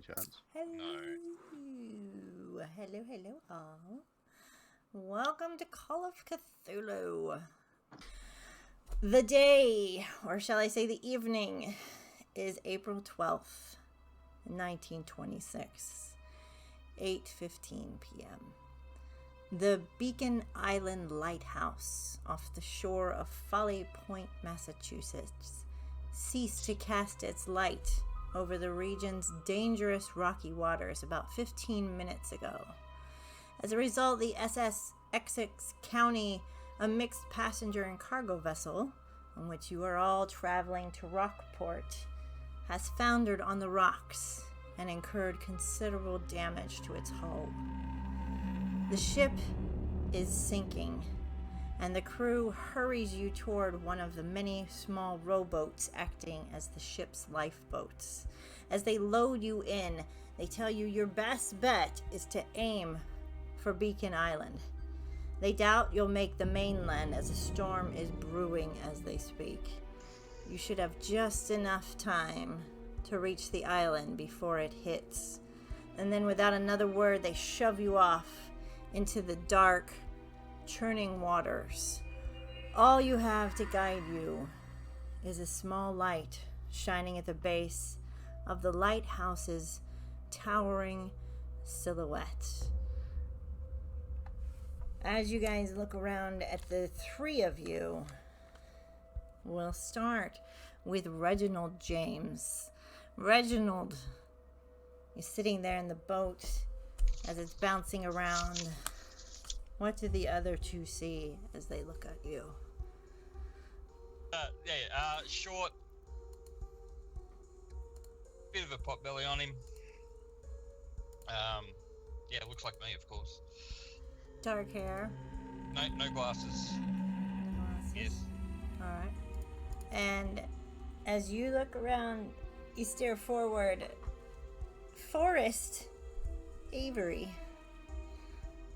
chance? Hello. Hello all. Welcome to Call of Cthulhu. The day, or shall I say the evening, is April 12th, 1926, 8:15 p.m. The Beacon Island Lighthouse off the shore of Folly Point, Massachusetts, ceased to cast its light over the region's dangerous rocky waters about 15 minutes ago. As a result, the SS Essex County, a mixed passenger and cargo vessel, on which you are all traveling to Rockport, has foundered on the rocks and incurred considerable damage to its hull. The ship is sinking, and the crew hurries you toward one of the many small rowboats acting as the ship's lifeboats. As they load you in, they tell you your best bet is to aim for Beacon Island. They doubt you'll make the mainland as a storm is brewing as they speak. You should have just enough time to reach the island before it hits. And then without another word, they shove you off into the dark, churning waters. All you have to guide you is a small light shining at the base of the lighthouse's towering silhouette. As you guys look around at the three of you, we'll start with Reginald James. Reginald is sitting there in the boat as it's bouncing around. What do the other two see as they look at you? Short. Bit of a pot belly on him. Looks like me, of course. Dark hair. No glasses. No glasses. Yes. Alright. And as you look around, you stare forward. Forrest Avery.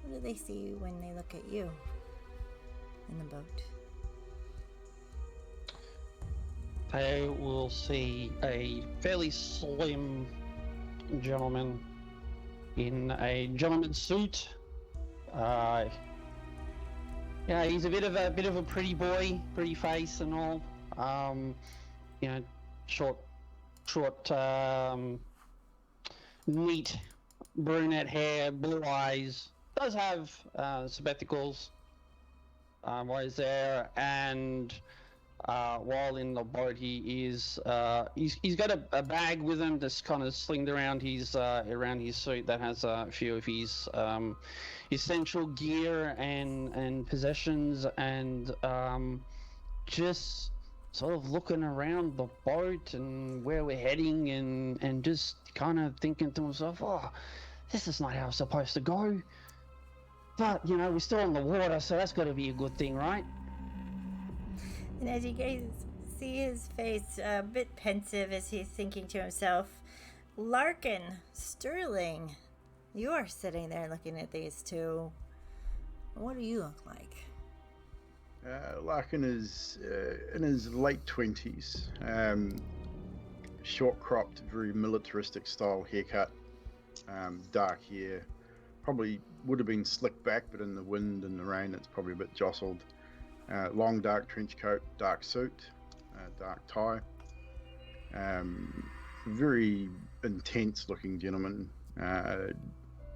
What do they see when they look at you in the boat? They will see a fairly slim gentleman in a gentleman's suit. He's a bit of a pretty boy, pretty face and all. Short, neat brunette hair, blue eyes. Does have spectacles while he's there, and while in the boat he's got a bag with him that's kind of slinged around his suit that has a few of his essential gear and possessions, and just sort of looking around the boat and where we're heading, and just kind of thinking to himself, oh, this is not how it's supposed to go. But, we're still in the water, so that's got to be a good thing, right? And as you guys see his face a bit pensive as he's thinking to himself, Larkin, Sterling, you are sitting there looking at these two. What do you look like? Larkin is in his late 20s. Short-cropped, very militaristic style haircut. Dark hair. Probably would have been slicked back, but in the wind and the rain it's probably a bit jostled. Long dark trench coat, dark suit, dark tie. Very intense looking gentleman.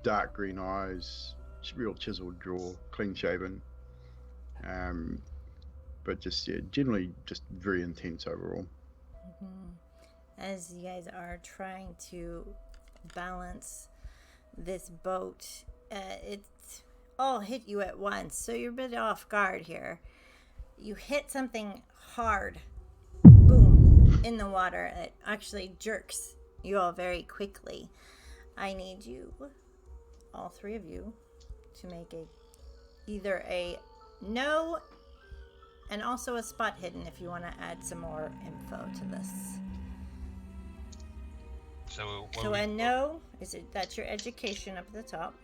Dark green eyes, real chiseled jaw, clean shaven. But just generally just very intense overall. Mm-hmm. As you guys are trying to balance this boat, it's all hit you at once, so you're a bit off guard here. You hit something hard, boom, in the water. It actually jerks you all very quickly. I need you, all three of you, to make either a no and also a spot hidden if you want to add some more info to this. So a no, that's your education up at the top.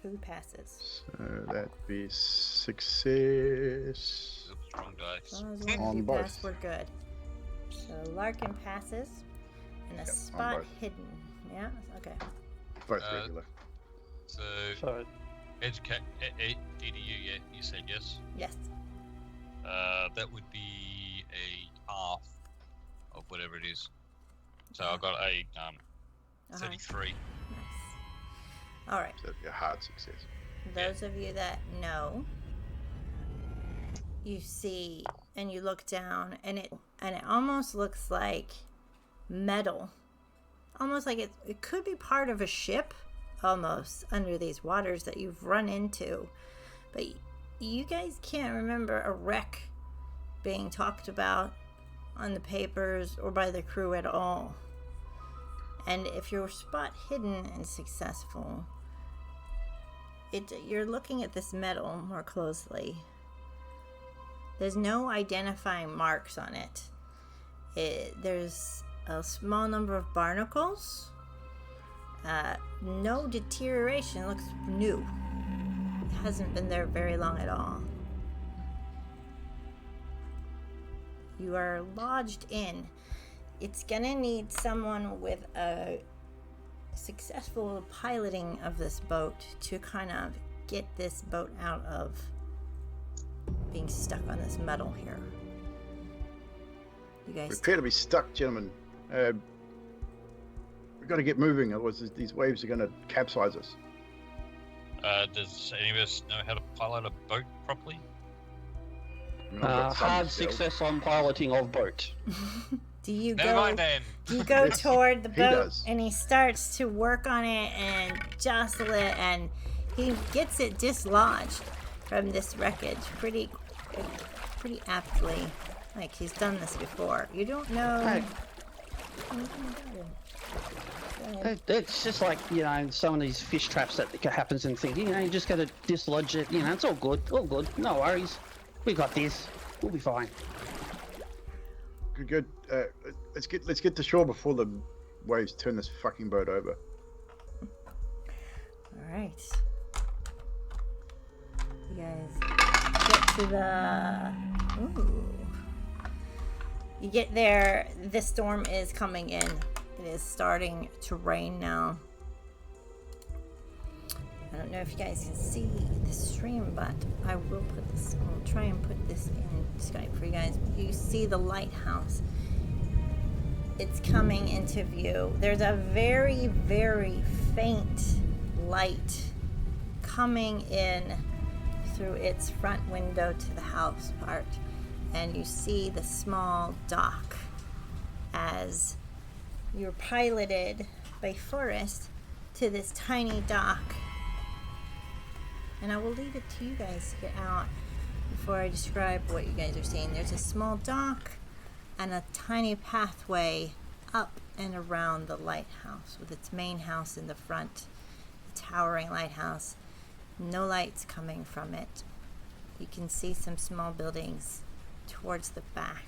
Who passes? So that'd be success. Wrong As dice. long as one of On you both. pass, we're good. So Larkin passes, and a Yep, on spot both. hidden. Yeah. Okay. Both Uh, regular. So, So EDU, yeah, you said yes. Yes. That would be a half of whatever it is. So I got a Uh-huh. 33. Nice. All right. So a hard success. Those of you that know, you see and you look down, and it almost looks like metal, almost like it could be part of a ship, almost under these waters that you've run into, but you guys can't remember a wreck being talked about on the papers or by the crew at all. And if your spot hidden and successful, you're looking at this metal more closely. There's no identifying marks on it. There's a small number of barnacles. No deterioration. It looks new. It hasn't been there very long at all. You are lodged in. It's gonna need someone with a successful piloting of this boat to kind of get this boat out of being stuck on this metal here. You guys Prepare to be stuck, gentlemen. We've got to get moving, otherwise these waves are going to capsize us. Does any of us know how to pilot a boat properly? I mean, I've got some hard skills. success on piloting of boat. do you Never go mind then. do you go Yes, toward the he boat does. and he starts to work on it and jostle it, and he gets it dislodged from this wreckage pretty aptly, like he's done this before. You don't know Hey. anything about him. Go ahead. It's just like, some of these fish traps that happens in things. You just gotta dislodge it. It's all good. All good. No worries. We got this. We'll be fine. Good. Let's get to shore before the waves turn this fucking boat over. All right. You guys get to the... Ooh. You get there. The storm is coming in. It is starting to rain now. I don't know if you guys can see the stream, but I will put this... I'll try and put this in Skype for you guys. You see the lighthouse. It's coming into view. There's a very, very faint light coming in through its front window to the house part, and you see the small dock as you're piloted by Forrest to this tiny dock. And I will leave it to you guys to get out before I describe what you guys are seeing. There's a small dock and a tiny pathway up and around the lighthouse with its main house in the front, the towering lighthouse. No lights coming from it. You can see some small buildings towards the back.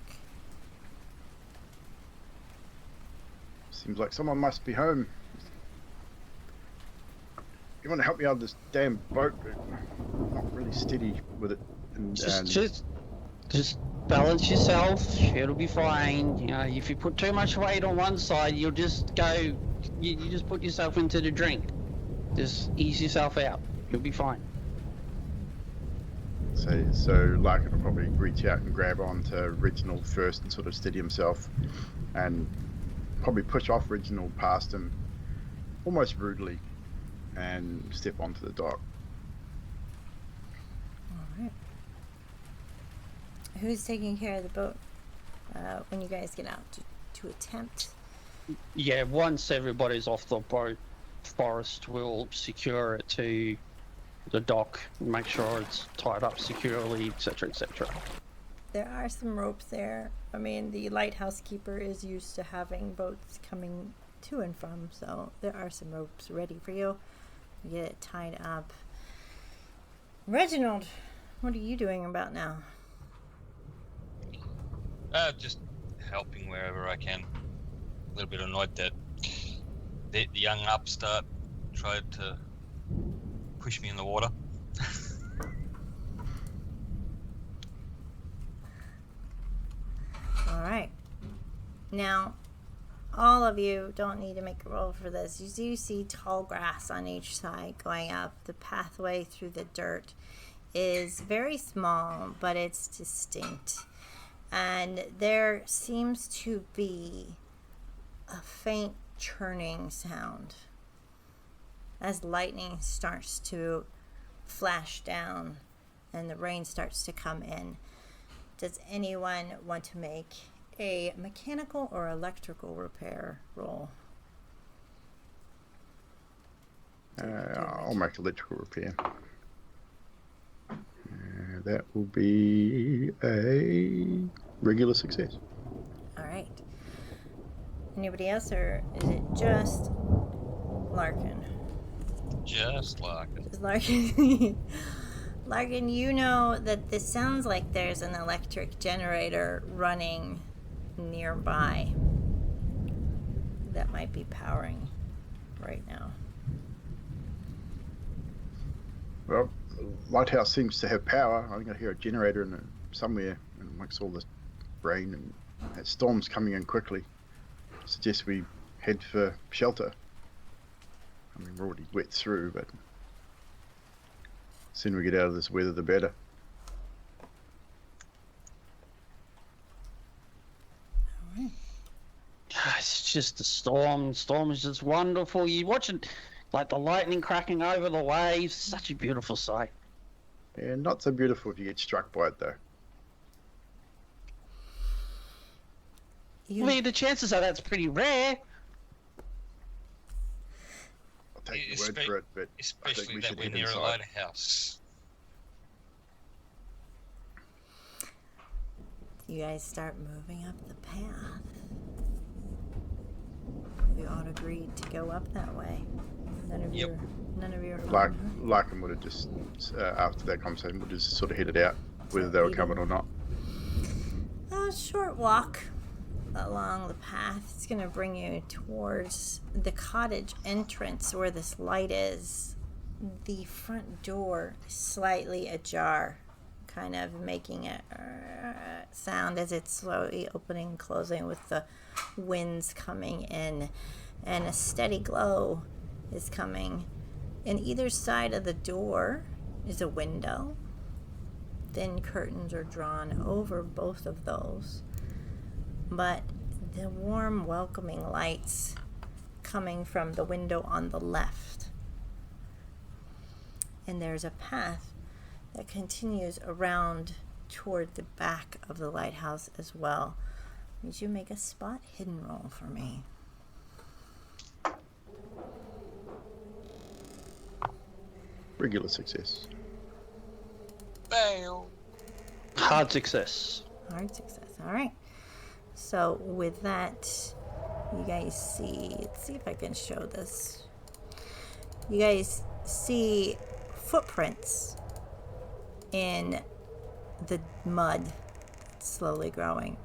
Seems like someone must be home. You want to help me out of this damn boat? I'm not really steady with it. And, Just balance yourself. It'll be fine. If you put too much weight on one side, you'll just go. You just put yourself into the drink. Just ease yourself out. You'll be fine. So Larkin will probably reach out and grab onto Reginald first and sort of steady himself, and probably push off Reginald past him, almost rudely, and step onto the dock. Alright. Who's taking care of the boat when you guys get out to attempt? Yeah, once everybody's off the boat, Forrest will secure it to the dock, make sure it's tied up securely, etc., etc. There are some ropes there. I mean, the lighthouse keeper is used to having boats coming to and from, so there are some ropes ready for you. You get it tied up. Reginald, what are you doing about now? Just helping wherever I can. A little bit annoyed that the young upstart tried to push me in the water. Now, all of you don't need to make a roll for this. You do see tall grass on each side going up. The pathway through the dirt is very small, but it's distinct. And there seems to be a faint churning sound as lightning starts to flash down and the rain starts to come in. Does anyone want to make a mechanical or electrical repair roll? I'll make electrical repair. That will be a regular success. All right. Anybody else, or is it just Larkin? Just Larkin. Just Larkin. Larkin, you know that this sounds like there's an electric generator running nearby that might be powering right now. Well, lighthouse seems to have power. I think I hear a generator in somewhere, and amongst all this rain and that storm's coming in quickly. I suggest we head for shelter. I mean, we're already wet through, but the sooner we get out of this weather, the better. All right. It's just the storm. The storm is just wonderful. You watch it, like the lightning cracking over the waves. Such a beautiful sight. And not so beautiful if you get struck by it, though. I mean, the chances are that's pretty rare. I'll take your word for it, but I think Especially we that should we're head near a inside. lighthouse. You guys start moving up the path. We all agreed to go up that way. None of Yep. you are Larkin would have just, after that conversation, would have just sort of headed out, whether they were coming or not. A short walk along the path. It's going to bring you towards the cottage entrance where this light is. The front door is slightly ajar, kind of making a sound as it's slowly opening and closing with the winds coming in, and a steady glow is coming. In either side of the door is a window. Thin curtains are drawn over both of those, but the warm, welcoming lights coming from the window on the left. And there's a path that continues around toward the back of the lighthouse as well. Would you make a spot hidden roll for me? Regular success. Fail. Hard success. Hard success. All right. So with that, you guys see, let's see if I can show this. You guys see footprints in the mud slowly growing.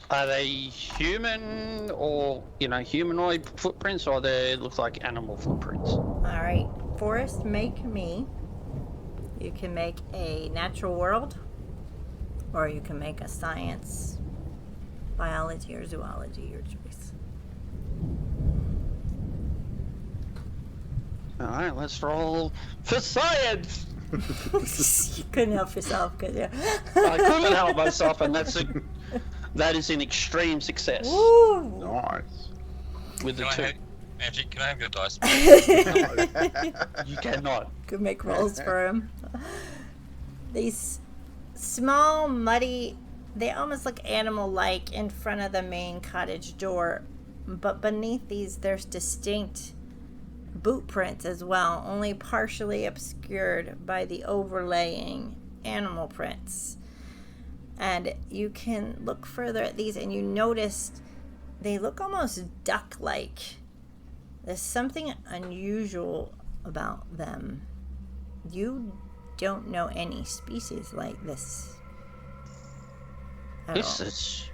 Are they human or, humanoid footprints, or they look like animal footprints? All right. Forrest, make me. You can make a natural world, or you can make a science, biology, or zoology, your choice. All right, let's roll for science. You couldn't help yourself, could you? I couldn't help myself, and that is an extreme success Woo! Nice. with the Can I two. have, Magic, can I have your dice? You cannot. Could make rolls for him. These small, muddy, they almost look animal-like in front of the main cottage door, but beneath these there's distinct boot prints as well, only partially obscured by the overlaying animal prints. And you can look further at these and you notice they look almost duck-like. There's something unusual about them. You don't know any species like this at This all. is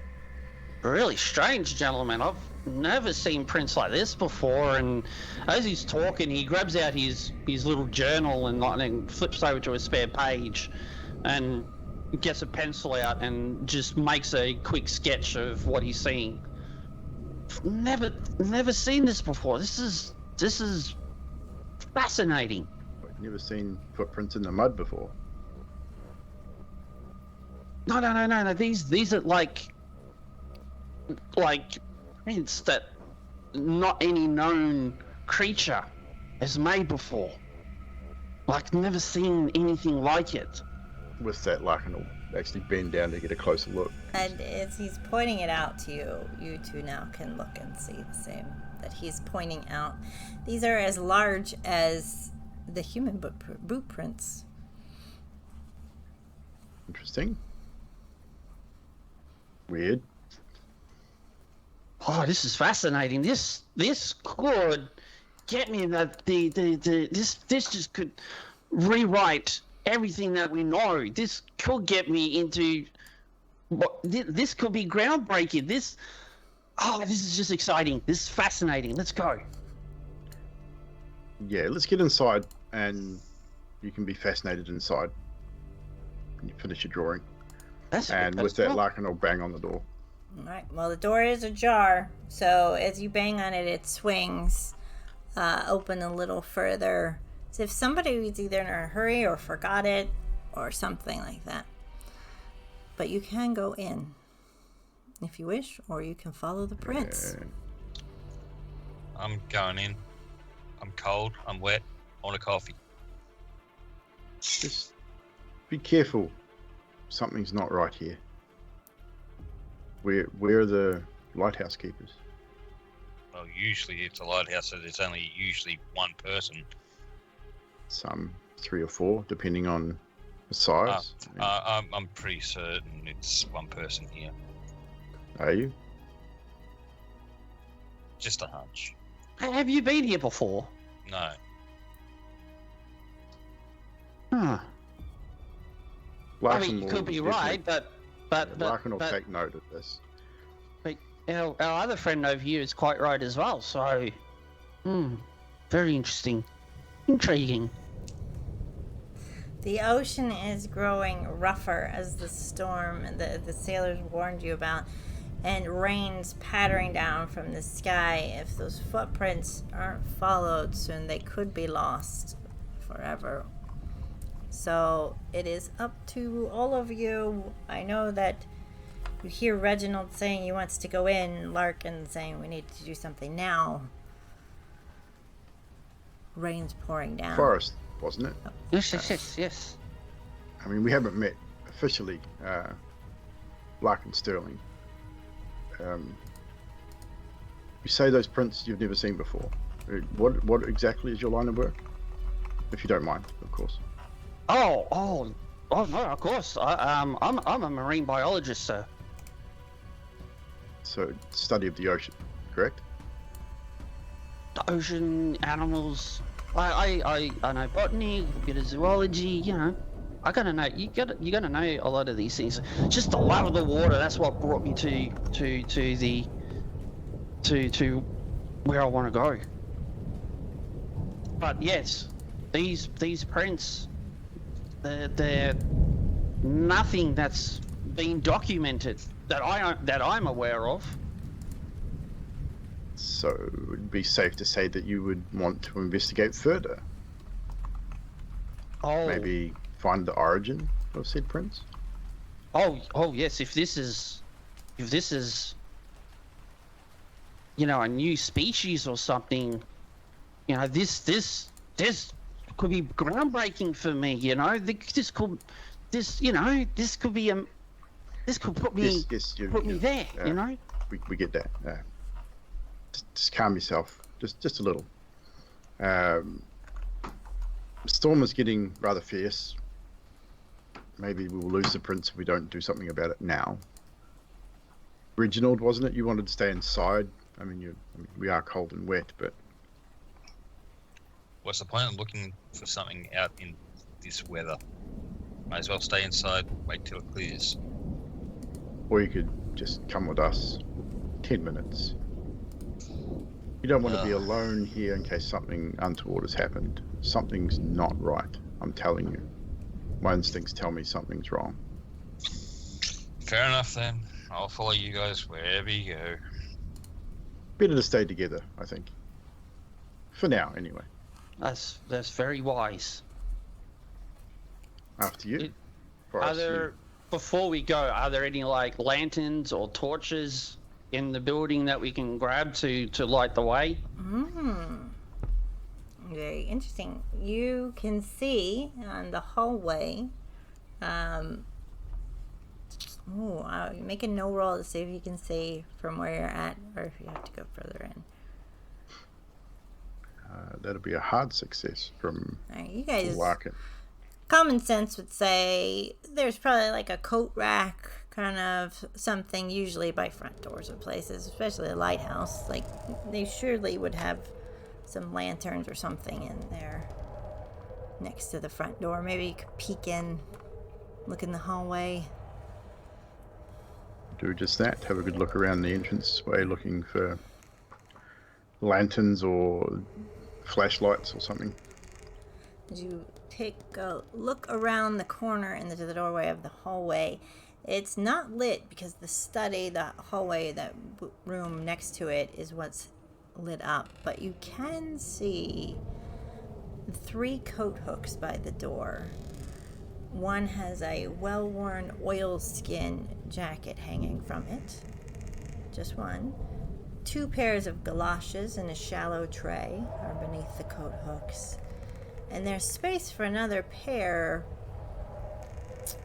really strange, gentlemen. I've never seen prints like this before. And as he's talking, he grabs out his little journal and flips over to a spare page. And gets a pencil out and just makes a quick sketch of what he's seeing. Never seen this before. This is fascinating. I've never seen footprints in the mud before. No. These are like prints that not any known creature has made before. Like, never seen anything like it. With that, Larkin will actually bend down to get a closer look. And as he's pointing it out to you, you two now can look and see the same that he's pointing out. These are as large as the human boot prints. Interesting. Weird. Oh, this is fascinating. This could get me that this just could rewrite everything that we know. This could get me into this could be groundbreaking. This is just exciting. This is fascinating. Let's go. Yeah, let's get inside, and you can be fascinated inside when you finish your drawing. And with that, Larkin will bang on the door. All right. Well, the door is ajar, so as you bang on it, it swings open a little further. As if somebody was either in a hurry or forgot it or something like that. But you can go in if you wish, or you can follow the prince. I'm going in. I'm cold. I'm wet. I want a coffee. Just be careful. Something's not right here. Where are the lighthouse keepers? Well, usually it's a lighthouse, so there's only usually one person. Some 3 or 4, depending on the size. I'm pretty certain it's one person here. Are you? Just a hunch. Have you been here before? No. Huh. Larkin I mean, you will could be definitely- right, but Larkin will take note of this. But our other friend over here is quite right as well. So, very interesting, intriguing. The ocean is growing rougher as the storm the sailors warned you about, and rain's pattering down from the sky. If those footprints aren't followed soon, they could be lost forever. So it is up to all of you. I know that you hear Reginald saying he wants to go in, Larkin saying we need to do something now. Rain's pouring down. Forest, wasn't it? Yes. I mean, we haven't met officially, Larkin Sterling. You say those prints you've never seen before. What exactly is your line of work? If you don't mind, of course. Oh no, of course. I'm a marine biologist, sir. So, study of the ocean, correct? The ocean, animals. I know botany, a bit of zoology. You know, I gotta know. You gotta know a lot of these things. Just the love of the water. That's what brought me to where I want to go. But yes, these prints. They're nothing that's been documented that I'm aware of. So it would be safe to say that you would want to investigate further. Oh, Maybe find the origin of said prints. oh yes. If this is, you know, a new species or something, you know, this could be groundbreaking for me. You know, this could put me there. You know. We get that. Just calm yourself, just a little. The storm is getting rather fierce. Maybe we will lose the prince if we don't do something about it now. Reginald, wasn't it? You wanted to stay inside. I mean, we are cold and wet, but What's the point of looking for something out in this weather? Might as well stay inside, wait till it clears. or you could just come with us. 10 minutes. You don't want to be alone here in case something untoward has happened. Something's not right, I'm telling you. My instincts tell me something's wrong. fair enough then. I'll follow you guys wherever you go. Better to stay together, I think. For now, anyway. That's very wise. After you. Are there, before we go, are there any like lanterns or torches in the building that we can grab to light the way? Very interesting. You can see on the hallway. Make a no roll to see if you can see from where you're at, or if you have to go further in. That'll be a hard success from You guys. Larkin. Common sense would say there's probably like a coat rack, kind of something, usually by front doors of places, especially a lighthouse. Like, they surely would have some lanterns or something in there next to the front door. Maybe you could peek in, look in the hallway. Do just that. Have a good look around the entranceway, looking for lanterns or flashlights or something. You take a look around the corner into the doorway of the hallway. It's not lit because the study, the hallway, that room next to it is what's lit up. But you can see 3 coat hooks by the door. One has a well-worn oilskin jacket hanging from it. Just one. 2 pairs of galoshes in a shallow tray are beneath the coat hooks. And there's space for another pair,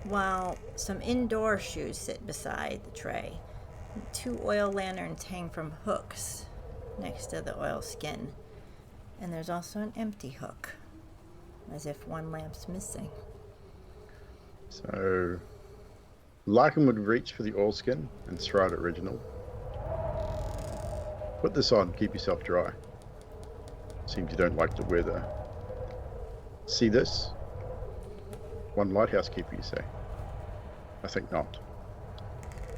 while some indoor shoes sit beside the tray. 2 oil lanterns hang from hooks next to the oilskin. And there's also an empty hook, as if one lamp's missing. So, Larkin would reach for the oilskin and throw it at Reginald. Put this on, keep yourself dry. Seems you don't like the weather. See this? One lighthouse keeper, you say? I think not.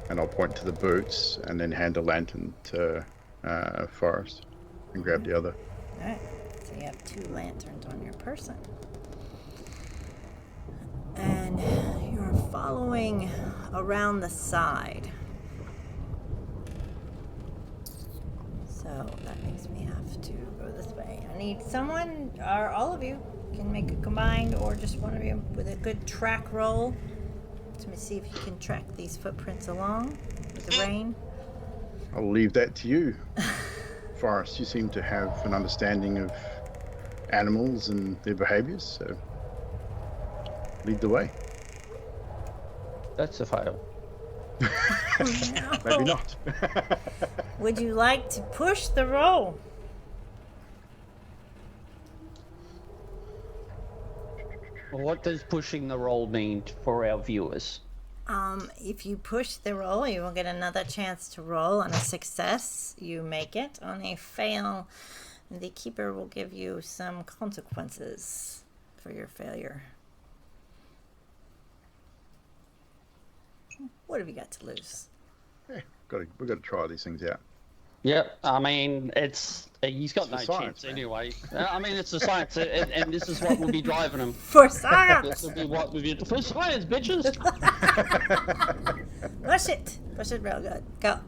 And I'll point to the boots and then hand a lantern to Forrest and grab the other. Alright, so you have 2 lanterns on your person. And you're following around the side. So that makes me have to go this way. I need someone, or all of you, can make a combined, or just one of you with a good track roll. Let me see if you can track these footprints along with the rain. I'll leave that to you. Forrest, you seem to have an understanding of animals and their behaviors, so lead the way. That's a fail. No. Maybe not. Would you like to push the roll? What does pushing the roll mean for our viewers? If you push the roll, you will get another chance to roll. On a success, you make it. On a fail, the keeper will give you some consequences for your failure. What have you got to lose? Hey, we've got to try these things out. Yep, I mean, he's got no science, chance man. anyway. I mean, it's the science, and this is what will be driving him. For This science! will be what will be for science, bitches. Push it real good. Go.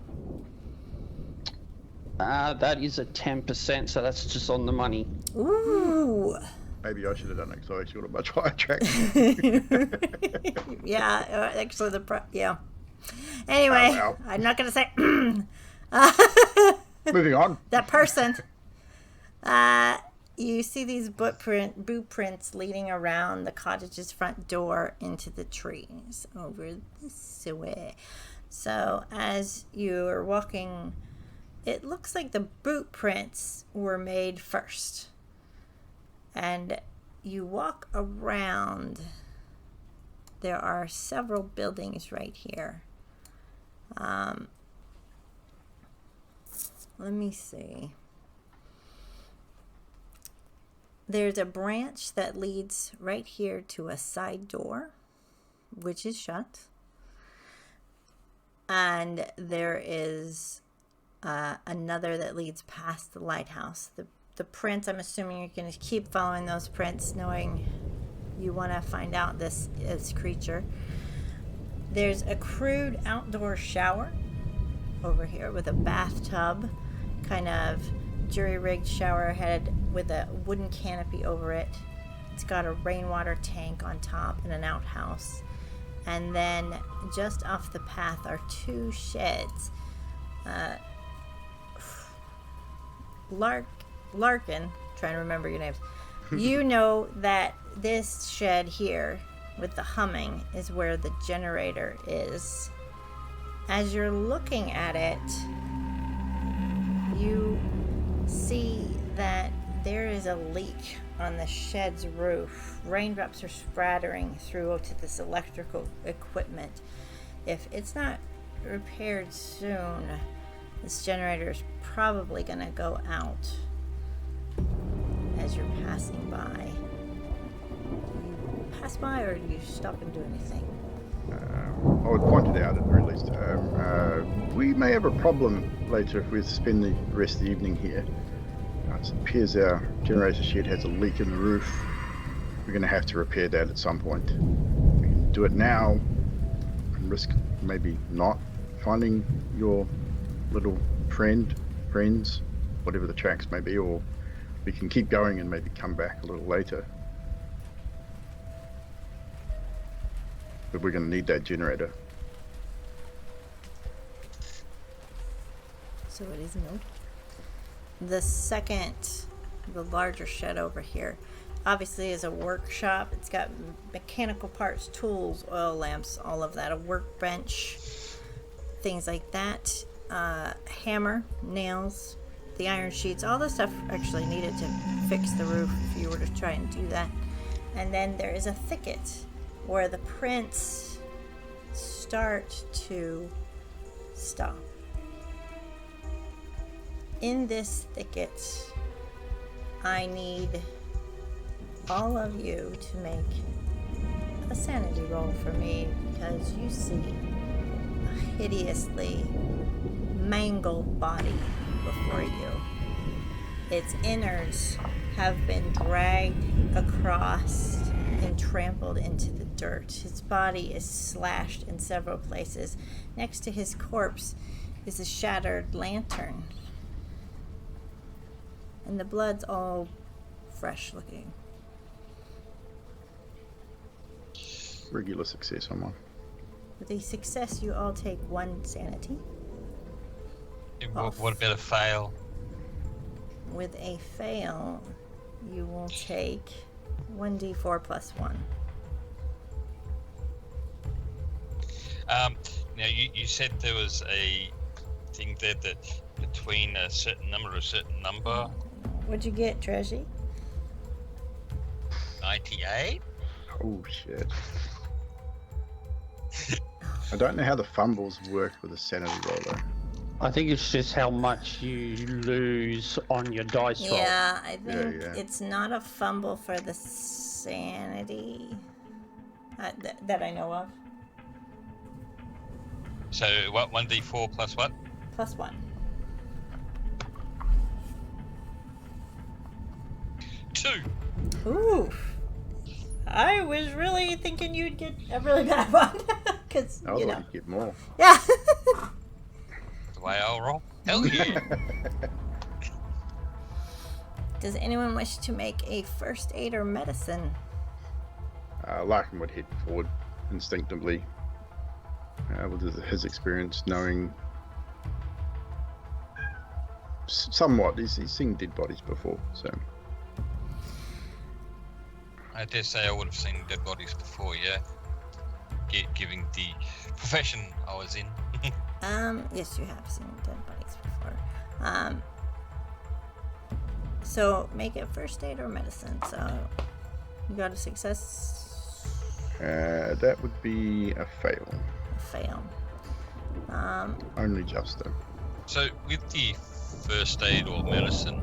That is a 10%, so that's just on the money. Ooh. Maybe I should have done it because I actually got a much higher track. Yeah, actually yeah. Anyway, Ow. I'm not gonna say Moving on. that person. You see these boot prints leading around the cottage's front door into the trees over this way. So as you're walking, it looks like the boot prints were made first. And you walk around. There are several buildings right here. Let me see. There's a branch that leads right here to a side door, which is shut. And there is another that leads past the lighthouse. The prints, I'm assuming you're going to keep following those prints, knowing you want to find out this creature. There's a crude outdoor shower over here with a bathtub, kind of jury-rigged shower head with a wooden canopy over it. It's got a rainwater tank on top and an outhouse. And then just off the path are 2 sheds. Larkin, trying to remember your names. You know that this shed here with the humming is where the generator is. As you're looking at it, you see that there is a leak on the shed's roof. Raindrops are spattering through to this electrical equipment. If it's not repaired soon, this generator is probably going to go out as you're passing by. Do you pass by or do you stop and do anything? I would point it out at the very least. We may have a problem later if we spend the rest of the evening here. It appears our generator shed has a leak in the roof. We're going to have to repair that at some point. We can do it now and risk maybe not finding your little friends, whatever the tracks may be, or we can keep going and maybe come back a little later. But we're going to need that generator. So it is no. The second, the larger shed over here, obviously is a workshop. It's got mechanical parts, tools, oil lamps, all of that, a workbench, things like that. Hammer, nails, the iron sheets, all the stuff actually needed to fix the roof if you were to try and do that. And then there is a thicket where the prints start to stop. In this thicket, I need all of you to make a sanity roll for me because you see a hideously mangled body before you. Its innards have been dragged across and trampled into the dirt. His body is slashed in several places. Next to his corpse is a shattered lantern. And the blood's all fresh looking. Regular success on one. With a success, you all take 1 sanity. What about a fail? With a fail, you will take 1d4 plus 1. Now, you said there was a thing there that between a certain number and a certain number. What'd you get, Trashy? 98? Oh, shit. I don't know how the fumbles work with a sanity roll, though. I think it's just how much you lose on your dice roll. Yeah, I think Yeah. it's not a fumble for the sanity that I know of. So, what, 1d4 plus what? Plus 1. 2. Ooh. I was really thinking you'd get a really bad one. Because, I thought you'd get more. Yeah. The way I'll roll? Hell yeah. Does anyone wish to make a first aid or medicine? Larkin would head forward instinctively with his experience, knowing somewhat. He's seen dead bodies before, so. I dare say I would have seen dead bodies before, yeah. Giving the profession I was in. Yes, you have seen dead bodies before. So make it first aid or medicine. So you got a success. That would be a fail. A fail. Only just though. So with the first aid or medicine,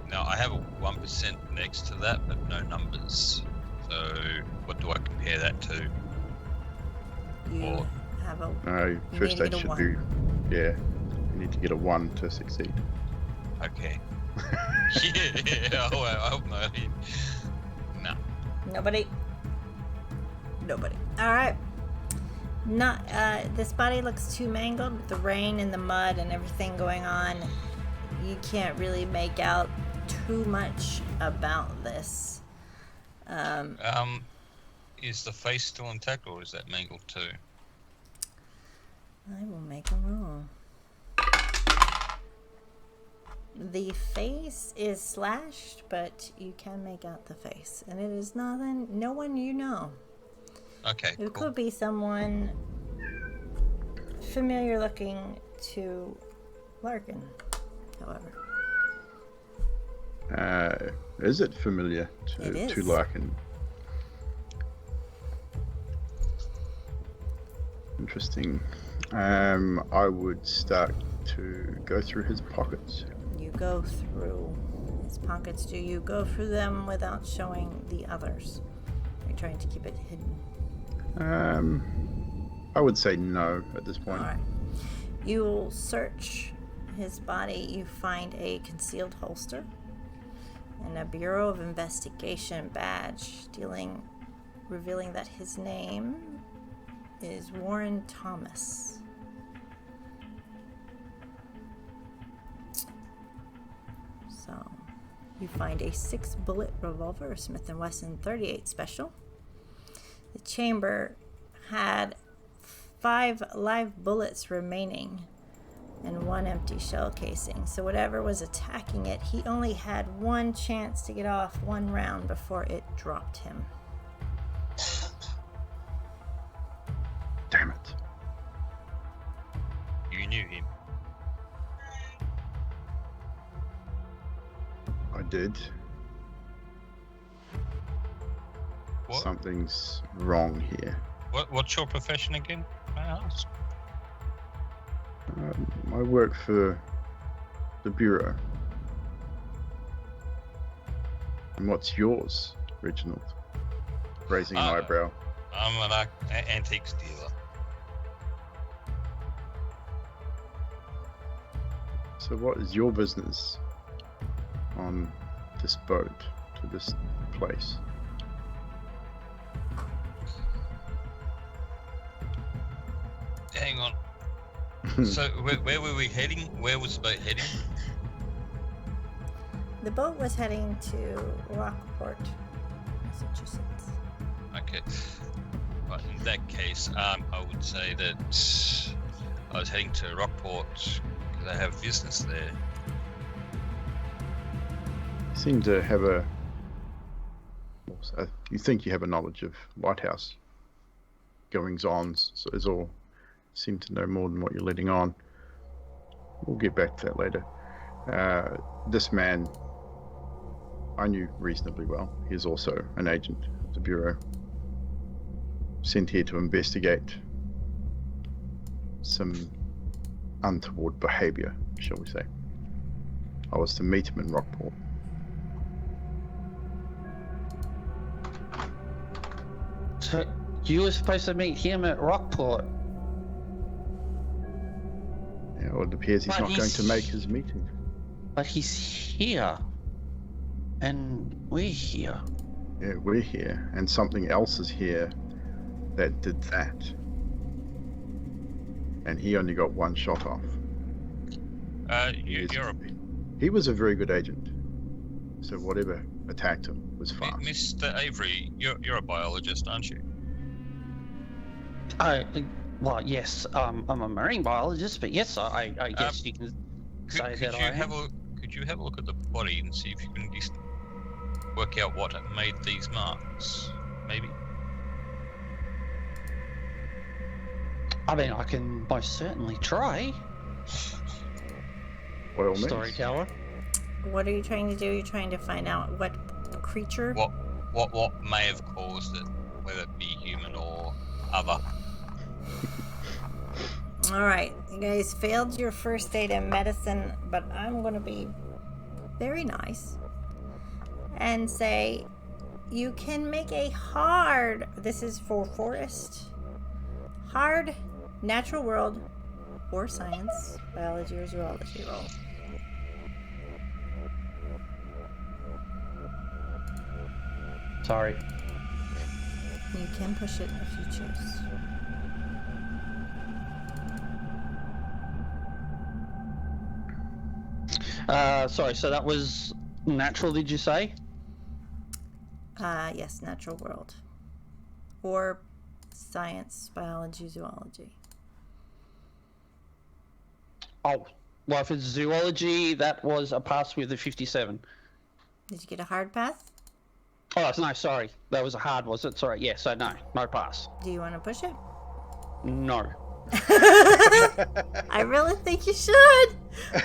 now I have a 1% next to that, but no numbers. So what do I compare that to? You have a. No, You first need to aid get a should 1. be. Yeah, you need to get a 1 to succeed. Okay. Yeah, I hope not. No. Nobody. All right. Not, this body looks too mangled with the rain and the mud and everything going on. You can't really make out too much about this. Is the face still intact, or is that mangled too? I will make a roll. The face is slashed, but you can make out the face, and it is no one you know. Okay, It cool. could be someone familiar looking to Larkin, however. Is it familiar It is. to Larkin? Interesting. I would start to go through his pockets. You go through his pockets. Do you go through them without showing the others? Are you trying to keep it hidden? I would say no at this point. All right. You search his body. You find a concealed holster and a Bureau of Investigation badge revealing that his name is Warren Thomas. So, you find a 6-bullet revolver, Smith & Wesson 38 Special. The chamber had 5 live bullets remaining and 1 empty shell casing. So whatever was attacking it, he only had 1 chance to get off 1 round before it dropped him. Damn it. You knew him. I did. What? Something's wrong here. What's your profession again? May I ask? I work for the Bureau. And what's yours, Reginald? Raising an eyebrow. I'm an antiques dealer. So what is your business on this boat to this place? Hang on. So where were we heading? Where was the boat heading? The boat was heading to Rockport, Massachusetts. Okay. Right, in that case, I would say that I was heading to Rockport because I have business there. You seem to have you think you have a knowledge of lighthouse goings-ons, so it's all seem to know more than what you're letting on. We'll get back to that later. This man I knew reasonably well. He is also an agent of the Bureau, sent here to investigate some untoward behavior, shall we say. I was to meet him in Rockport. So you were supposed to meet him at Rockport. Yeah, well, it appears he's But not going to make his meeting. But he's here. And we're here. Yeah, we're here, and something else is here that did that. And he only got 1 shot off. He was a very good agent. So whatever attacked him was fine. Mr. Avery, you're a biologist, aren't you? Well, yes, I'm a marine biologist, but yes, I guess you can say that I am. Could you have a look at the body and see if you can just work out what made these marks, maybe? I mean, I can most certainly try. Well, Storyteller. What are you trying to do? You're trying to find out what creature? What may have caused it, whether it be human or other. Alright, you guys failed your first aid in medicine, but I'm going to be very nice and say you can make a hard, this is for forest, hard natural world or science, biology or zoology roll. Sorry. You can push it if you choose. Sorry, so that was natural, did you say? Yes, natural world. Or science, biology, zoology. Oh, well, if it's zoology, that was a pass with a 57. Did you get a hard pass? Oh, no, sorry. That was a hard, was it? Sorry, yeah, so no pass. Do you want to push it? No. I really think you should.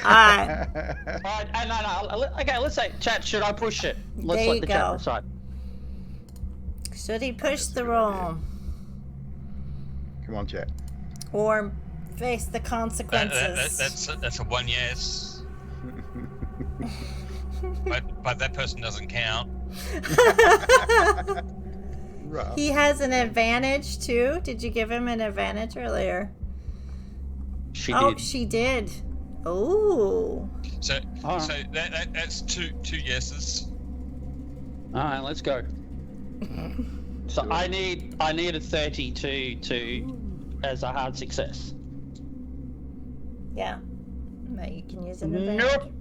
Alright. No. Okay, let's say, chat, should I push it? Let's There let you the chat go. decide. Should he push That's a the good roll? idea. Come on, chat. Or face the consequences? That's a 1 yes. but that person doesn't count. Rough. He has an advantage too. Did you give him an advantage earlier? She Oh, did. she did. Oh. So Oh. so that's two yeses. Alright, let's go. So I need a 30 to as a hard success. Yeah. But you can use an advantage. Nope.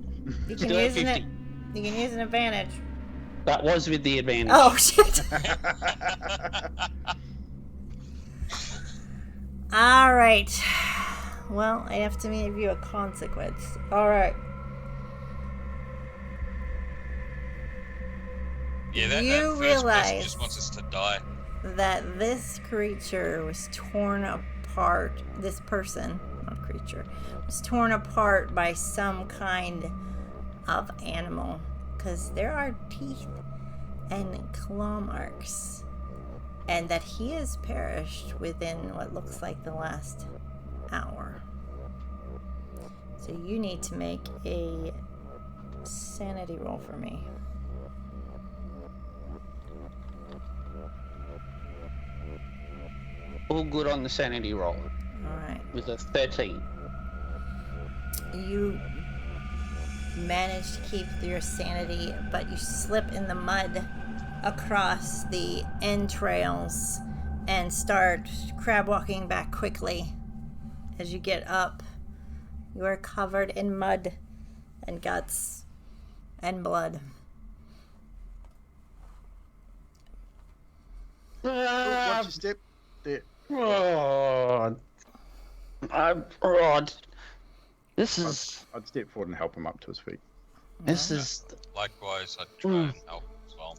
You Do can it use 50. You can use an advantage. That was with the advantage. Oh shit. All right. Well, I have to give you a consequence. All right. Yeah, that You first person realize- just wants us to die. That this creature was torn apart. This person, not creature, was torn apart by some kind of animal. Because there are teeth and claw marks. And that he has perished within what looks like the last hour. So you need to make a sanity roll for me. All good on the sanity roll Alright. with a 13. You manage to keep your sanity, but you slip in the mud across the entrails and start crab walking back quickly. As you get up, you are covered in mud and guts and blood. Watch your step. There. This is I'd step forward and help him up to his feet. this is. Likewise, I'd try and help as well.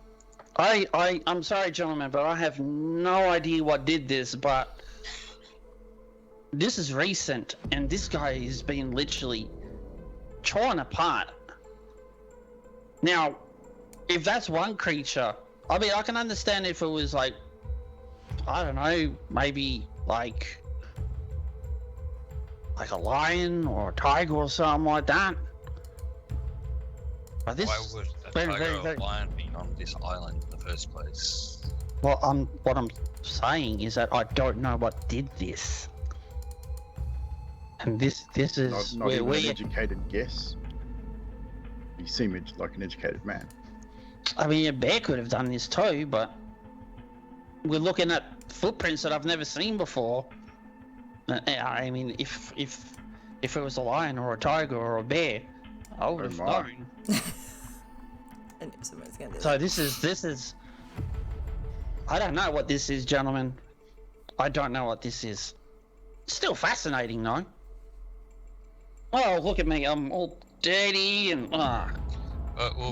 I'm sorry, gentlemen, but I have no idea what did this, but this is recent, and this guy has been literally torn apart. Now, if that's one creature, I mean, I can understand if it was like, I don't know, maybe like a lion or a tiger or something like that. But this, Why would a very, tiger very, or very- a lion be on this island in the first place? well, what I'm saying is that I don't know what did this. And this is Not where even an we. educated guess. You seem like an educated man. I mean, a bear could have done this too, but we're looking at footprints that I've never seen before. I mean, if it was a lion or a tiger or a bear, I would have my. known. I knew somebody's gonna do that. So this is. I don't know what this is, gentlemen. I don't know what this is. Still fascinating, though. Oh, look at me! I'm all dirty and We'll I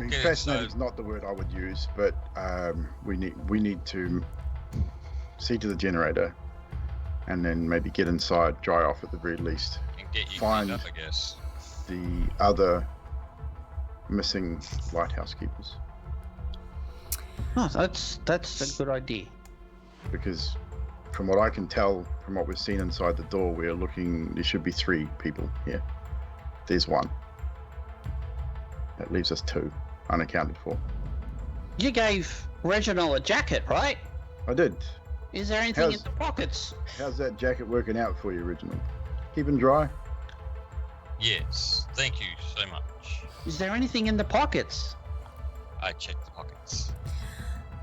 mean, get it. fascinating So, is not the word I would use, but we need to see to the generator, and then maybe get inside, dry off at the very least. and get you find- cleaned up, I guess. The other missing lighthouse keepers, Oh, that's a good idea. because from what I can tell, from what we've seen inside the door, we're looking. There should be 3 people here. There's 1. That leaves us 2, unaccounted for. You gave Reginald a jacket, right? I did. Is there anything in How's- the pockets? How's that jacket working out for you, Reginald? Keeping dry? Yes, thank you so much. Is there anything in the pockets? I checked the pockets.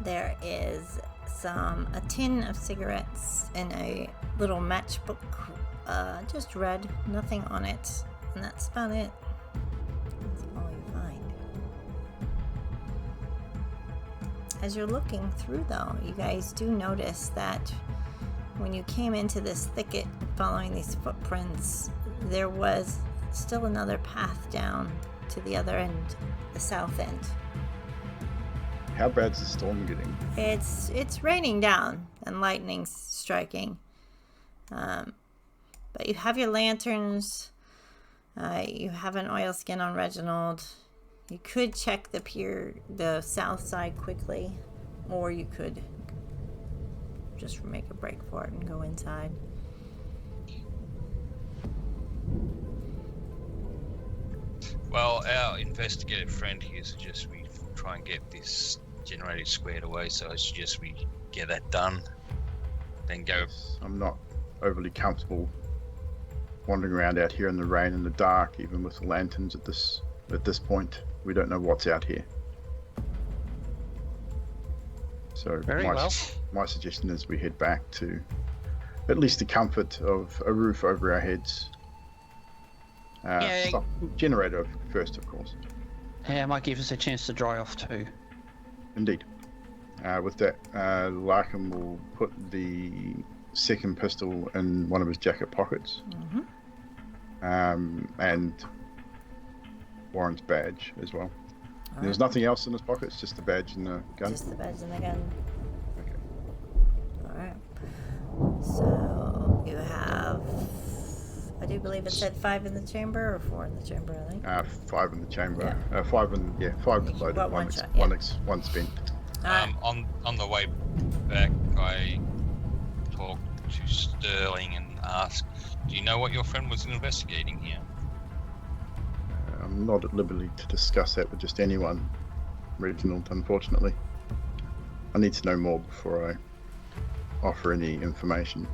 There is a tin of cigarettes and a little matchbook, just red, nothing on it, and that's about it. That's all As you're looking through, though, you guys do notice that when you came into this thicket following these footprints, there was still another path down to the other end, the south end. How bad's the storm getting? It's raining down and lightning's striking. But you have your lanterns. You have an oilskin on Reginald. You could check the pier, the south side quickly, or you could just make a break for it and go inside. Well, our investigative friend here suggests we try and get this generator squared away, so I suggest we get that done, then go. I'm not overly comfortable wandering around out here in the rain and the dark, even with the lanterns at this point. We don't know what's out here. So my suggestion is we head back to at least the comfort of a roof over our heads. Stop generator first, of course. Yeah, it might give us a chance to dry off too. Indeed. With that, Larkin will put the second pistol in one of his jacket pockets. And Warren's badge as well. There's nothing else in his pockets, just the badge and the gun? Just the badge and the gun. Okay. Alright. So, you have... I do believe it said 5 in the chamber, or 4 in the chamber, I think. 5 in the chamber. Yeah. 5 loaded. Got one shot, One spent. On the way back, I talked to Sterling and asked, do you know what your friend was investigating here? I'm not at liberty to discuss that with just anyone, Reginald, unfortunately. I need to know more before I offer any information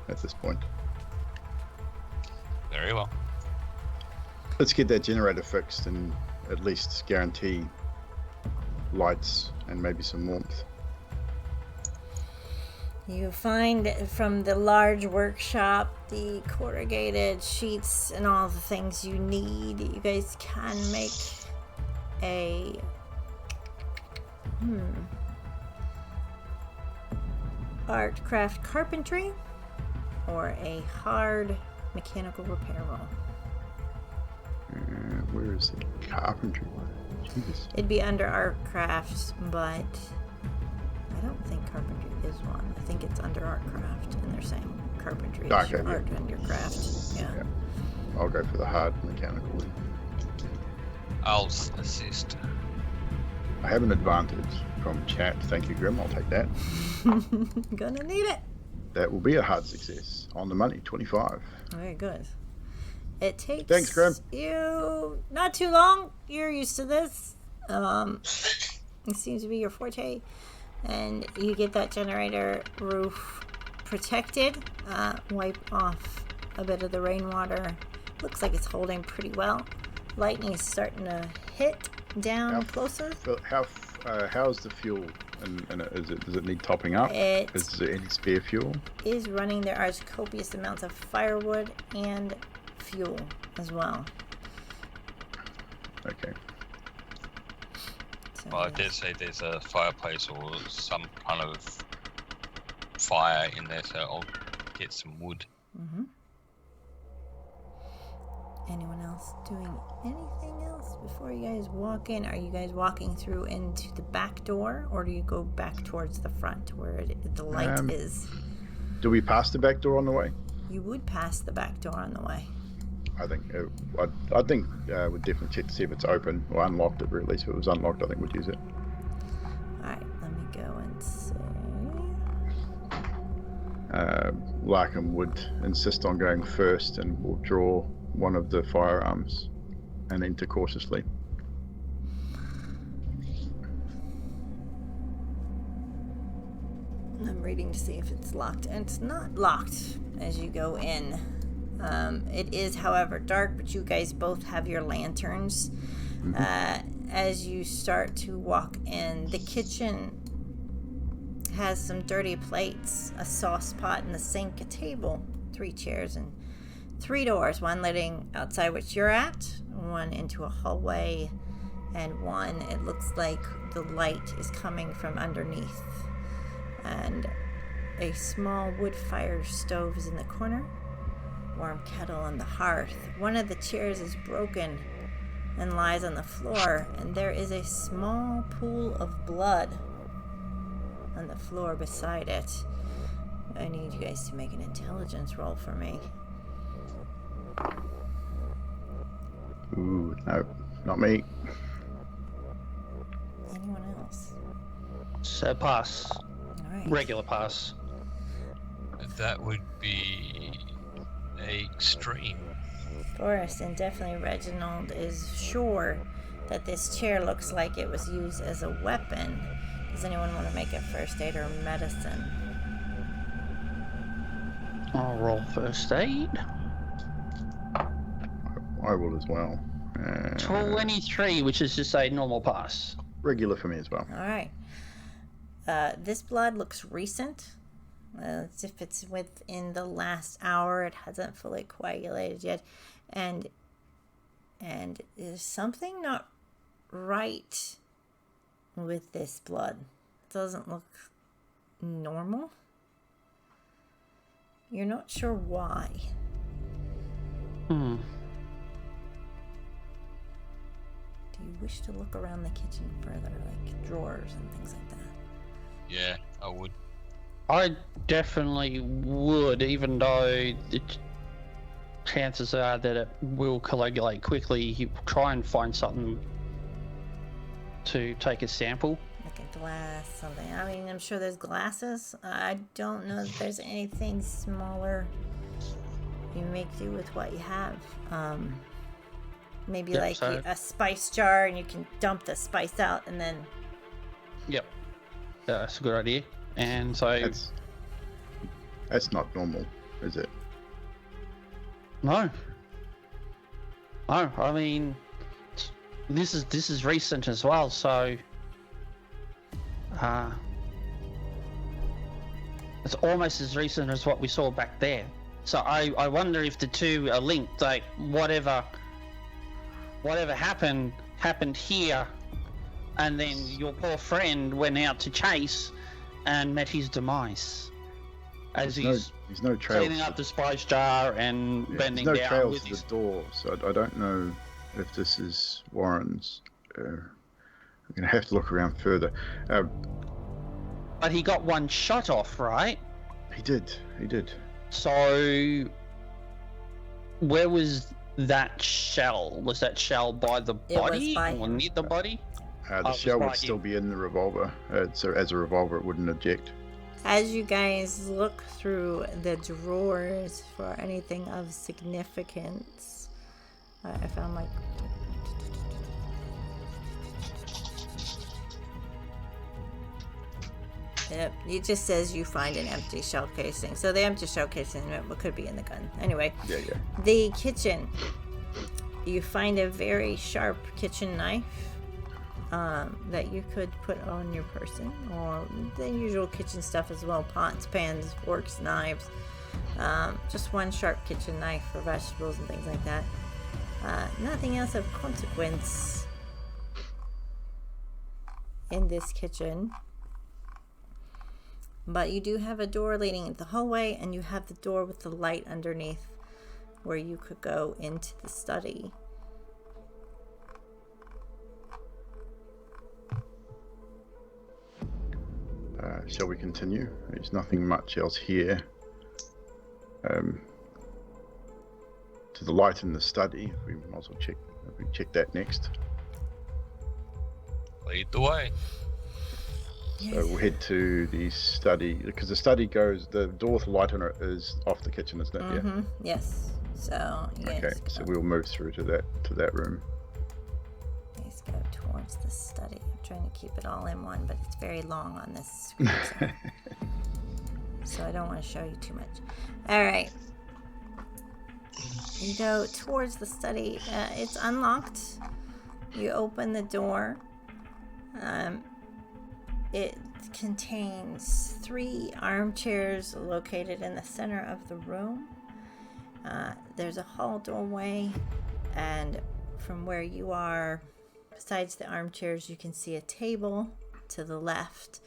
at this point. Very well. Let's get that generator fixed and at least guarantee lights and maybe some warmth. You find from the large workshop the corrugated sheets and all the things you need. You guys can make a art craft carpentry or a hard mechanical repair roll. Where is the carpentry one? Jesus. It'd be under art crafts, but I don't think carpentry is one. I think it's under art craft, and they're saying carpentry is your art and your craft. Yeah. I'll go for the hard mechanical one. I'll assist. I have an advantage from chat. Thank you, Grim. I'll take that. Gonna need it. That will be a hard success. On the money, 25. Very good. It takes Thanks, Grim. you not too long. You're used to this. It seems to be your forte. And you get that generator roof protected. Wipe off a bit of the rainwater. Looks like it's holding pretty well. Lightning is starting to hit down closer. How's the fuel? And does it need topping up? Is there any spare fuel? Is running. There are copious amounts of firewood and fuel as well. Okay. So Well, I did say there's a fireplace or some kind of fire in there, so I'll get some wood. Mm-hmm. Anyone else doing anything else before you guys walk in? Are you guys walking through into the back door, or do you go back towards the front where the light is? Do we pass the back door on the way? You would pass the back door on the way. I think we'd definitely check to see if it's open or unlocked at very least. If it was unlocked, I think we'd use it. Alright, let me go and see. Larkin would insist on going first and will draw one of the firearms and enter cautiously. I'm reading to see if it's locked, and it's not locked as you go in. It is, however, dark, but you guys both have your lanterns. As you start to walk in, the kitchen has some dirty plates, a sauce pot in the sink, a table, 3 chairs, and 3 doors, one leading outside which you're at, one into a hallway and one, it looks like the light is coming from underneath. And a small wood fire stove is in the corner, warm kettle on the hearth. One of the chairs is broken and lies on the floor, and there is a small pool of blood on the floor beside it. I need you guys to make an intelligence roll for me. Ooh, no, not me. Anyone else? So pass. All right. Regular pass. That would be extreme. Forrest, and definitely Reginald, is sure that this chair looks like it was used as a weapon. Does anyone want to make a first aid or medicine? I'll roll first aid. I will as well. 23, which is just a normal pass. Regular for me as well. All right. This blood looks recent. As if it's within the last hour. It hasn't fully coagulated yet. And there's something not right with this blood. It doesn't look normal. You're not sure why. Do you wish to look around the kitchen further, like drawers and things like that? Yeah, I would. I definitely would, even though the chances are that it will coagulate quickly. You try and find something to take a sample. Like a glass, something. I mean, I'm sure there's glasses. I don't know if there's anything smaller. You make do with what you have. Maybe Yep, like so- a spice jar, and you can dump the spice out, and then Yep. Yeah, that's a good idea. And so That's not normal, is it? no, I mean this is recent as well. So it's almost as recent as what we saw back there. So I wonder if the two are linked. Like whatever happened here, and then your poor friend went out to chase and met his demise as There's no trail. cleaning up the spice jar and bending there's no down trails with to his... the door, so I don't know if this is Warren's. I'm gonna have to look around further. But he got one shot off, right? He did. So where was that shell? Was that shell by the It was body by or him. near the body? The it was shell by would still him. be in the revolver, so as a revolver it wouldn't eject. as you guys look through the drawers for anything of significance, I found like... Yep, it just says you find an empty shell casing. So the empty shell casing could be in the gun. Anyway, Yeah. the kitchen. You find a very sharp kitchen knife that you could put on your person, or the usual kitchen stuff as well: pots, pans, forks, knives. Just one sharp kitchen knife for vegetables and things like that. Nothing else of consequence in this kitchen. But you do have a door leading into the hallway, and you have the door with the light underneath where you could go into the study. Shall we continue? There's nothing much else here. To the light in the study, we might as well check that next. Lead the way. So we'll head to the study, because the study goes, the door with the light on it is off the kitchen, isn't it? Mm-hmm. Yes. So you Yeah. guys Okay, so go. we'll move through to that room. Guys go towards the study. I'm trying to keep it all in one, but it's very long on this screen, so I don't want to show you too much. All right. You go towards the study. It's unlocked. You open the door. It contains 3 armchairs located in the center of the room. There's a hall doorway, and from where you are, Besides the armchairs, you can see a table to the left.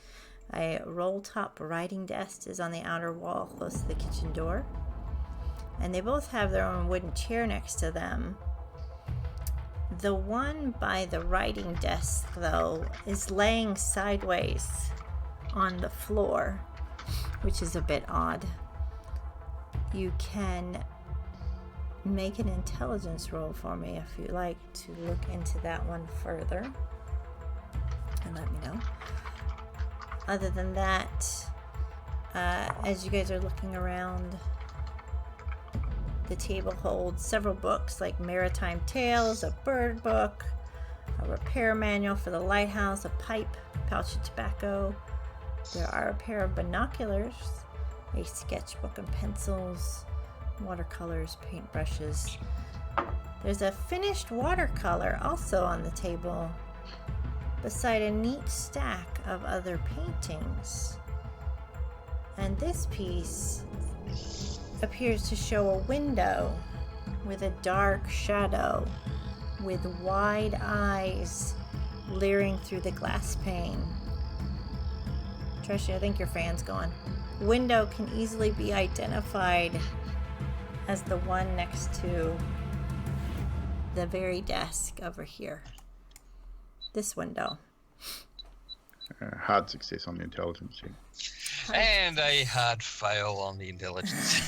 A roll-top writing desk is on the outer wall close to the kitchen door. And they both have their own wooden chair next to them. The one by the writing desk, though, is laying sideways on the floor, which is a bit odd. You can make an intelligence roll for me if you'd like to look into that one further and let me know. Other than that, as you guys are looking around, the table holds several books like Maritime Tales, a bird book, a repair manual for the lighthouse, a pipe, pouch of tobacco. There are a pair of binoculars, a sketchbook and pencils, watercolors, paintbrushes. There's a finished watercolor also on the table, beside a neat stack of other paintings. And this piece appears to show a window with a dark shadow with wide eyes leering through the glass pane. Trisha, I think your fan's going. Window can easily be identified as the one next to the very desk over here. This window. Hard success on the intelligence check. And a hard fail on the intelligence.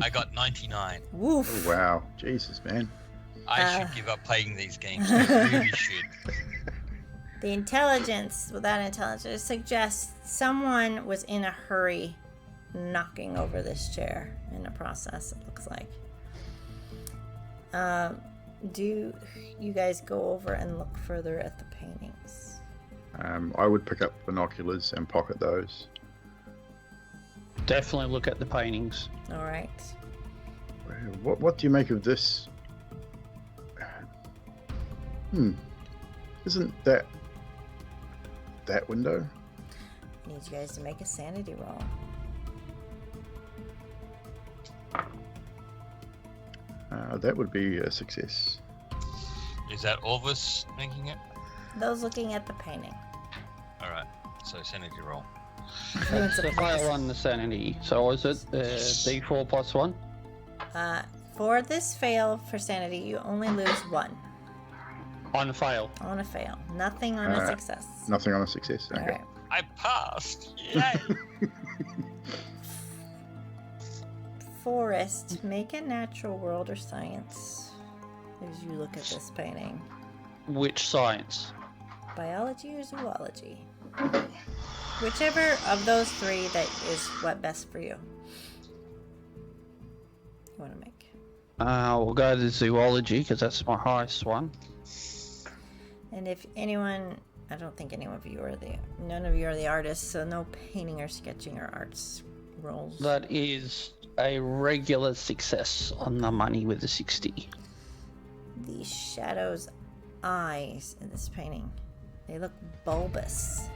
I got 99. Woof. Oh, wow. Jesus, man. I should give up playing these games. I really should. The intelligence, without intelligence, suggests someone was in a hurry knocking over this chair in the process, it looks like. Do you guys go over and look further at the paintings? I would pick up binoculars and pocket those. Definitely look at the paintings. All right. What do you make of this? Isn't that window? I need you guys to make a sanity roll. That would be a success. Is that all of us making it? Those looking at the painting. Alright, so sanity roll. That's the fail on the sanity. So is it D4 plus 1? For this fail for sanity, you only lose 1. On a fail. On a fail. Nothing on a success. Nothing on a success. Okay. All right. I passed! Yay! Forrest, make a natural world or science as you look at this painting. Which science? Biology or zoology? Whichever of those three that is what best for you. You want to make? We'll go to zoology because that's my highest one. And if anyone, I don't think none of you are the artists, so no painting or sketching or arts rolls. That is a regular success on the money with a 60. The shadow's eyes in this painting, they look bulbous.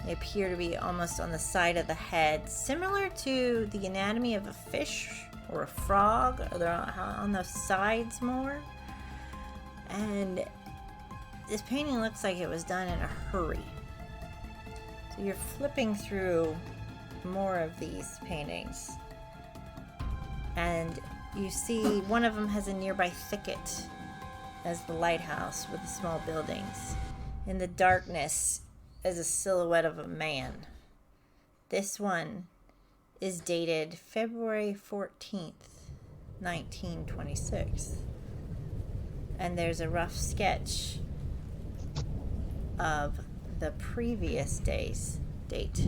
They appear to be almost on the side of the head, similar to the anatomy of a fish or a frog. They're on the sides more. And this painting looks like it was done in a hurry. So you're flipping through more of these paintings, and you see one of them has a nearby thicket as the lighthouse with the small buildings. In the darkness is a silhouette of a man. This one is dated February 14th, 1926. And there's a rough sketch of the previous day's date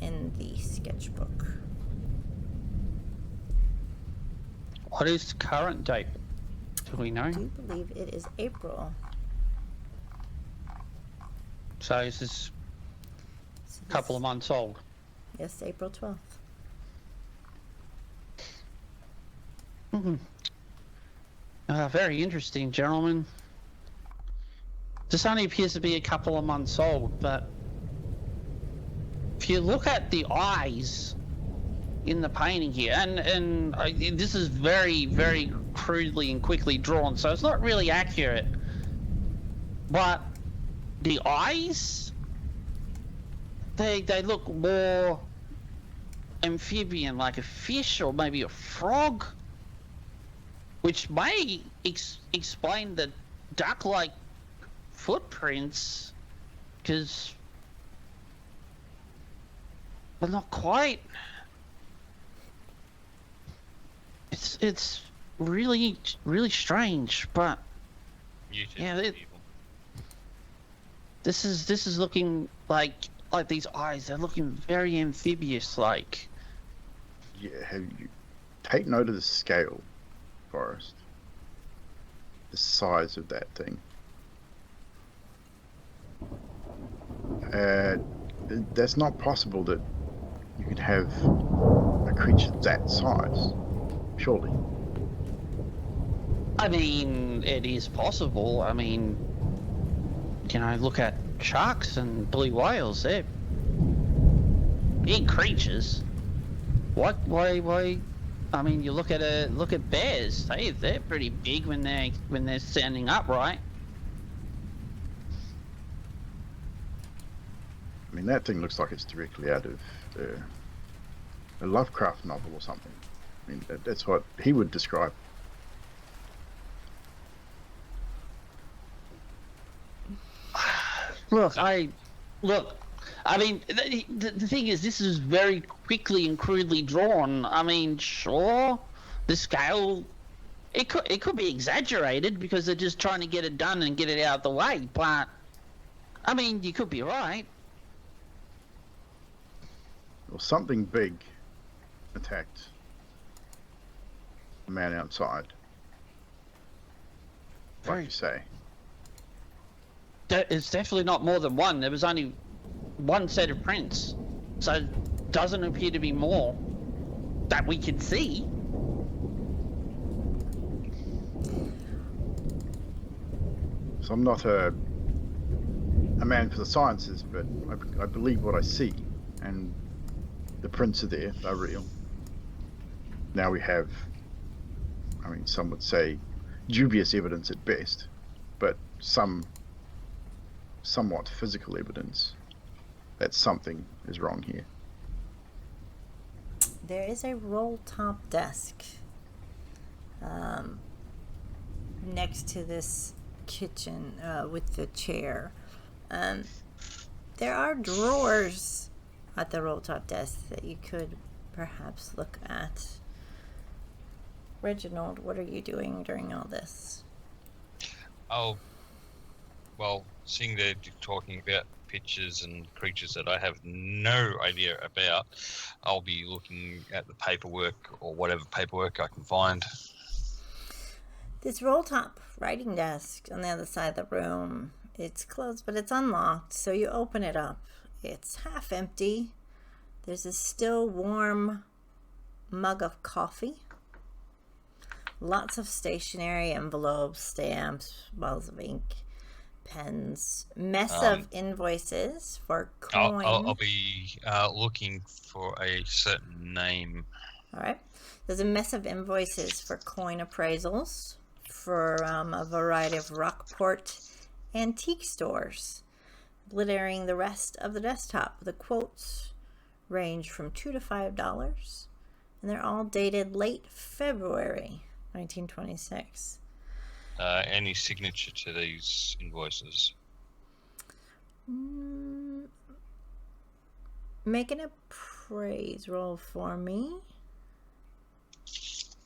in the sketchbook. What is the current date? Do we know? I do believe it is April. So is this a couple of months old? Yes, April 12th. Very interesting, gentlemen. This only appears to be a couple of months old, but if you look at the eyes in the painting here, and this is very, very crudely and quickly drawn, so it's not really accurate. but the eyes, they look more amphibian, like a fish or maybe a frog, which may explain the duck-like footprints, because but not quite. It's really strange, but yeah, this is looking like these eyes. They're looking very amphibious, like. Yeah, have you take note of the scale, Forrest? The size of that thing. That's not possible that you could have a creature that size, surely. I mean, it is possible. I mean, look at sharks and blue whales. They're big creatures. Why? I mean, you look at bears. They're pretty big when they're standing upright. I mean, that thing looks like it's directly out of a Lovecraft novel or something. I mean, that's what he would describe. Look. I mean, the thing is, this is very quickly and crudely drawn. I mean, sure, the scale, it could be exaggerated because they're just trying to get it done and get it out of the way. But I mean, you could be right. Well, something big attacked the man outside. Like you say. It's definitely not more than one. There was only one set of prints, so it doesn't appear to be more that we can see. So I'm not a man for the sciences, but I believe what I see, and the prints are there, they're real. Now we have, I mean, some would say dubious evidence at best, but somewhat physical evidence that something is wrong here. There is a roll-top desk next to this kitchen with the chair. There are drawers at the roll-top desk that you could perhaps look at. Reginald, what are you doing during all this? Oh, well, seeing they're talking about pictures and creatures that I have no idea about, I'll be looking at the paperwork or whatever paperwork I can find. This roll-top writing desk on the other side of the room, it's closed, but it's unlocked, so you open it up. It's half empty. There's a still warm mug of coffee. Lots of stationery, envelopes, stamps, bottles of ink, pens, mess of invoices for coin. I'll be looking for a certain name. All right. There's a mess of invoices for coin appraisals for a variety of Rockport antique stores, littering the rest of the desktop. The quotes range from $2 to $5, and they're all dated late February 1926. Any signature to these invoices? Make an appraise roll for me. It's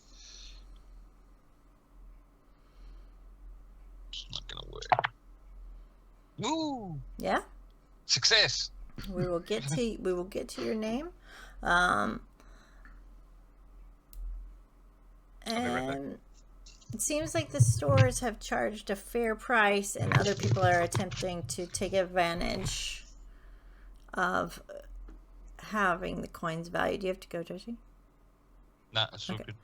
not gonna work. Woo! Yeah. Success. We will get to your name. And it seems like the stores have charged a fair price and other people are attempting to take advantage of having the coin's value. Do you have to go, Joshi? Nah, it's all Okay. good.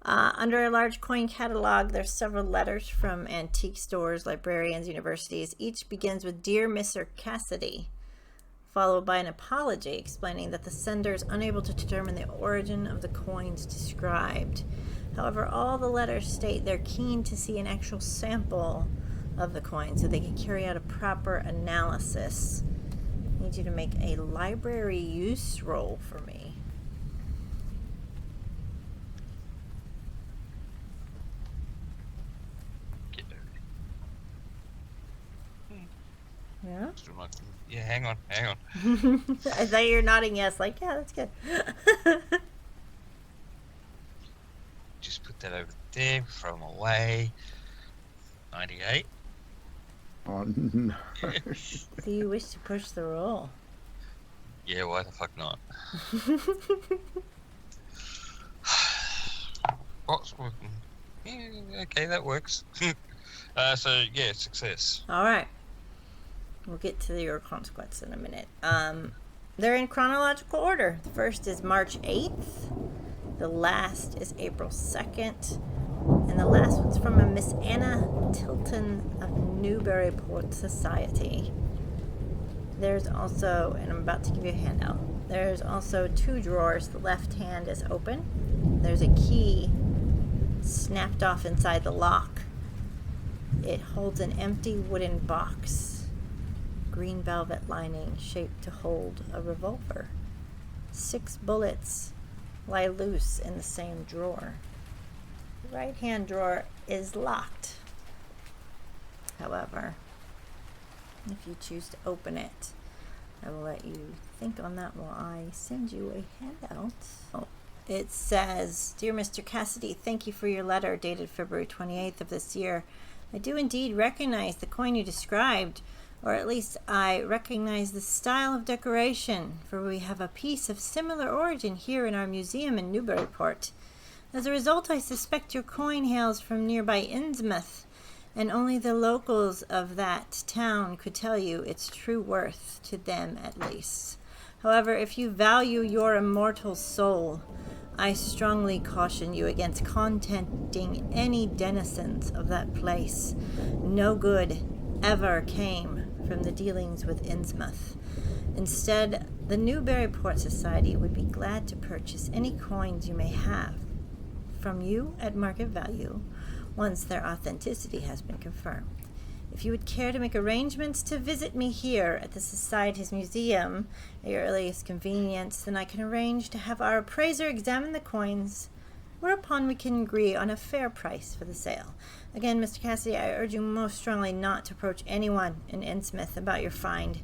Under a large coin catalog, there's several letters from antique stores, librarians, universities. Each begins with "Dear Mr. Cassidy," followed by an apology explaining that the sender is unable to determine the origin of the coins described. However, all the letters state they're keen to see an actual sample of the coin so they can carry out a proper analysis. I need you to make a library use roll for me. Get over Yeah? there. Yeah, hang on. I thought you were nodding yes, like, yeah, that's good. Just put that over there, throw them away. 98. Oh no. Do you wish to push the roll? Yeah, why the fuck not? What's working? Yeah, okay, that works. So, yeah, success. All right. We'll get to your consequence in a minute. They're in chronological order. The first is March 8th. The last is April 2nd. And the last one's from a Miss Anna Tilton of Newburyport Society. There's also, and I'm about to give you a handout, there's also 2 drawers. The left hand is open. There's a key snapped off inside the lock. It holds an empty wooden box, green velvet lining shaped to hold a revolver. 6 bullets lie loose in the same drawer. The right-hand drawer is locked. However, if you choose to open it, I will let you think on that while I send you a handout. Oh, it says, Dear Mr. Cassidy, thank you for your letter dated February 28th of this year. I do indeed recognize the coin you described, or at least I recognize the style of decoration, for we have a piece of similar origin here in our museum in Newburyport. As a result, I suspect your coin hails from nearby Innsmouth, and only the locals of that town could tell you its true worth, to them at least. However, if you value your immortal soul, I strongly caution you against contacting any denizens of that place. No good ever came from the dealings with Innsmouth. Instead, the Newburyport Society would be glad to purchase any coins you may have from you at market value once their authenticity has been confirmed. If you would care to make arrangements to visit me here at the Society's museum at your earliest convenience, then I can arrange to have our appraiser examine the coins, whereupon we can agree on a fair price for the sale. Again, Mr. Cassidy, I urge you most strongly not to approach anyone in Innsmouth about your find.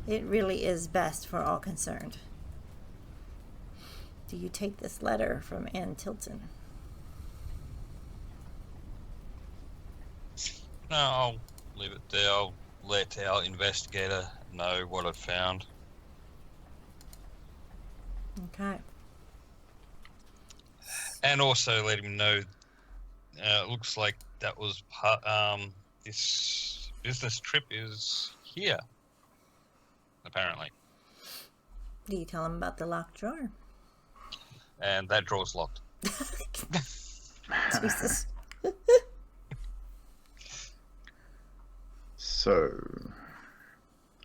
It really is best for all concerned. Do you take this letter from Ann Tilton? No, I'll leave it there. I'll let our investigator know what I've found. Okay. And also let him know, it looks like that was part, this business trip is here, apparently. Do you tell him about the locked drawer? And that drawer's locked. Jesus. So,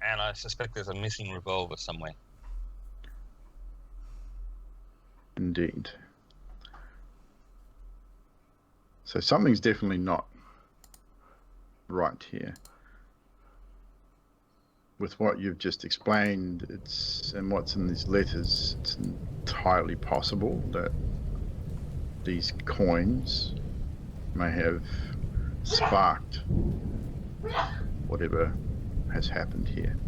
And I suspect there's a missing revolver somewhere. indeed. So something's definitely not right here. With what you've just explained, and what's in these letters, it's entirely possible that these coins may have sparked whatever has happened here.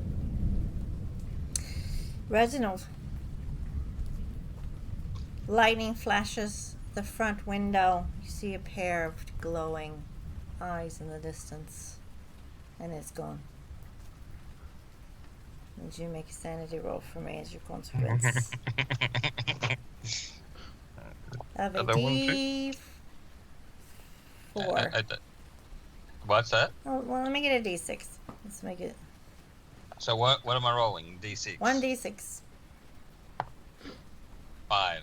Reginald. Lightning flashes the front window. You see a pair of glowing eyes in the distance. And it's gone. Would you make a sanity roll for me as your consequence? Have a D4. What's that? Oh, well, let me get a D6. Let's make it So what am I rolling? D6? 1D6. 5.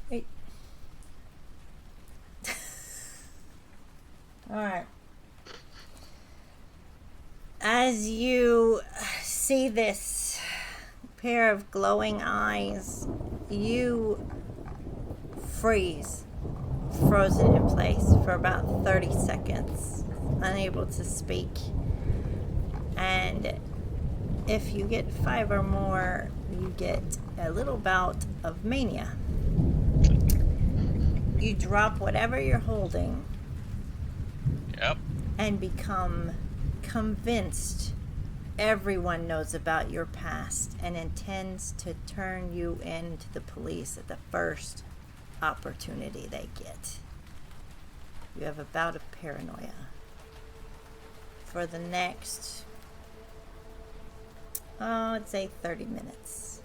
Wait. Alright. As you see this pair of glowing eyes, you freeze, frozen in place for about 30 seconds. unable to speak. And if you get 5 or more, you get a little bout of mania. You drop whatever you're holding. Yep. And become convinced everyone knows about your past and intends to turn you in to the police at the first opportunity they get. You have a bout of paranoia. For the next, I'd say 30 minutes.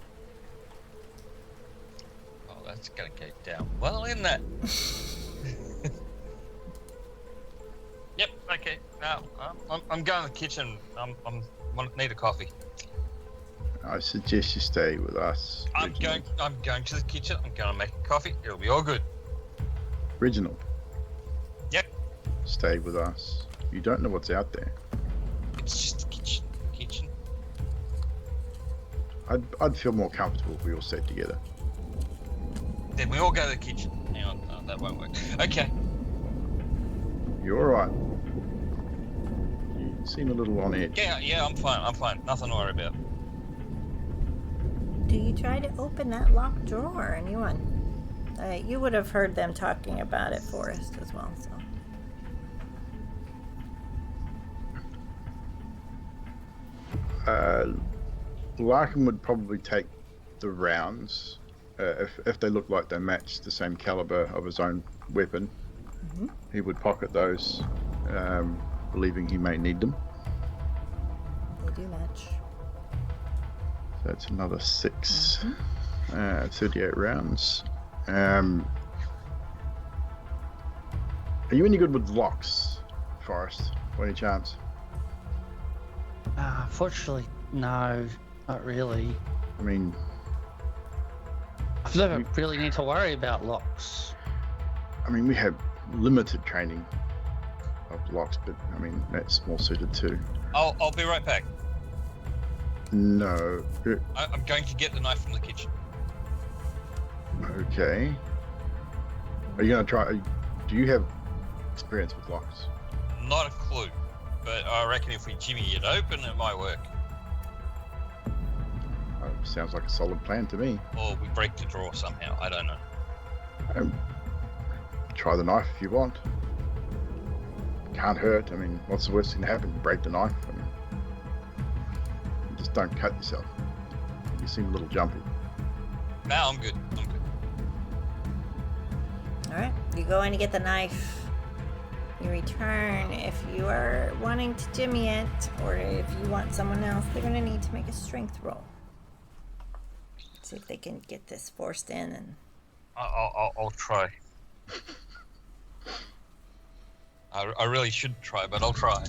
Oh, that's gonna go down well, isn't it? Yep. Okay. Now I'm going to the kitchen. I need a coffee. I suggest you stay with us. I'm going to the kitchen. I'm going to make a coffee. It'll be all good. Reginald. Yep. Stay with us. You don't know what's out there. It's just the kitchen. I'd feel more comfortable if we all stayed together. Then we all go to the kitchen. Hang on. No, that won't work. Okay. You're all right. You seem a little on edge. Yeah, I'm fine. Nothing to worry about. Do you try to open that locked drawer, anyone? You would have heard them talking about it, Forrest, as well, so. Larkin would probably take the rounds if they look like they match the same caliber of his own weapon. Mm-hmm. He would pocket those, believing he may need them. They do match. So that's another 6. Mm-hmm. 38 rounds. Are you any good with locks, Forrest, by any chance? Fortunately, no, not really. I mean, I've never really need to worry about locks. I mean, we have limited training of locks, but I mean, that's more suited to. I'll be right back. No. I'm going to get the knife from the kitchen. Okay. Are you going to try? Do you have experience with locks? Not a clue, but I reckon if we jimmy it open, it might work. Sounds like a solid plan to me. Or we break the drawer somehow. I don't know. Try the knife if you want. Can't hurt. I mean, what's the worst thing to happen? You break the knife. I mean, just don't cut yourself. You seem a little jumpy. No, I'm good. Alright, you go in to get the knife. You return. If you are wanting to jimmy it, or if you want someone else, they're going to need to make a strength roll. See if they can get this forced in. And I'll try. I really should try, but I'll try.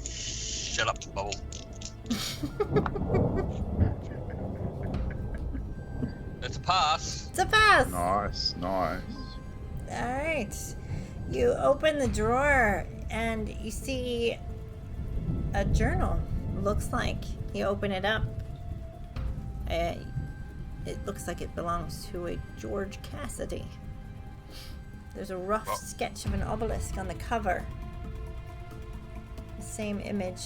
Shut up, Bubble. It's a pass. It's a pass. Nice. Alright. You open the drawer and you see a journal. Looks like you open it up. It looks like it belongs to a George Cassidy. There's a rough sketch of an obelisk on the cover. The same image.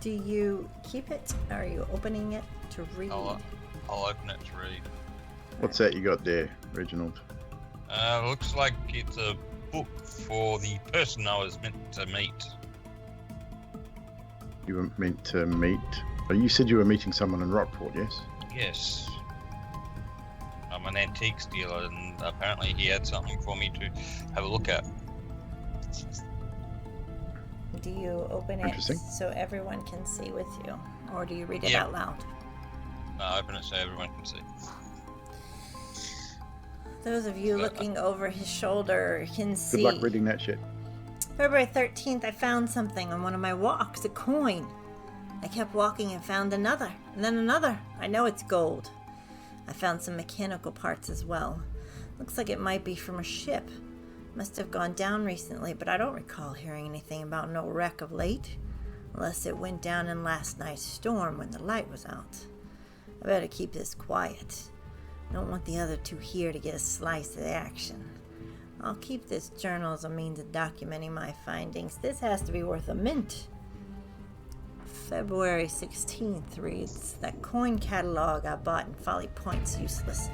Do you keep it, or are you opening it to read? I'll open it to read. What's that you got there, Reginald? Looks like it's a book for the person I was meant to meet. You were meant to meet? Oh, you said you were meeting someone in Rockport, yes? Yes. I'm an antiques dealer, and apparently he had something for me to have a look at. Do you open it so everyone can see with you? Or do you read it out loud? No, open it so everyone can see. Those of you looking over his shoulder can see. Good luck reading that shit. February 13th, I found something on one of my walks, a coin. I kept walking and found another, and then another. I know it's gold. I found some mechanical parts as well. Looks like it might be from a ship. Must have gone down recently, but I don't recall hearing anything about no wreck of late. Unless it went down in last night's storm when the light was out. I better keep this quiet. Don't want the other two here to get a slice of the action. I'll keep this journal as a means of documenting my findings. This has to be worth a mint. February 16th reads, that coin catalog I bought in Folly Point's useless.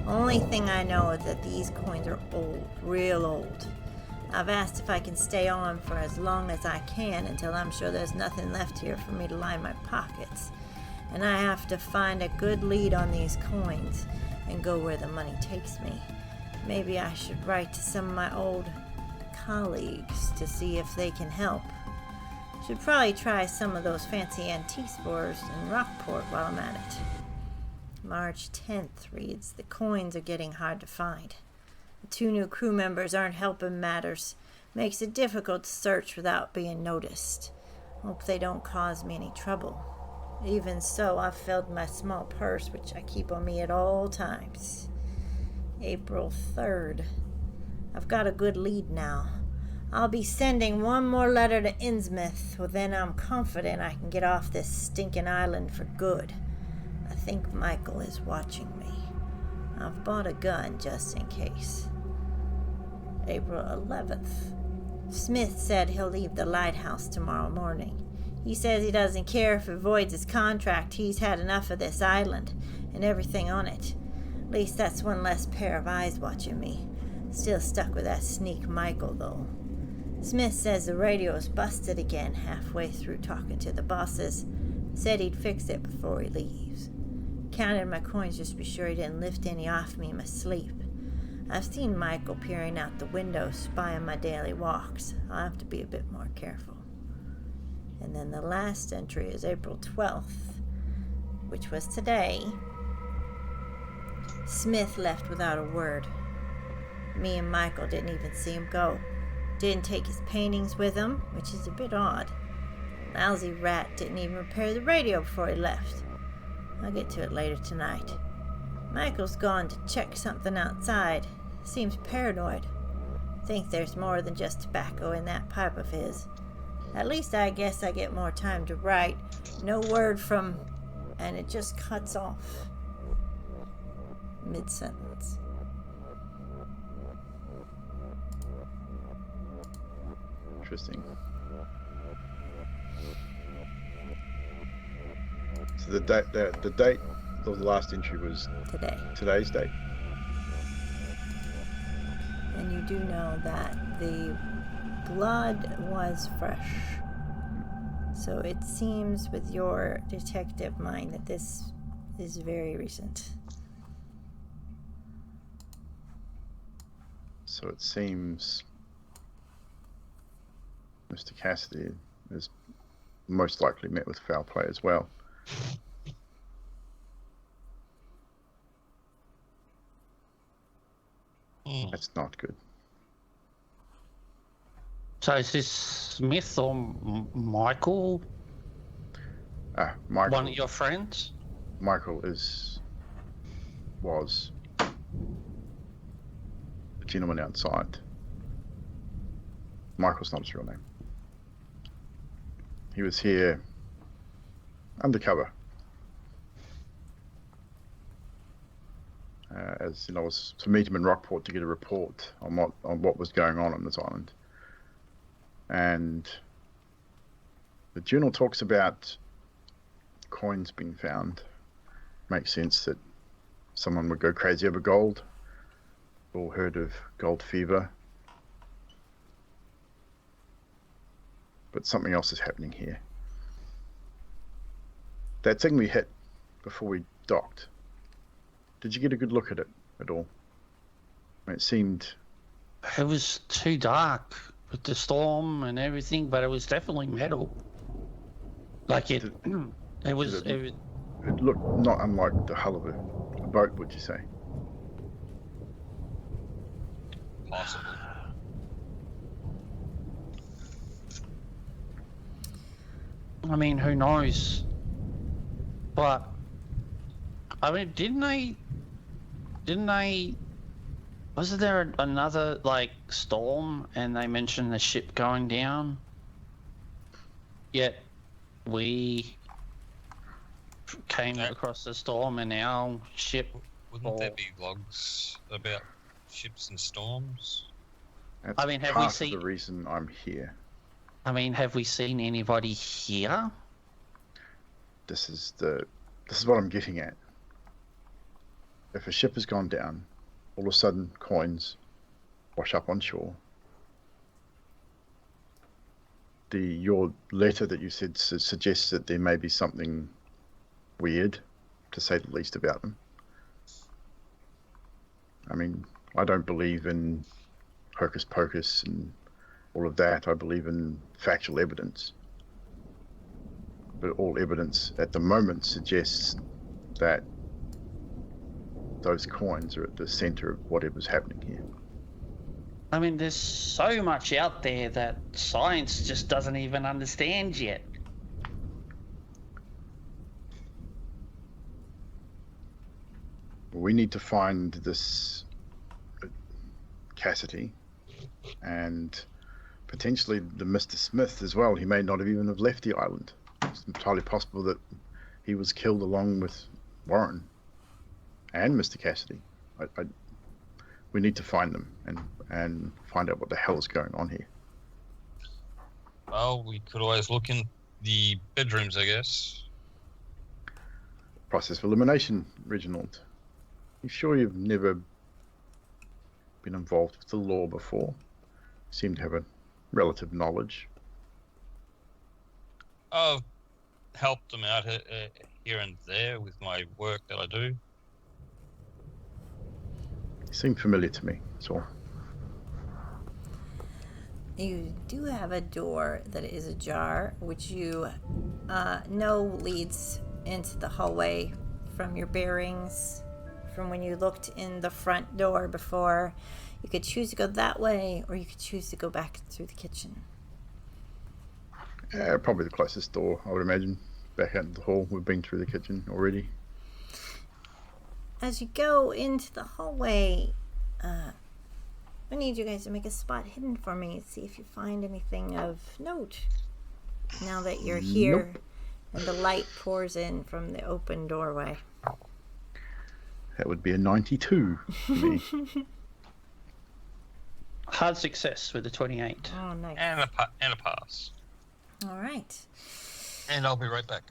Only thing I know is that these coins are old, real old. I've asked if I can stay on for as long as I can until I'm sure there's nothing left here for me to line my pockets. And I have to find a good lead on these coins and go where the money takes me. Maybe I should write to some of my old colleagues to see if they can help. Should probably try some of those fancy antique stores in Rockport while I'm at it. March 10th reads, the coins are getting hard to find. The 2 new crew members aren't helping matters. Makes it difficult to search without being noticed. Hope they don't cause me any trouble. Even so, I've filled my small purse, which I keep on me at all times. April 3rd. I've got a good lead now. I'll be sending one more letter to Innsmouth, well then I'm confident I can get off this stinking island for good. I think Michael is watching me. I've bought a gun just in case. April 11th. Smith said he'll leave the lighthouse tomorrow morning. He says he doesn't care if it voids his contract. He's had enough of this island and everything on it. At least that's one less pair of eyes watching me. Still stuck with that sneak Michael, though. Smith says the radio's busted again halfway through talking to the bosses. Said he'd fix it before he leaves. Counted my coins just to be sure he didn't lift any off me in my sleep. I've seen Michael peering out the window, spying my daily walks. I'll have to be a bit more careful. And then the last entry is April 12th, which was today. Smith left without a word. Me and Michael didn't even see him go. Didn't take his paintings with him, which is a bit odd. Lousy rat didn't even repair the radio before he left. I'll get to it later tonight. Michael's gone to check something outside. Seems paranoid. Think there's more than just tobacco in that pipe of his. At least I guess I get more time to write. No word from... and it just cuts off. Mid-sentence. Interesting. So the date of the last entry was Today. Today's date. And you do know that the blood was fresh. So it seems with your detective mind that this is very recent. So it seems Mr. Cassidy is most likely met with foul play as well. That's not good. So is this Smith or Michael? Michael. One of your friends? Michael was the gentleman outside. Michael's not his real name. He was here undercover. As you know, was to meet him in Rockport to get a report on what was going on this island. And the journal talks about coins being found. Makes sense that someone would go crazy over gold. All heard of gold fever. But something else is happening here. That thing we hit before we docked, did you get a good look at it at all? It seemed... It was too dark with the storm and everything, but it was definitely metal. Like it looked not unlike the hull of a boat, would you say? Possibly. I mean, who knows? But I mean, didn't they? Wasn't there another like storm, and they mentioned the ship going down? Yet we came across the storm, and our ship. Wouldn't there be logs about ships and storms? That's I mean, have part we of seen? the reason I'm here. I mean, have we seen anybody here? This is what I'm getting at. If a ship has gone down, all of a sudden coins wash up on shore. Your letter that you said suggests that there may be something weird, to say the least, about them. I mean, I don't believe in hocus pocus and all of that. I believe in factual evidence. But all evidence at the moment suggests that those coins are at the center of whatever's happening here. I mean, there's so much out there that science just doesn't even understand yet. We need to find this Cassidy and potentially the Mr. Smith as well. He may not have even have left the island. It's entirely possible that he was killed along with Warren and Mr. Cassidy. We need to find them and find out what the hell is going on here. Well, we could always look in the bedrooms, I guess. Process of elimination, Reginald. You sure you've never been involved with the law before? You seem to have a relative knowledge. I've helped them out here and there with my work that I do. You seem familiar to me, that's all. You do have a door that is ajar, which you know leads into the hallway from your bearings, from when you looked in the front door before. You could choose to go that way, or you could choose to go back through the kitchen. Probably the closest door, I would imagine. Back out into the hall. We've been through the kitchen already. As you go into the hallway, I need you guys to make a spot hidden for me. See if you find anything of note. Now that you're here, Nope. and the light pours in from the open doorway. That would be a 92 for me. Hard success with the 28. Oh, nice. And a pass. All right. And I'll be right back.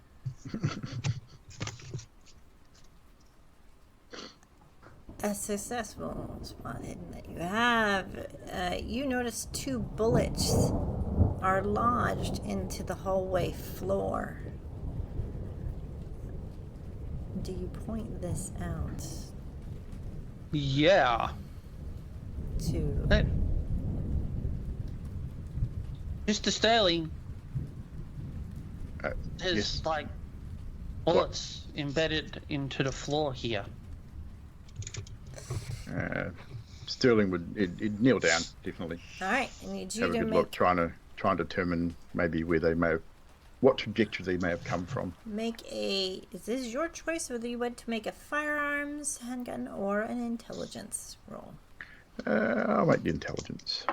A successful spot hidden that you have. You notice 2 bullets are lodged into the hallway floor. Do you point this out Yeah. to... Hey. Mr. Sterling, there's yes. like bullets embedded into the floor here. Sterling would kneel down, definitely. All right, I need you Have a to good make look, try and determine maybe where they may have, what trajectory they may have come from. a... Is this your choice whether you want to make a firearms, handgun, or an intelligence roll? I'll make the intelligence.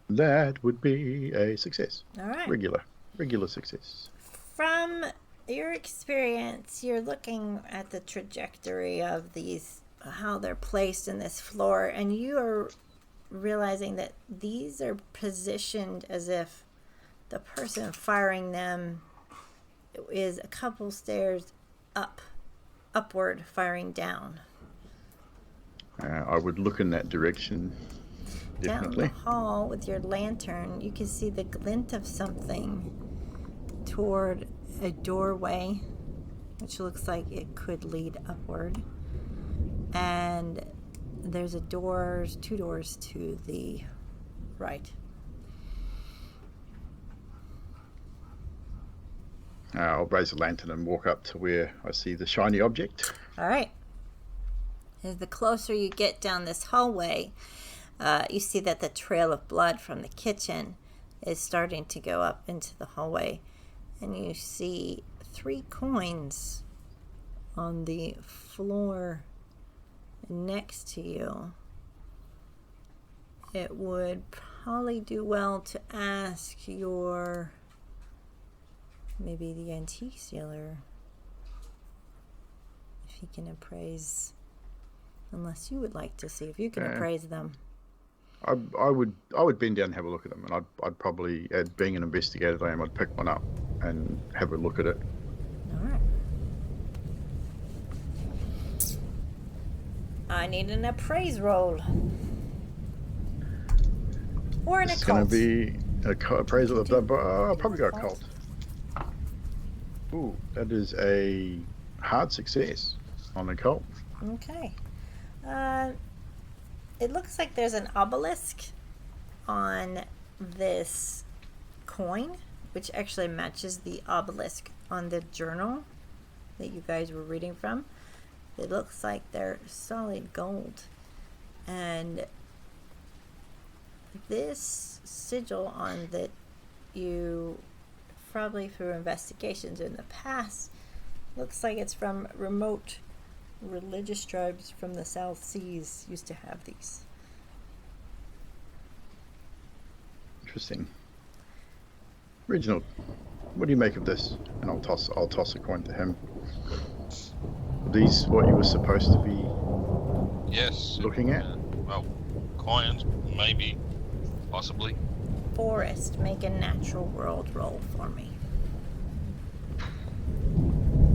That would be a success. All right. Regular success. From your experience, you're looking at the trajectory of these, how they're placed in this floor, and you are realizing that these are positioned as if the person firing them is a couple stairs upward, firing down. I would look in that direction, definitely. Down the hall with your lantern, you can see the glint of something toward a doorway, which looks like it could lead upward. And there's 2 doors to the right. I'll raise the lantern and walk up to where I see the shiny object. All right. As the closer you get down this hallway, you see that the trail of blood from the kitchen is starting to go up into the hallway. And you see 3 coins on the floor next to you. It would probably do well to ask maybe the antique dealer if he can appraise, unless you would like to see if you can appraise them. I would bend down and have a look at them, and I'd probably, being an investigator I am, I'd pick one up and have a look at it. All right. I need an appraise roll. Or an It's occult. going to be appraisal of I'll probably go occult. Ooh, that is a hard success on occult. Okay. It looks like there's an obelisk on this coin, which actually matches the obelisk on the journal that you guys were reading from. It looks like they're solid gold. And this sigil on that, you probably through investigations in the past, looks like it's from remote religious tribes from the South Seas used to have these. Interesting. Reginald, what do you make of this? And I'll toss a coin to him. Are these what you were supposed to be Yes. looking at? Well, coins, maybe, possibly. Forrest, make a natural world roll for me.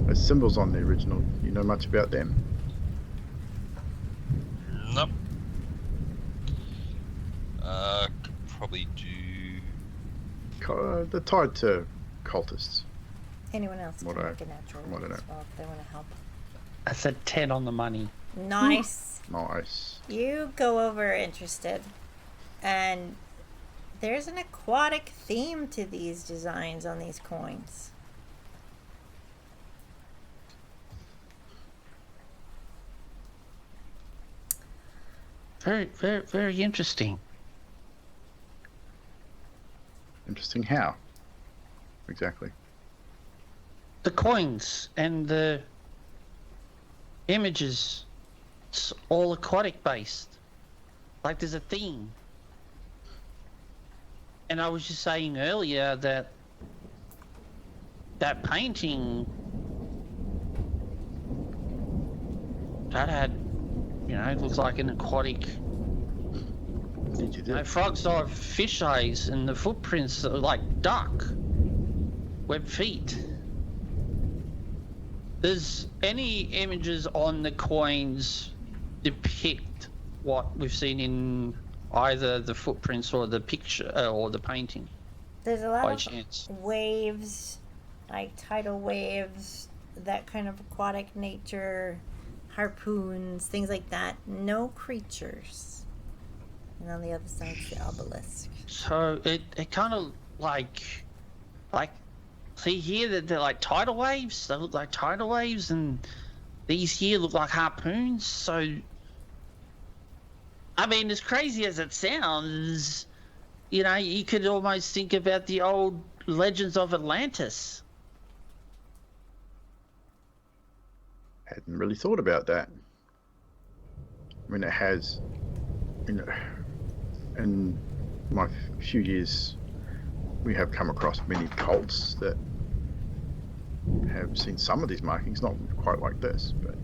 There's symbols on the original. You know much about them? Nope. Could probably do. They're tied to cultists. Anyone else can What make I- a natural what I roll know. as well if they want to help. I said 10 on the money. Nice. Nice. You go over interested, and there's an aquatic theme to these designs on these coins. Very, very, very interesting. Interesting how? Exactly. The coins and the images, it's all aquatic based. Like there's a theme. And I was just saying earlier that that painting that had, it looks like an aquatic. Did you do? Frogs are fish eyes, and the footprints are like duck, web feet. Does any images on the coins depict what we've seen in either the footprints or the picture or the painting? There's a lot By of chance. waves, like tidal waves, that kind of aquatic nature, harpoons, things like that. No creatures. And on the other side's the obelisk. So it kind of like see here that they're like tidal waves. They look like tidal waves, and these here look like harpoons. So I mean, as crazy as it sounds, you could almost think about the old legends of Atlantis. Hadn't really thought about that. I mean, it has, in my few years, we have come across many cults that have seen some of these markings, not quite like this, but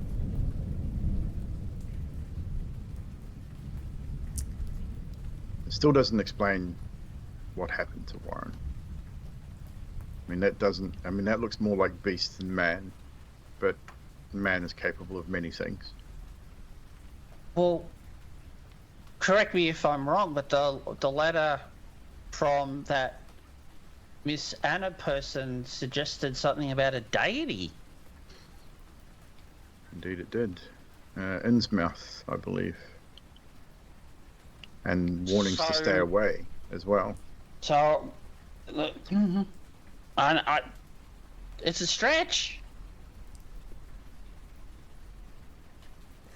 it still doesn't explain what happened to Warren. I mean, that looks more like beast than man, but man is capable of many things. Well, correct me if I'm wrong, but the letter from that Miss Anna person suggested something about a deity. Indeed it did. Innsmouth, I believe. And warnings to stay So- away as well. So, look, it's a stretch.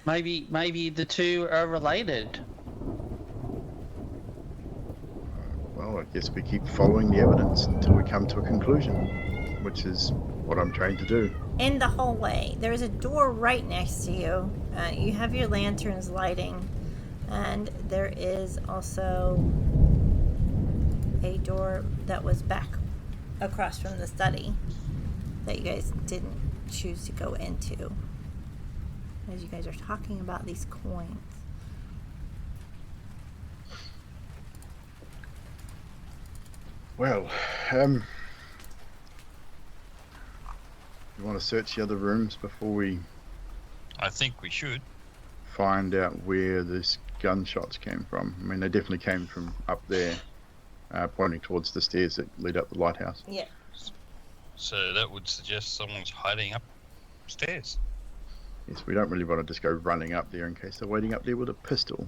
Maybe the two are related. Well, I guess we keep following the evidence until we come to a conclusion, which is what I'm trying to do. In the hallway, there's a door right next to you. You have your lanterns lighting, and there is also a door that was back across from the study that you guys didn't choose to go into as you guys are talking about these coins. Well, you want to search the other rooms before we I think we should. find out where this gunshots came from? I mean, they definitely came from up there, pointing towards the stairs that lead up the lighthouse. Yeah. So that would suggest someone's hiding upstairs. Yes, we don't really want to just go running up there in case they're waiting up there with a pistol.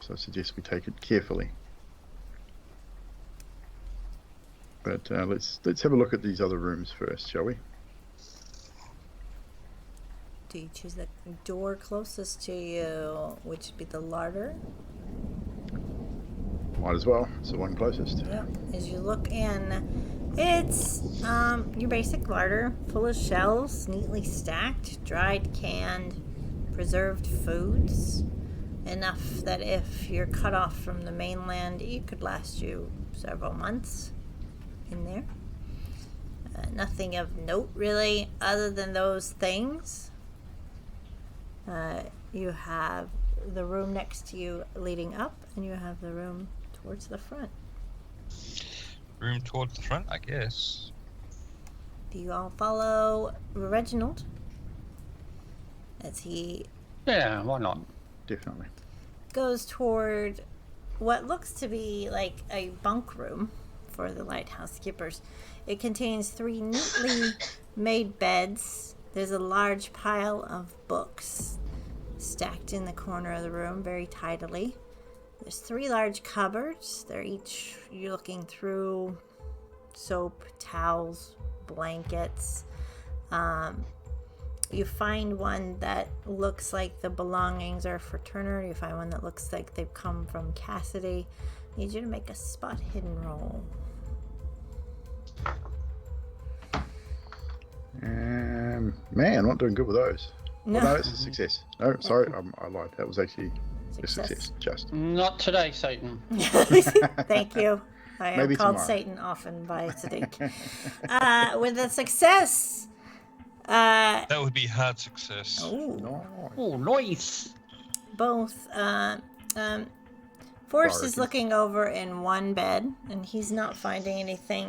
So I suggest we take it carefully. But let's have a look at these other rooms first, shall we? Do you choose the door closest to you, which would be the larder? Might as well. It's the one closest. Yep. As you look in, it's your basic larder, full of shelves, neatly stacked, dried, canned, preserved foods. Enough that if you're cut off from the mainland, it could last you several months in there. Nothing of note, really, other than those things. You have the room next to you leading up, and you have the room towards the front. Room towards the front, I guess. Do you all follow Reginald? As he Yeah, why not? Definitely. goes toward what looks to be like a bunk room for the lighthouse skippers. It contains 3 neatly made beds. There's a large pile of books stacked in the corner of the room very tidily. There's 3 large cupboards. They're each, you're looking through, soap, towels, blankets. You find one that looks like the belongings are for Turner. You find one that looks like they've come from Cassidy. I need you to make a spot hidden roll. Man, I'm not doing good with those. No. Oh, no, it's a success. No, sorry, I lied. That was actually a success. Just. Not today, Satan. Thank you. I am Maybe called tomorrow. Satan often by Sadiq. With a success. That would be hard success. Ooh. Oh, nice. Both. Forrest is Priorities. looking over in one bed, and he's not finding anything.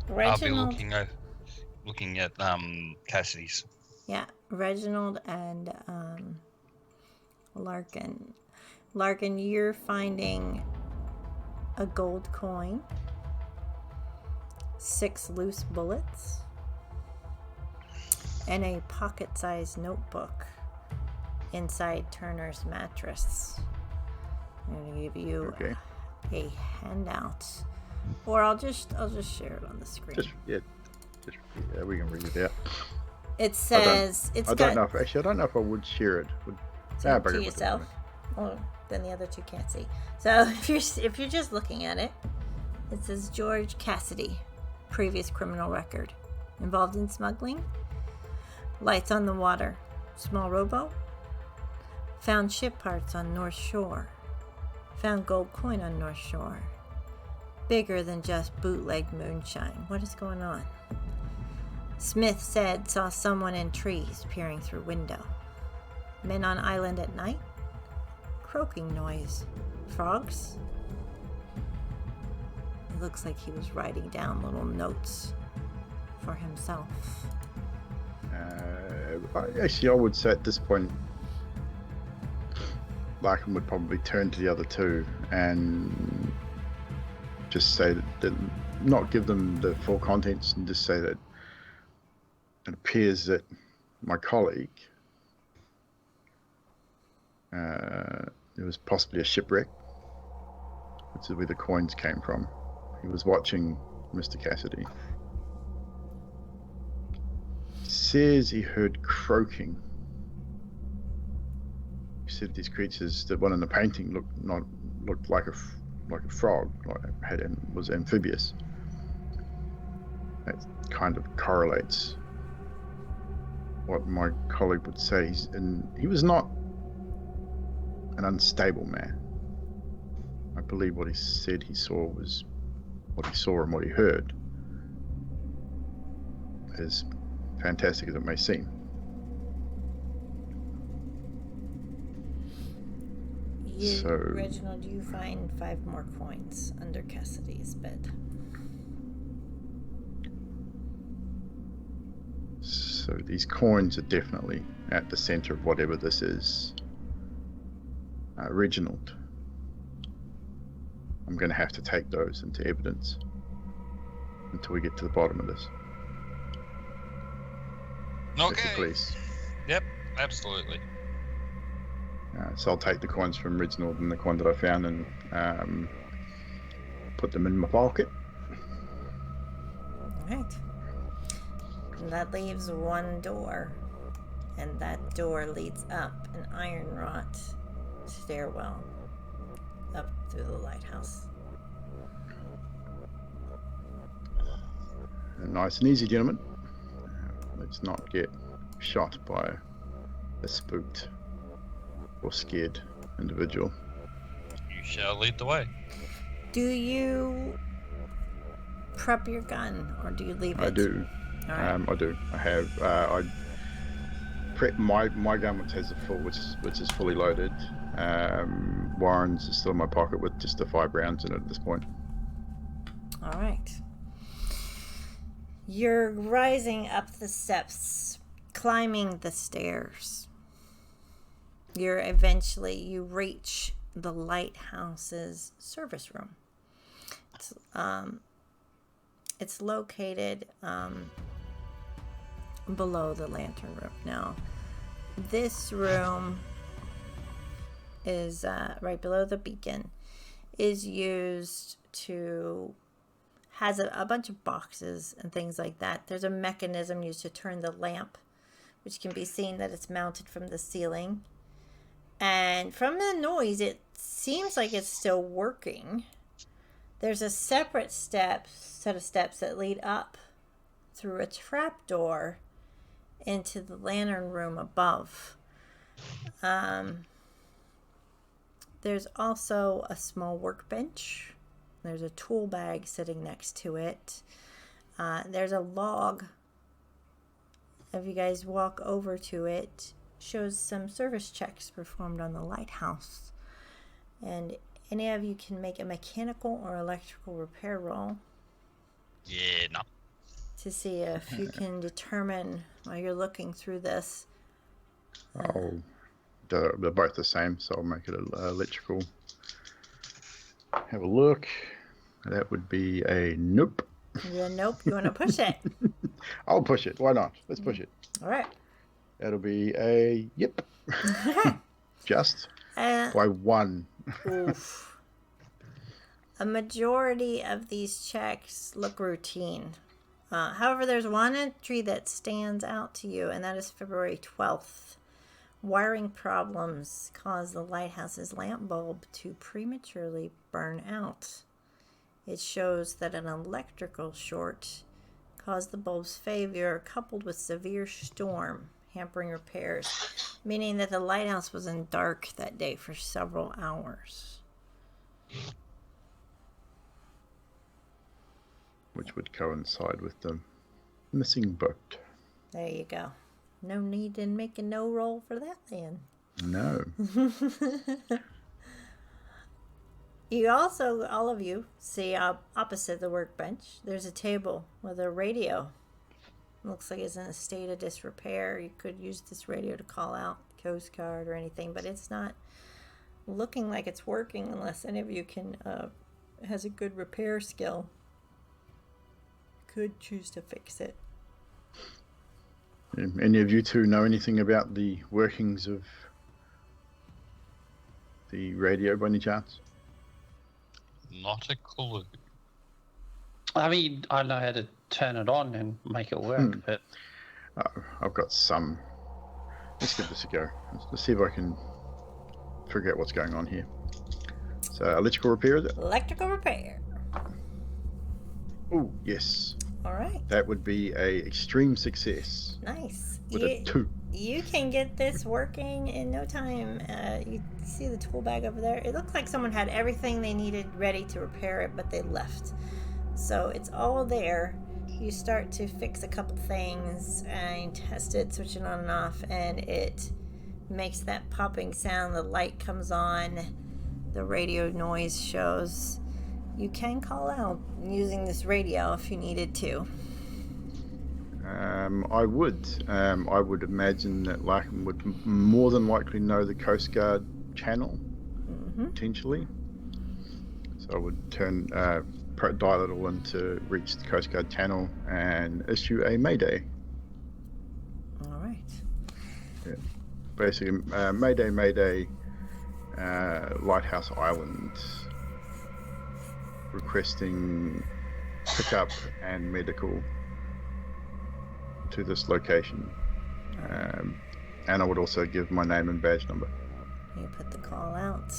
I'll be Reginald, looking at Cassidy's. yeah, Reginald and Larkin. Larkin, you're finding a gold coin, 6 loose bullets, and a pocket-sized notebook inside Turner's mattress. I'm gonna give you Okay. a handout, or I'll just share it on the screen. Yeah, we can read it out. It says I don't know if I would share it. Send it bugger to it. yourself. Well, then the other two can't see. So if you're just looking at it, it says George Cassidy, previous criminal record, involved in smuggling, lights on the water, small rowboat, found ship parts on North Shore, found gold coin on North Shore, bigger than just bootleg moonshine. What is going on? Smith said saw someone in trees peering through window. Men on island at night? Croaking noise. Frogs? It looks like he was writing down little notes for himself. Actually, I would say at this point, Larkin would probably turn to the other two and just say that not give them the full contents, and just say that it appears that my colleague, it was possibly a shipwreck, which is where the coins came from. He was watching Mr. Cassidy. Says he heard croaking. He said these creatures, that one in the painting looked like a frog, was amphibious. That kind of correlates what my colleague would say. He was not an unstable man. I believe what he said he saw was what he saw and what he heard. As fantastic as it may seem. Reginald, you find 5 more coins under Cassidy's bed. So these coins are definitely at the center of whatever this is. Reginald, I'm going to have to take those into evidence until we get to the bottom of this. Okay. Please. Yep, absolutely. So I'll take the coins from Reginald and the coin that I found and put them in my pocket. All right. And that leaves one door. And that door leads up an iron wrought stairwell up through the lighthouse. Nice and easy, gentlemen. Let's not get shot by a spooked or scared individual. You shall lead the way. Do you prep your gun, or do you leave it? I do. All right. I do. I have. I prep my gun, which has which is fully loaded. Warren's is still in my pocket with just the 5 rounds in it at this point. All right. You're rising up the steps, climbing the stairs. You reach the lighthouse's service room. It's located below the lantern room. Now, this room is right below the beacon. Is used to has a bunch of boxes and things like that. There's a mechanism used to turn the lamp, which can be seen that it's mounted from the ceiling. And from the noise, it seems like it's still working. There's a separate set of steps that lead up through a trapdoor into the lantern room above. There's also a small workbench. There's a tool bag sitting next to it. There's a log. If you guys walk over to it, shows some service checks performed on the lighthouse. And any of you can make a mechanical or electrical repair roll. Yeah, no. To see if you can determine while you're looking through this. They're both the same, so I'll make it electrical. Have a look. That would be a nope. Yeah, nope. You want to push it? I'll push it. Why not? Let's push it. All right. That'll be a yep. Just by 1. Oof. A majority of these checks look routine. However, there's one entry that stands out to you, and that is February 12th. Wiring problems caused the lighthouse's lamp bulb to prematurely burn out. It shows that an electrical short caused the bulb's failure, coupled with severe storm, hampering repairs, meaning that the lighthouse was in dark that day for several hours. Which would coincide with the missing boat. There you go. No need in making no roll for that then. No. You also, all of you, see opposite the workbench, there's a table with a radio. Looks like it's in a state of disrepair. You could use this radio to call out the Coast Guard or anything, but it's not looking like it's working unless any of you has a good repair skill. Could choose to fix it. Any of you two know anything about the workings of the radio by any chance? Not a clue. I mean, I know how to turn it on and make it work, but... I've got some. Let's give this a go. Let's see if I can figure out what's going on here. So, electrical repair, is it? Electrical repair. Oh, yes. All right. That would be a extreme success. Nice. With a 2. You can get this working in no time. You see the tool bag over there? It looks like someone had everything they needed ready to repair it, but they left. So it's all there. You start to fix a couple things and test it, switch it on and off, and it makes that popping sound. The light comes on, the radio noise shows. You can call out using this radio if you needed to. I would. I would imagine that Larkham would more than likely know the Coast Guard channel, potentially. So I would dial it all in to reach the Coast Guard channel and issue a mayday. All right. Yeah. Basically, mayday, Lighthouse Island, requesting pickup and medical to this location. And I would also give my name and badge number. You put the call out.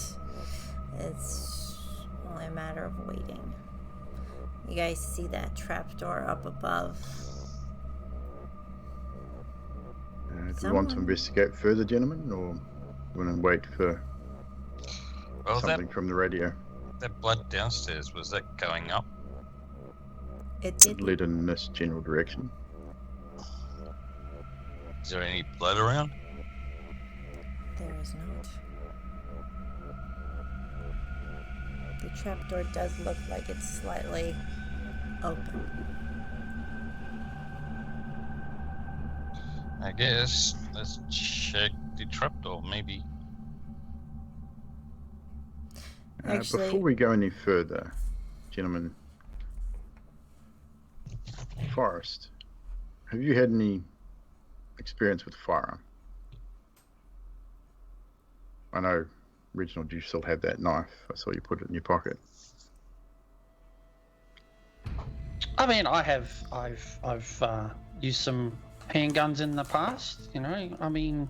It's only a matter of waiting. You guys see that trapdoor up above. Do you want to investigate further, gentlemen, or you want to wait for something from the radio? That blood downstairs, was that going up? It did. Led in this general direction. Is there any blood around? There is not. The trapdoor does look like it's slightly open. I guess let's check the trapdoor, maybe. Actually, before we go any further, gentlemen, Forrest, have you had any experience with firearm? I know, Reginald, you still have that knife. I saw you put it in your pocket. I mean, I've used some handguns in the past. You know, I mean,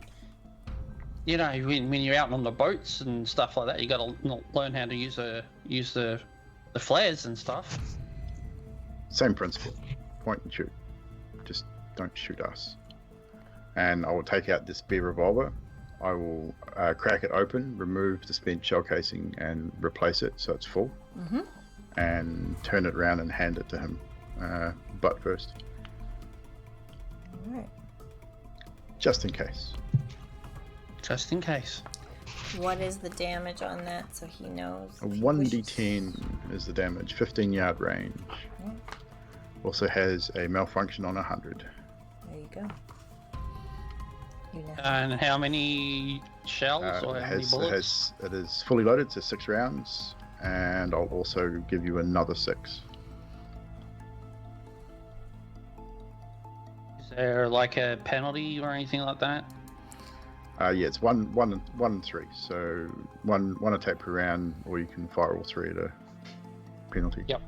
you know, when you're out on the boats and stuff like that, you got to learn how to use the flares and stuff. Same principle. Point and shoot. Just don't shoot us. And I will take out this spare revolver. I will crack it open, remove the spent shell casing, and replace it so it's full. And turn it around and hand it to him, butt first. all right. Just in case. Just in case. What is the damage on that so he knows? A if he 1d10 is the damage, 15-yard range. Yeah. Also has a malfunction on 100. There you go. You know. And how many shells or how many bullets? It is fully loaded, so 6 rounds, and I'll also give you another 6. Is there like a penalty or anything like that? Yeah, it's one and 3. So one attack per round, or you can fire all 3 at a penalty. Yep.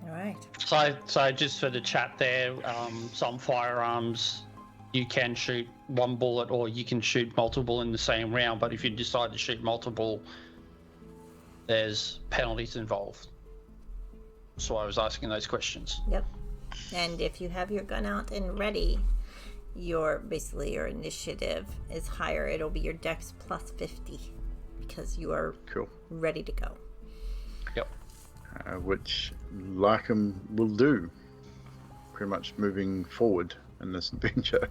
All right. So just for the chat there, some firearms you can shoot one bullet or you can shoot multiple in the same round, but if you decide to shoot multiple, there's penalties involved. So I was asking those questions. Yep. And if you have your gun out and ready, your initiative is higher. It'll be your dex plus 50 because you are ready to go. Yep. Which Larkham will do, pretty much moving forward in this adventure,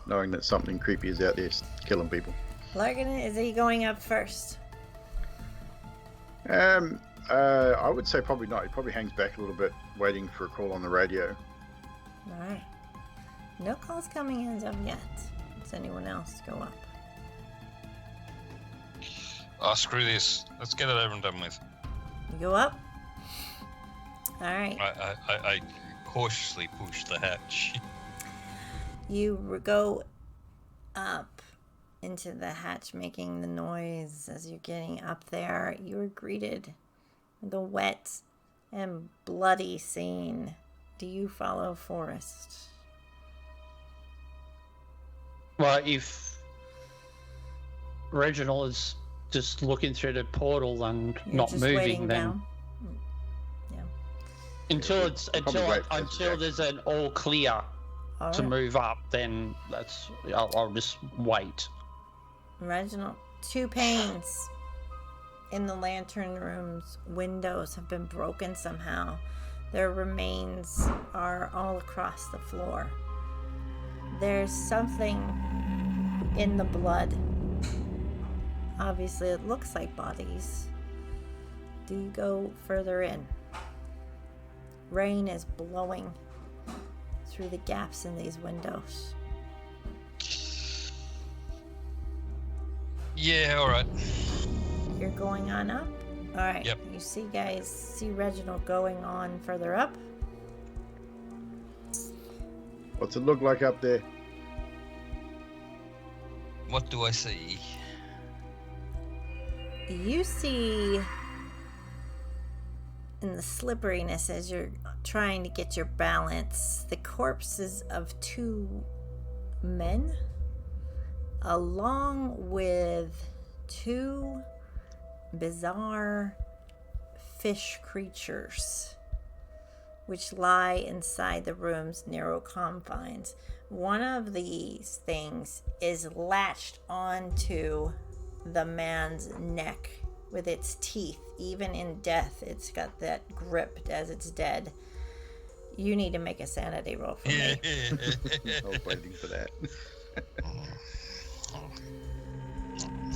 knowing that something creepy is out there killing people. Larkin, is he going up first? I would say probably not. He probably hangs back a little bit, waiting for a call on the radio. All right. No calls coming in as of yet. Does anyone else go up? Oh, screw this. Let's get it over and done with. You go up? All right. I cautiously push the hatch. You go up into the hatch, making the noise as you're getting up there. You are greeted with a wet and bloody scene. Do you follow Forrest? Well, if Reginald is just looking through the portal and You're not just moving, waiting then down? Yeah. until there's an all clear All to right. move up, then I'll just wait. Reginald, 2 panes in the lantern room's windows have been broken somehow. Their remains are all across the floor. There's something in the blood obviously it looks like bodies. Do you go further in? Rain is blowing through the gaps in these windows. Yeah, alright. You're going on up? Alright. Yep. You see Reginald going on further up. What's it look like up there? What do I see? You see, in the slipperiness as you're trying to get your balance, the corpses of two men, along with two bizarre fish creatures, which lie inside the room's narrow confines. One of these things is latched onto the man's neck with its teeth. Even in death, it's got that grip as it's dead. You need to make a sanity roll for me. I was waiting for that.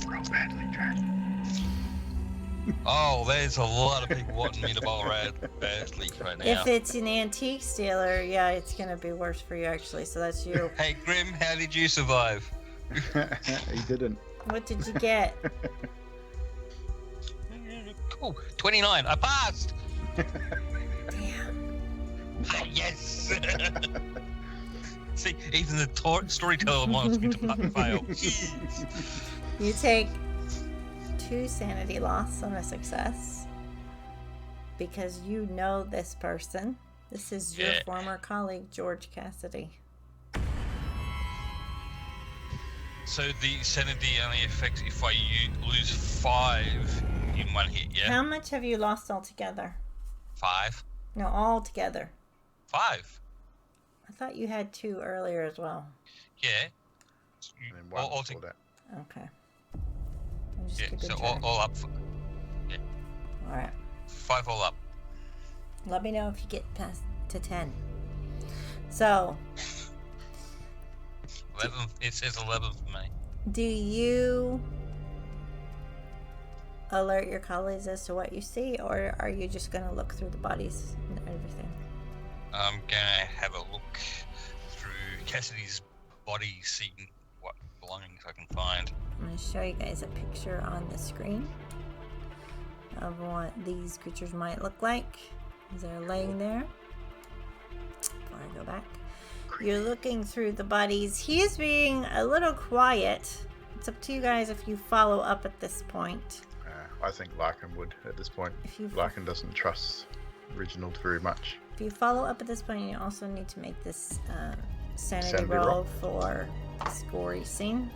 Roll badly, Jack. Oh, there's a lot of people wanting me to bowl badly right now. If it's an antique stealer, yeah, it's gonna be worse for you actually. So that's you. Hey, Grim, how did you survive? He didn't. What did you get? Cool, 29. I passed. Damn. Yes. See, even the storyteller wants me to fail. You take 2 sanity loss on a success because you know this person. This is your former colleague, George Cassidy. So the sanity only affects if I lose 5 in one hit, yeah? How much have you lost altogether? 5. No, all together. 5. I thought you had 2 earlier as well. Yeah. And then one before that. Okay. I'm just Yeah, keeping so track. all up. Yeah. All right. 5 all up. Let me know if you get past to 10. So, 11. It says 11 for me. do you alert your colleagues as to what you see, or are you just going to look through the bodies and everything? I'm gonna have a look through Cassidy's body, seeing what belongings I can find. I'm going to show you guys a picture on the screen of what these creatures might look like as they're laying there. Before I go back. You're looking through the bodies. He is being a little quiet. It's up to you guys if you follow up at this point. I think Larkin would at this point. If you Larkin doesn't trust Reginald very much. If you follow up at this point, you also need to make this sanity Sanity roll roll. for the scory scene.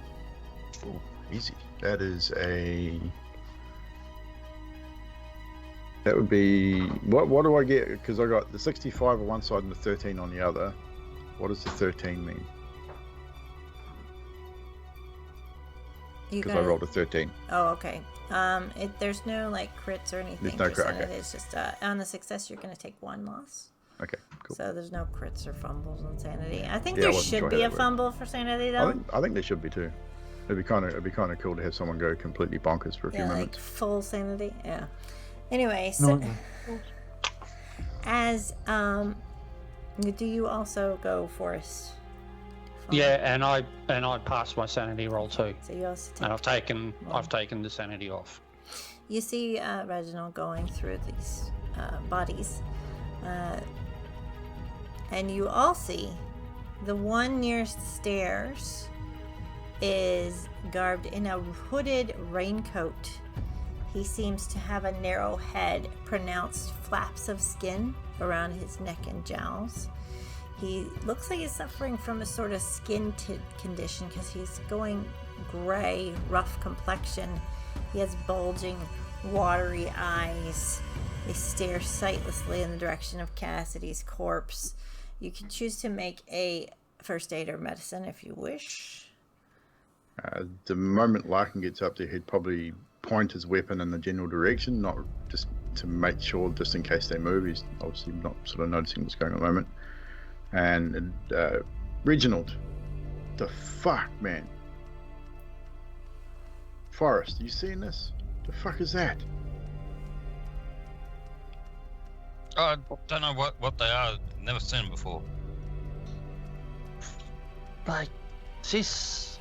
Ooh, easy. That is a... That would be... What do I get? Because I got the 65 on one side and the 13 on the other. What does the 13 mean? You Because I rolled a 13. Oh, okay. There's no like crits or anything. There's no for crit, sanity. okay. It's just on the success, you're going to take 1 loss. Okay, cool. So there's no crits or fumbles on sanity. I think Yeah, I there wasn't should sure be how a that fumble for sanity though. I think there should be too. It'd be kind of cool to have someone go completely bonkers for a few Yeah, like minutes. full sanity. Yeah. Anyway, so as do you also go forest? Yeah, and I passed my sanity roll too, So you also take. and I've taken the sanity off. You see Reginald going through these bodies, and you all see the one nearest the stairs is garbed in a hooded raincoat. He seems to have a narrow head, pronounced flaps of skin around his neck and jowls. He looks like he's suffering from a sort of skin condition because he's going gray, rough complexion. He has bulging, watery eyes. They stare sightlessly in the direction of Cassidy's corpse. You can choose to make a first aid or medicine if you wish. The moment Larkin gets up there, he'd probably point his weapon in the general direction, not just to make sure, just in case they move. He's obviously not sort of noticing what's going on at the moment. And Reginald, the fuck, man. Forrest, you seeing this? The fuck is that? I don't know what they are. Never seen them before. Like, this...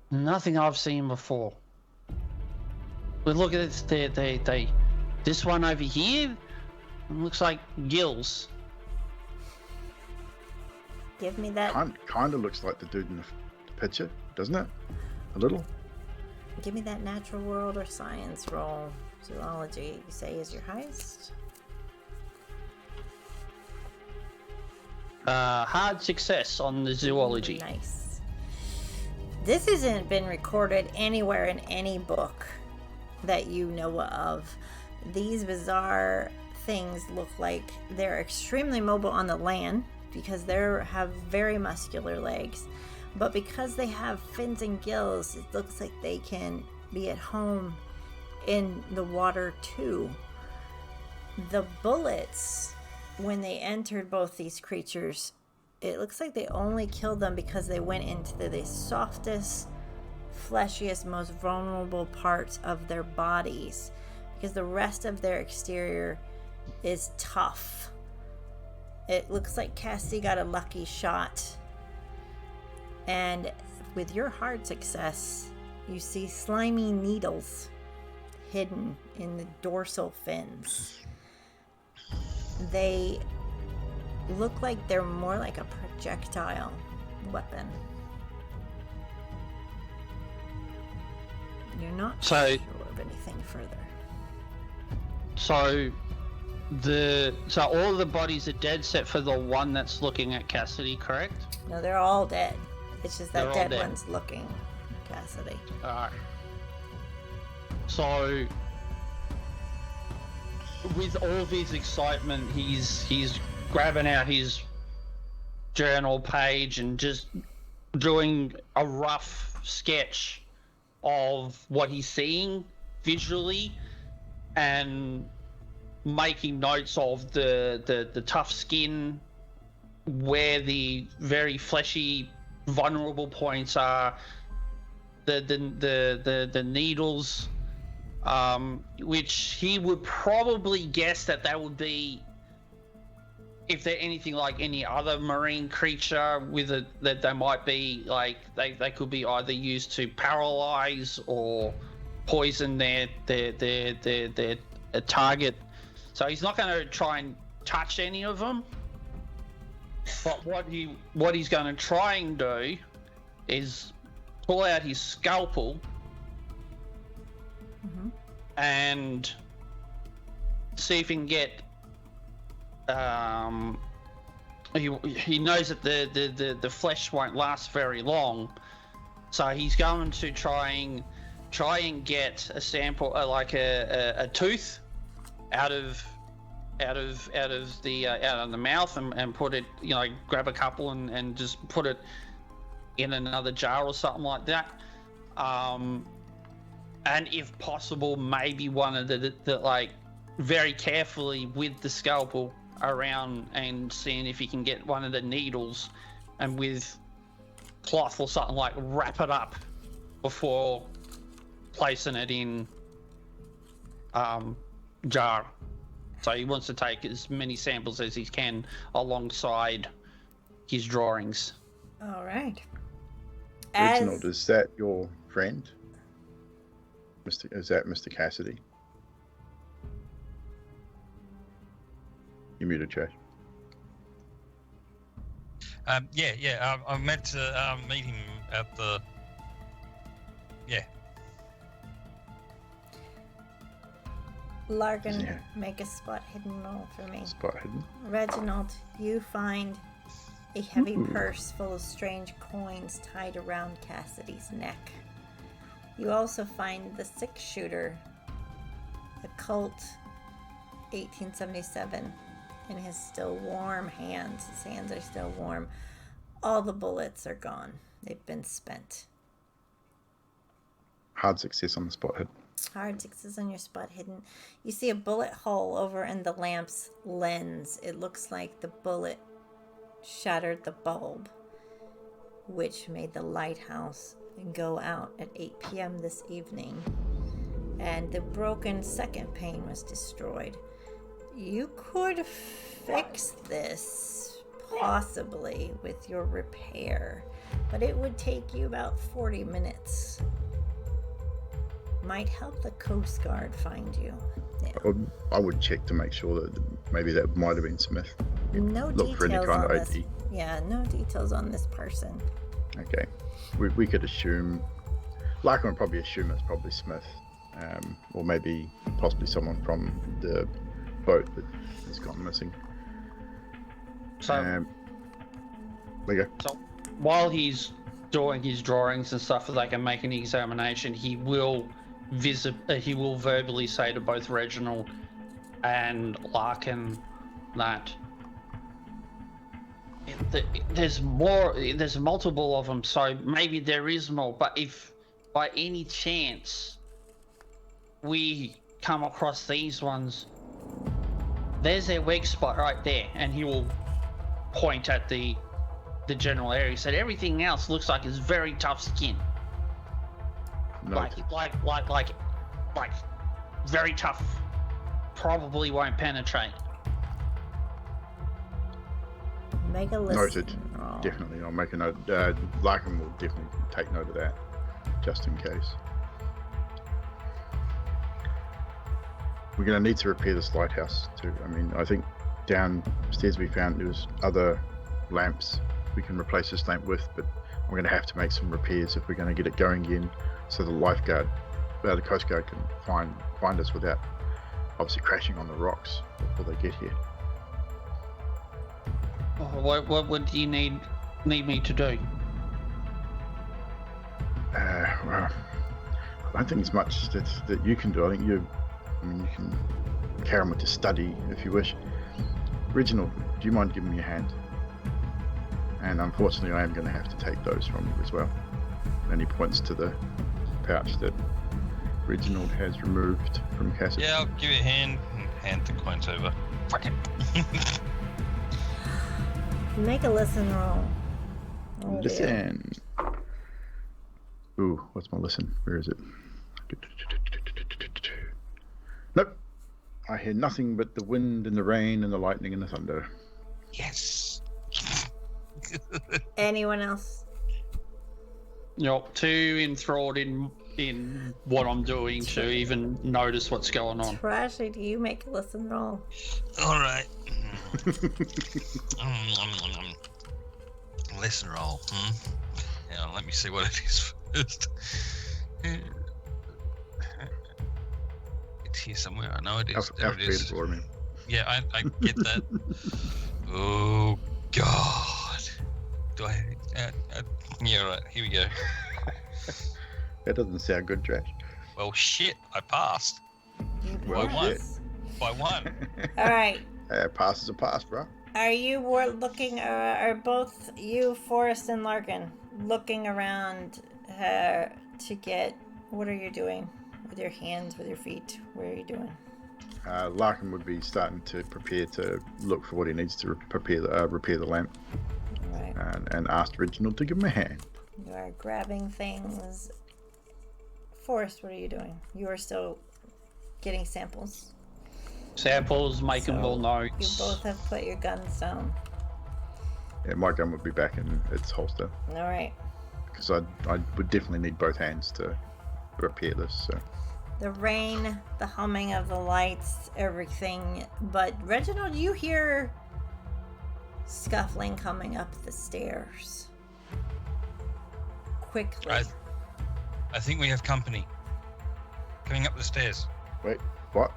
Nothing I've seen before. But look at this, this one over here looks like gills. Give me that. Kind of looks like the dude in the picture, doesn't it? A little. Give me that natural world or science roll. Zoology, you say, is your highest? Hard success on the zoology. Nice. This hasn't been recorded anywhere in any book that you know of. These bizarre things look like they're extremely mobile on the land because they have very muscular legs. But because they have fins and gills, it looks like they can be at home in the water too. The bullets, when they entered both these creatures, it looks like they only killed them because they went into the softest, fleshiest, most vulnerable parts of their bodies, because the rest of their exterior is tough. It looks like Cassidy got a lucky shot. And with your hard success, you see slimy needles hidden in the dorsal fins. They look like they're more like a projectile weapon. You're not sure of anything further. So all the bodies are dead except for the one that's looking at Cassidy, correct? No, they're all dead. It's just that They're all dead dead. one's looking at Cassidy. Alright. So with all of his excitement, he's grabbing out his journal page and just doing a rough sketch of what he's seeing visually and making notes of the tough skin, where the very fleshy vulnerable points are, the needles, which he would probably guess that would be, if they're anything like any other marine creature, that they might be like they could be either used to paralyze or poison their target. So he's not going to try and touch any of them. But what he's going to try and do is pull out his scalpel and see if he can get. He knows that the flesh won't last very long, so he's going to try and get a sample, like a tooth, out of the mouth and put it, grab a couple and just put it in another jar or something like that. And if possible, maybe one of the like very carefully with the scalpel around and seeing if he can get one of the needles and with cloth or something, like wrap it up before placing it in jar. So he wants to take as many samples as he can alongside his drawings. All right. Reginald, is that your friend? Is that Mr. Cassidy? You muted, Chad. Yeah. I meant to meet him at the. Yeah. Larkin, Yeah. make a spot hidden roll for me. Spot hidden. Reginald, you find a heavy purse full of strange coins tied around Cassidy's neck. You also find the six-shooter, a Colt 1877, in his still warm hands. His hands are still warm. All the bullets are gone. They've been spent. Hard success on the spot hidden. Hard success on your spot hidden. You see a bullet hole over in the lamp's lens. It looks like the bullet shattered the bulb, which made the lighthouse go out at 8 p.m. this evening, and the broken second pane was destroyed. You could fix this, possibly, with your repair, but it would take you about 40 minutes. Might help the Coast Guard find you. Yeah. I would check to make sure that maybe that might have been Smith. No Look for any details kind on of this. ID. Yeah, no details on this person. Okay. We could assume, Larkin would probably assume it's probably Smith, or maybe possibly someone from the boat that has gone missing. So, there you go. so while he's doing his drawings and stuff so they can make an examination, he will verbally say to both Reginald and Larkin that there's multiple of them, so maybe there is more, but if by any chance we come across these ones, there's their weak spot right there, and he will point at the general area. He said everything else looks like it's very tough skin. Noted. Like very tough. Probably won't penetrate. Make a list. Noted. Oh. Definitely. I'll make a note. Larkin will definitely take note of that, just in case. We're going to need to repair this lighthouse too. I mean, I think downstairs we found there was other lamps we can replace this lamp with, but we're going to have to make some repairs if we're going to get it going again, so the Coast Guard can find us without obviously crashing on the rocks before they get here. What would you need me to do? Well, I don't think it's much that you can do. I think you can carry on with the study if you wish. Reginald, do you mind giving me a hand? And unfortunately, I am going to have to take those from you as well. And he points to the pouch that Reginald has removed from Cassidy. Yeah, I'll give you a hand and hand the coins over. Fuck it. Make a listen roll. Oh, Listen. Ooh, what's my listen? Where is it? Nope. I hear nothing but the wind and the rain and the lightning and the thunder. Yes. Anyone else? Nope, too enthralled in what I'm doing to even notice what's going on. Trashy, do you make a listen roll? All right. Listen roll. Yeah, let me see what it is first. It's here somewhere. I know it is. There it is. For me. Yeah, I get that. Oh God. Do I? Yeah, right. Here we go. That doesn't sound good, Trash. Well, shit. I passed. You Well, pass. By one. All right. Pass is a pass, bro. Are you looking? Are both you, Forrest and Larkin, looking around to get? What are you doing with your hands, with your feet? What are you doing? Larkin would be starting to prepare to look for what he needs to repair the lamp, All right. and asked Reginald to give him a hand. You are grabbing things. Forrest, what are you doing? You are still getting samples. Samples, making little You notes. both have put your guns down. Yeah, my gun would be back in its holster All right. because I would definitely need both hands to repair this. So The rain, the humming of the lights, everything. But Reginald, you hear scuffling coming up the stairs. Quickly. I think we have company. Coming up the stairs. wait, what?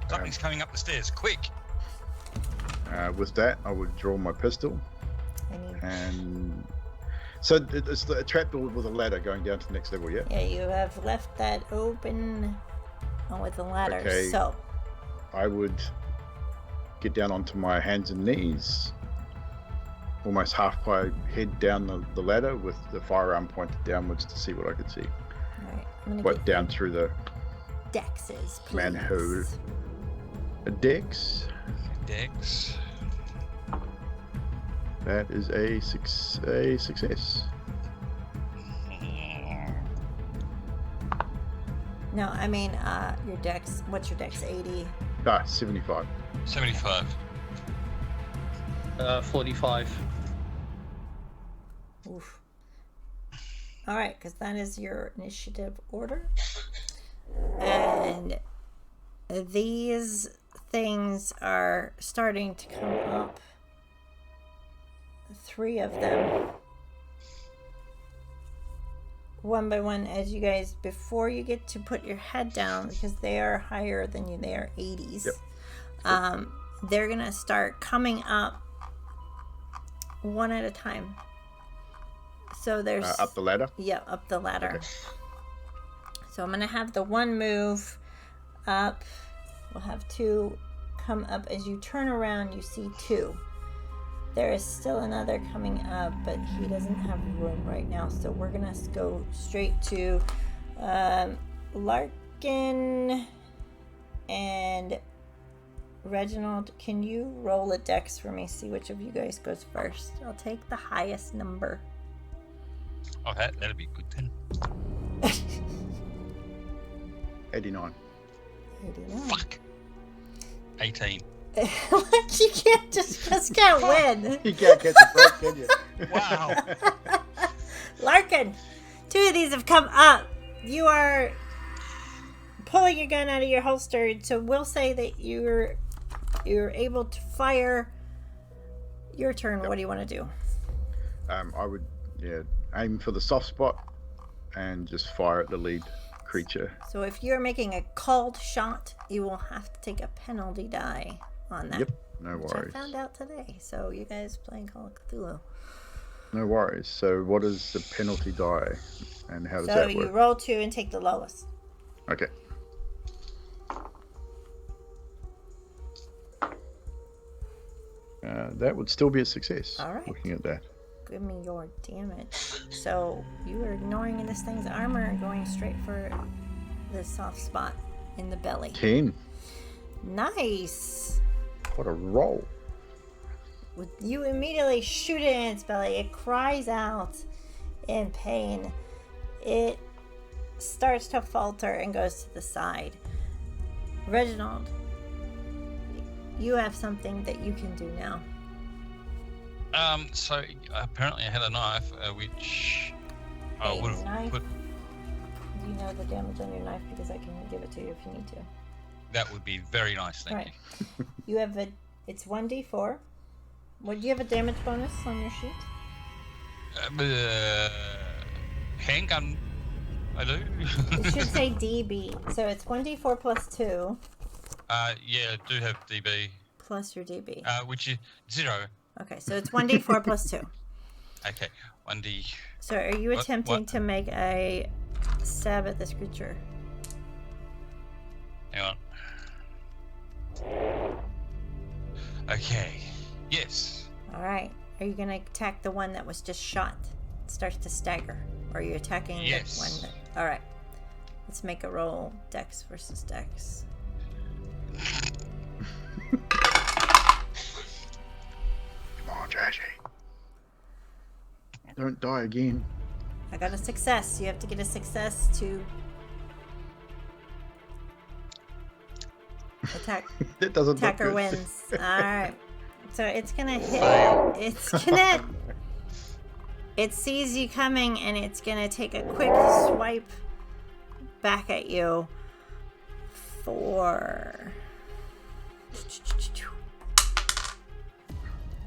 Something's coming up the stairs. Quick. With that, I would draw my pistol, I need... and so it's a trapdoor with a ladder going down to the next level. Yeah. Yeah, you have left that open with a ladder. Okay. So, I would get down onto my hands and knees, almost half my head down the ladder with the firearm pointed downwards to see what I could see. all right. I'm gonna But get down through the Dexes, please. manhole. A dex. Dex. That is a success. No, I mean, your dex. What's your dex? 80. 75. 75. 45. Oof. All right, because that is your initiative order. And these things are starting to come up. 3 of them. One by one, as you guys, before you get to put your head down, because they are higher than you, they are 80s. Yep. They're going to start coming up one at a time. So there's... Up the ladder? Yeah, up the ladder. Okay. So I'm going to have the one move up. We'll have 2 come up. As you turn around, you see 2. There is still another coming up, but he doesn't have room right now. So we're going to go straight to Larkin and Reginald. Can you roll a dex for me? See which of you guys goes first. I'll take the highest number. Oh, that'll be good then. 89. 89. Fuck. 18. You can't win. You can't get the break, can you? Wow. Larkin, 2 of these have come up. You are pulling your gun out of your holster, so we'll say that you're able to fire. Your turn. What do you want to do? I would, aim for the soft spot and just fire at the lead creature. So if you're making a called shot, you will have to take a penalty die on that. Yep, no Which worries. I found out today. So you guys playing Call of Cthulhu. No worries. So what is the penalty die and how does So that you work? roll 2 and take the lowest. Okay. That would still be a success. All right. Looking at that. Give me your damage. So you are ignoring this thing's armor and going straight for the soft spot in the belly. 10. Nice. What a roll. You immediately shoot it in its belly. It cries out in pain. It starts to falter and goes to the side. Reginald, you have something that you can do now. So apparently I had a knife, which I A would have knife? put. Do you know the damage on your knife? Because I can give it to you if you need to. That would be very nice, thank Right. you. You have it's 1d4. What do you have a damage bonus on your sheet? Handgun, I do. It should say DB. So it's 1d4 plus 2 Yeah, I do have DB, plus your DB. which is 0. Okay, so it's 1d4 plus 2. Okay, 1D. So are you What- attempting what? to make a stab at this creature? Hang on. Okay. Yes. All right. Are you going to attack the one that was just shot? It starts to stagger. Or are you attacking Yes. the one that... All right. Let's make a roll. Dex versus Dex. Come on, Trashy. Don't die again. I got a success. You have to get a success to attack. That doesn't look Attacker good. wins. All right. So it's gonna hit. Fail. It's gonna. It sees you coming, and it's gonna take a quick swipe back at you. For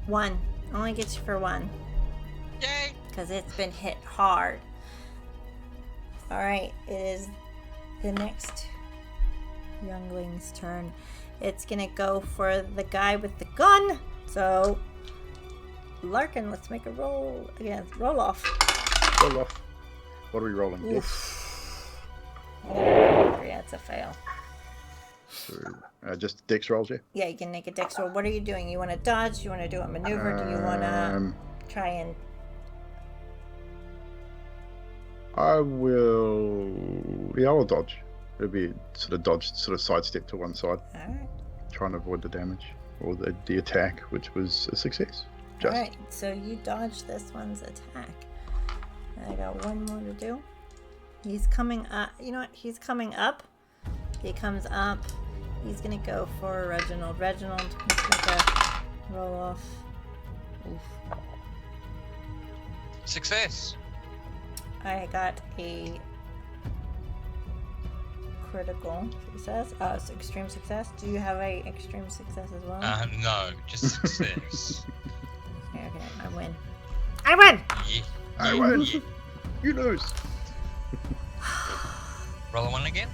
1. Only gets you for 1 Yay! because it's been hit hard. All right. It is the next youngling's turn. It's gonna go for the guy with the gun. So, Larkin, let's make a roll again. Roll off. Roll off. What are we rolling? Dex? Yeah, it's a fail. So, just Dex rolls, yeah? Yeah, you can make a dex roll. What are you doing? You want to dodge? Do you want to do a maneuver? Do you want to try and... I will... Yeah, I will dodge. It'll be sort of dodge, sort of sidestep to one side. All right. Try and avoid the damage. Or the attack, which was a success. Just. All right, so you dodge this one's attack. I got 1 more to do. He's coming up. You know what? He's coming up. He comes up. He's gonna go for Reginald. Reginald, he's gonna roll off. Oof. Success. I got a critical success. Oh, it's extreme success. Do you have a extreme success as well? No, just success. Okay, I win. I win! Yeah. I win. Yeah. You lose. Roll a 1 again.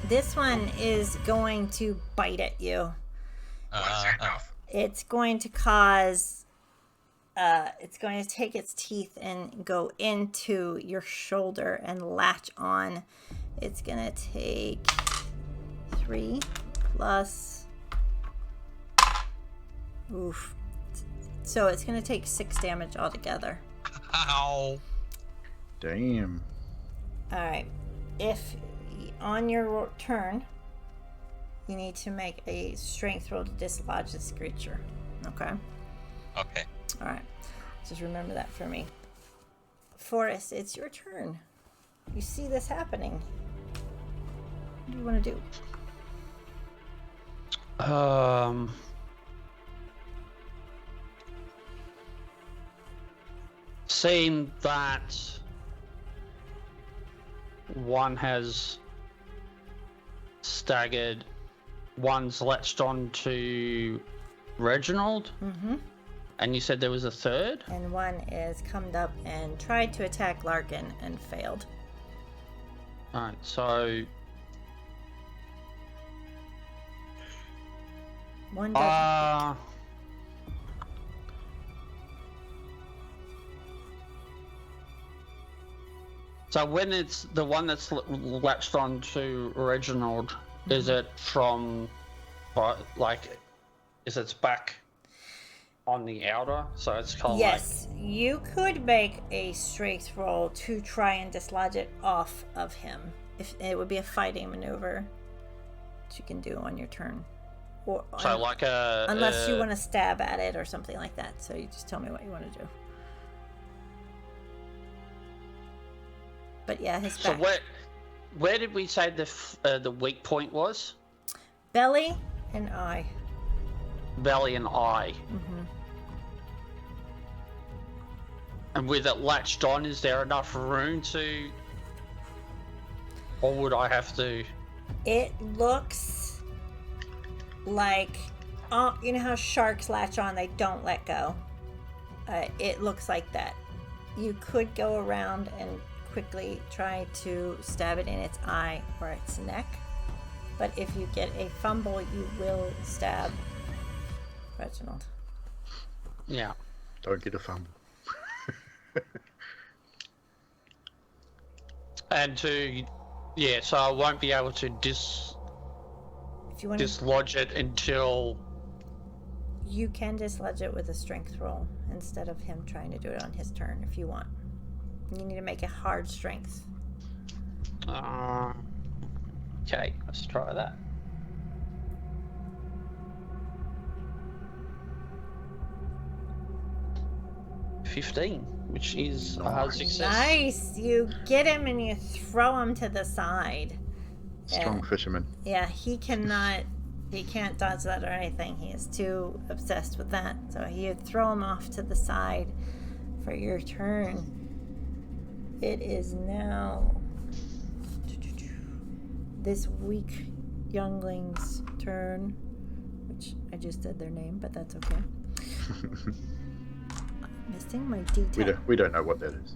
This one is going to bite at you. It's going to cause... it's going to take its teeth and go into your shoulder and latch on. It's going to take 3 plus... Oof. So it's going to take 6 damage altogether. Ow. Damn. Alright. If on your turn, you need to make a strength roll to dislodge this creature. Okay? Okay. Alright. Just remember that for me. Forrest, it's your turn. You see this happening. What do you want to do? Seeing that one has staggered, one's latched on to Reginald, and you said there was a third? And one is come up and tried to attack Larkin and failed. Alright, so... One doesn't. So when it's the one that's latched on to Reginald, is it from, like, is its back on the outer? So it's kind of Yes, you could make a strength roll to try and dislodge it off of him. If it would be a fighting maneuver that you can do on your turn. Or so like a... unless you want to stab at it or something like that. So you just tell me what you want to do. But yeah, his back. So where did we say the weak point was? Belly and eye. Belly and eye. And with it latched on, is there enough room to... Or would I have to... It looks like... you know how sharks latch on, they don't let go? It looks like that. You could go around and quickly try to stab it in its eye or its neck. But if you get a fumble, you will stab Reginald. Yeah. Don't get a fumble. And to... Yeah, so I won't be able to If you want to, dislodge it until... you can dislodge it with a strength roll instead of him trying to do it on his turn if you want. You need to make a hard strength. Okay, let's try that. $15, which is a hard success. Nice! You get him and you throw him to the side. Strong fisherman. Yeah, he can't dodge that or anything. He is too obsessed with that. So you throw him off to the side for your turn. It is now this weak youngling's turn, which I just said their name, but that's okay. I'm missing my D10. We don't know what that is.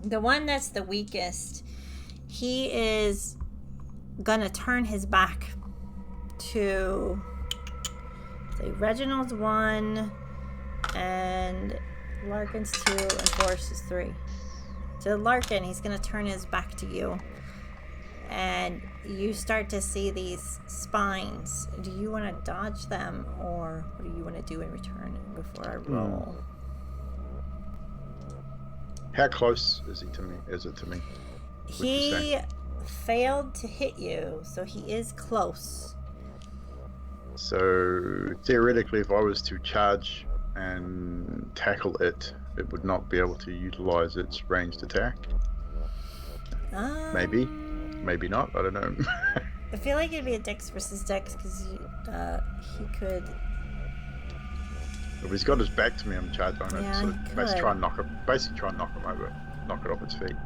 The one that's the weakest, he is gonna turn his back to, say, Reginald's 1, and Larkin's 2, and Forrest's 3. So Larkin, he's gonna turn his back to you, and you start to see these spines. Do you want to dodge them, or what do you want to do in return before I roll? How close is he to me? Is it to me? He failed to hit you, so he is close. So theoretically, if I was to charge and tackle it, it would not be able to utilize its ranged attack. Maybe. Maybe not. I don't know. I feel like it'd be a Dex versus Dex because he could. If he's got his back to me, I'm charged on it. Yeah, So he basically could. try and knock him over, knock it off its feet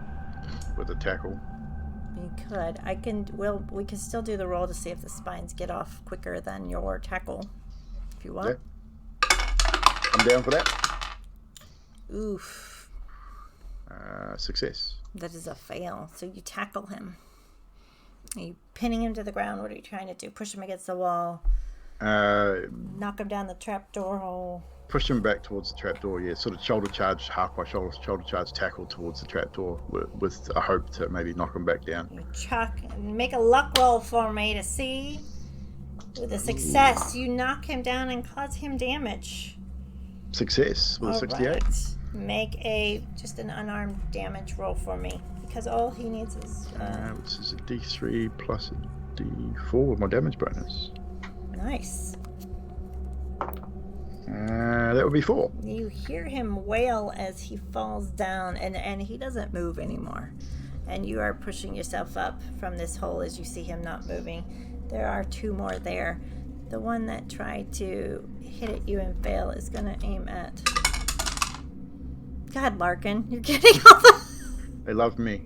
with a tackle. You could. We can still do the roll to see if the spines get off quicker than your tackle, if you want. Yeah. I'm down for that. Oof. Success. That is a fail. So you tackle him. Are you pinning him to the ground? What are you trying to do? Push him against the wall? Knock him down the trapdoor hole? Push him back towards the trapdoor, yeah. Sort of shoulder charge, half by shoulder charge tackle towards the trapdoor with a hope to maybe knock him back down. You chuck and make a luck roll for me to see. With a success, you knock him down and cause him damage. Success with a 68. Right. Make just an unarmed damage roll for me. Because all he needs is... This is a D3 plus a D4 with my damage bonus. Nice. That would be 4. You hear him wail as he falls down, and he doesn't move anymore. And you are pushing yourself up from this hole as you see him not moving. There are 2 more there. The one that tried to hit at you and fail is going to aim at... God, Larkin, you're getting all the... They love me.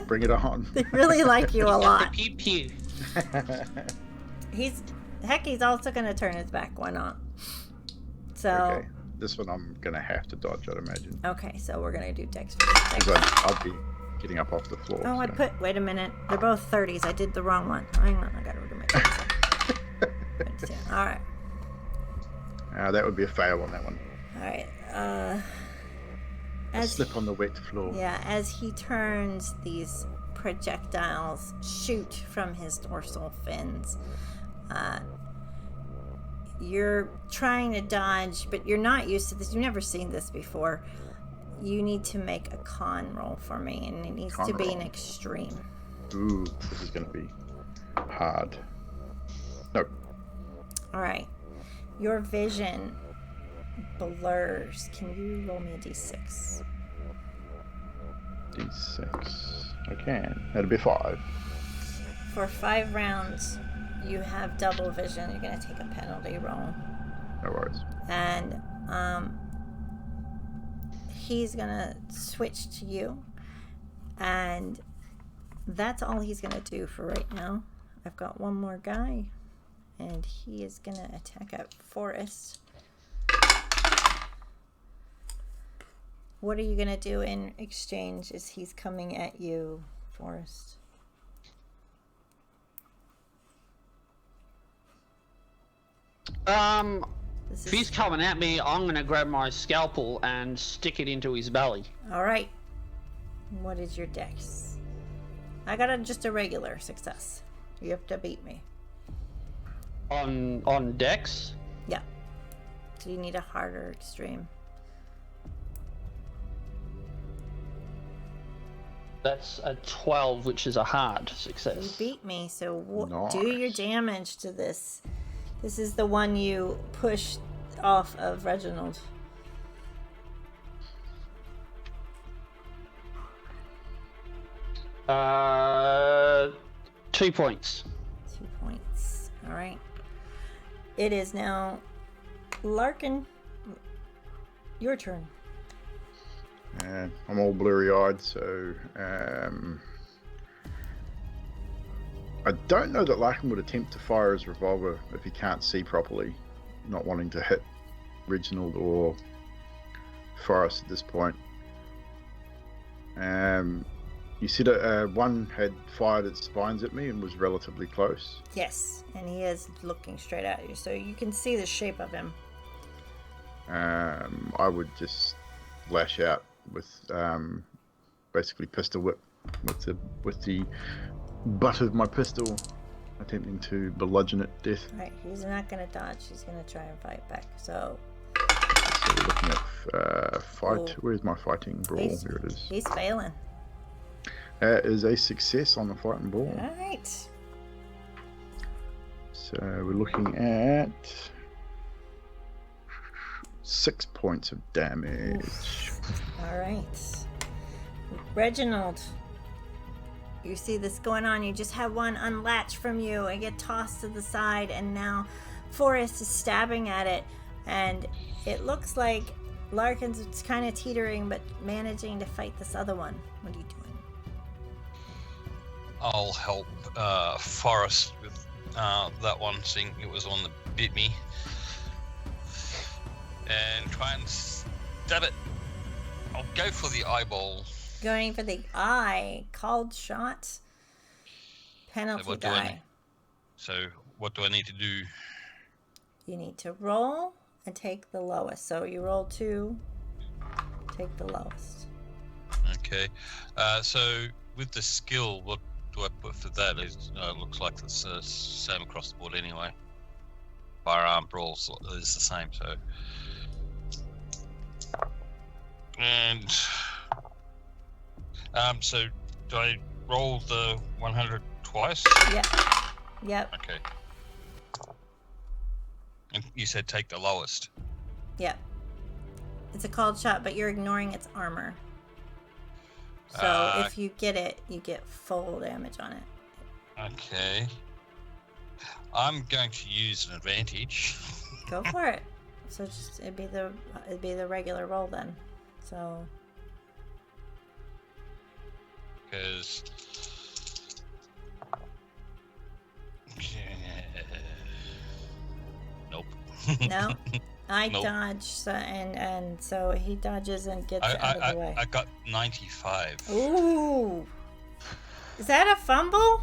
Bring it on. They really like you a lot. Pew pew. He's also going to turn his back. Why not? So. Okay. This one I'm going to have to dodge, I'd imagine. Okay, so we're going to do Dex. Because I'll be getting up off the floor. Oh, so. wait a minute. They're both 30s. I did the wrong one. Hang on, I got to redo my Dex. All right. That would be a fail on that one. All right. Slip on the wet floor. Yeah, as he turns, these projectiles shoot from his dorsal fins. You're trying to dodge, but you're not used to this. You've never seen this before. You need to make a con roll for me, and it needs to be an extreme. Ooh, this is going to be hard. No. All right. Your vision blurs. Can you roll me a d6? D6. I can. That'd be 5. For 5 rounds, you have double vision. You're going to take a penalty roll. No worries. And he's going to switch to you. And that's all he's going to do for right now. I've got one more guy. And he is going to attack at Forrest. What are you going to do in exchange as he's coming at you, Forrest? If he's coming at me, I'm going to grab my scalpel and stick it into his belly. All right. What is your dex? I got just a regular success. You have to beat me. On dex? Yeah. So you need a harder extreme. That's a 12, which is a hard You success. beat me, so Nice. do your damage to this. This is the one you pushed off of Reginald. Uh, 2 points. 2 points. All right. It is now Larkin. Your turn. I'm all blurry-eyed, so I don't know that Larkin would attempt to fire his revolver if he can't see properly, not wanting to hit Reginald or Forrest at this point. You said one had fired its spines at me and was relatively close. Yes, and he is looking straight at you, so you can see the shape of him. I would just lash out with basically pistol whip with the butt of my pistol, attempting to bludgeon it to death. Right, he's not going to dodge. He's going to try and fight back. So we're looking at fight. Oh. Where's my fighting brawl? Here it is. He's failing. That is a success on the fighting brawl. All right. So we're looking at 6 points of damage. All right. Reginald, You see this going on. You just have one unlatch from you and get tossed to the side, and now Forrest is stabbing at it, and it looks like Larkin's kind of teetering but managing to fight this other one. What are you doing? I'll help Forrest with that one, seeing it was the one that bit me, and try and stab it. I'll go for the eyeball. Going for the eye. Called shot. Penalty die. So what do I need to do? You need to roll and take the lowest. So you roll 2, take the lowest. Okay. So with the skill, what do I put for that? It looks like it's the same across the board anyway. Firearm rolls is the same, so. And so do I roll the 100 twice? Yep. Okay. And you said take the lowest. Yep. It's a called shot, but you're ignoring its armor. So if you get it, you get full damage on it. Okay. I'm going to use an advantage. Go for it. So just it'd be the regular roll then. So. Because. Nope. No. I Nope. dodge, so, and so he dodges and gets out of the way. I got 95. Ooh. Is that a fumble?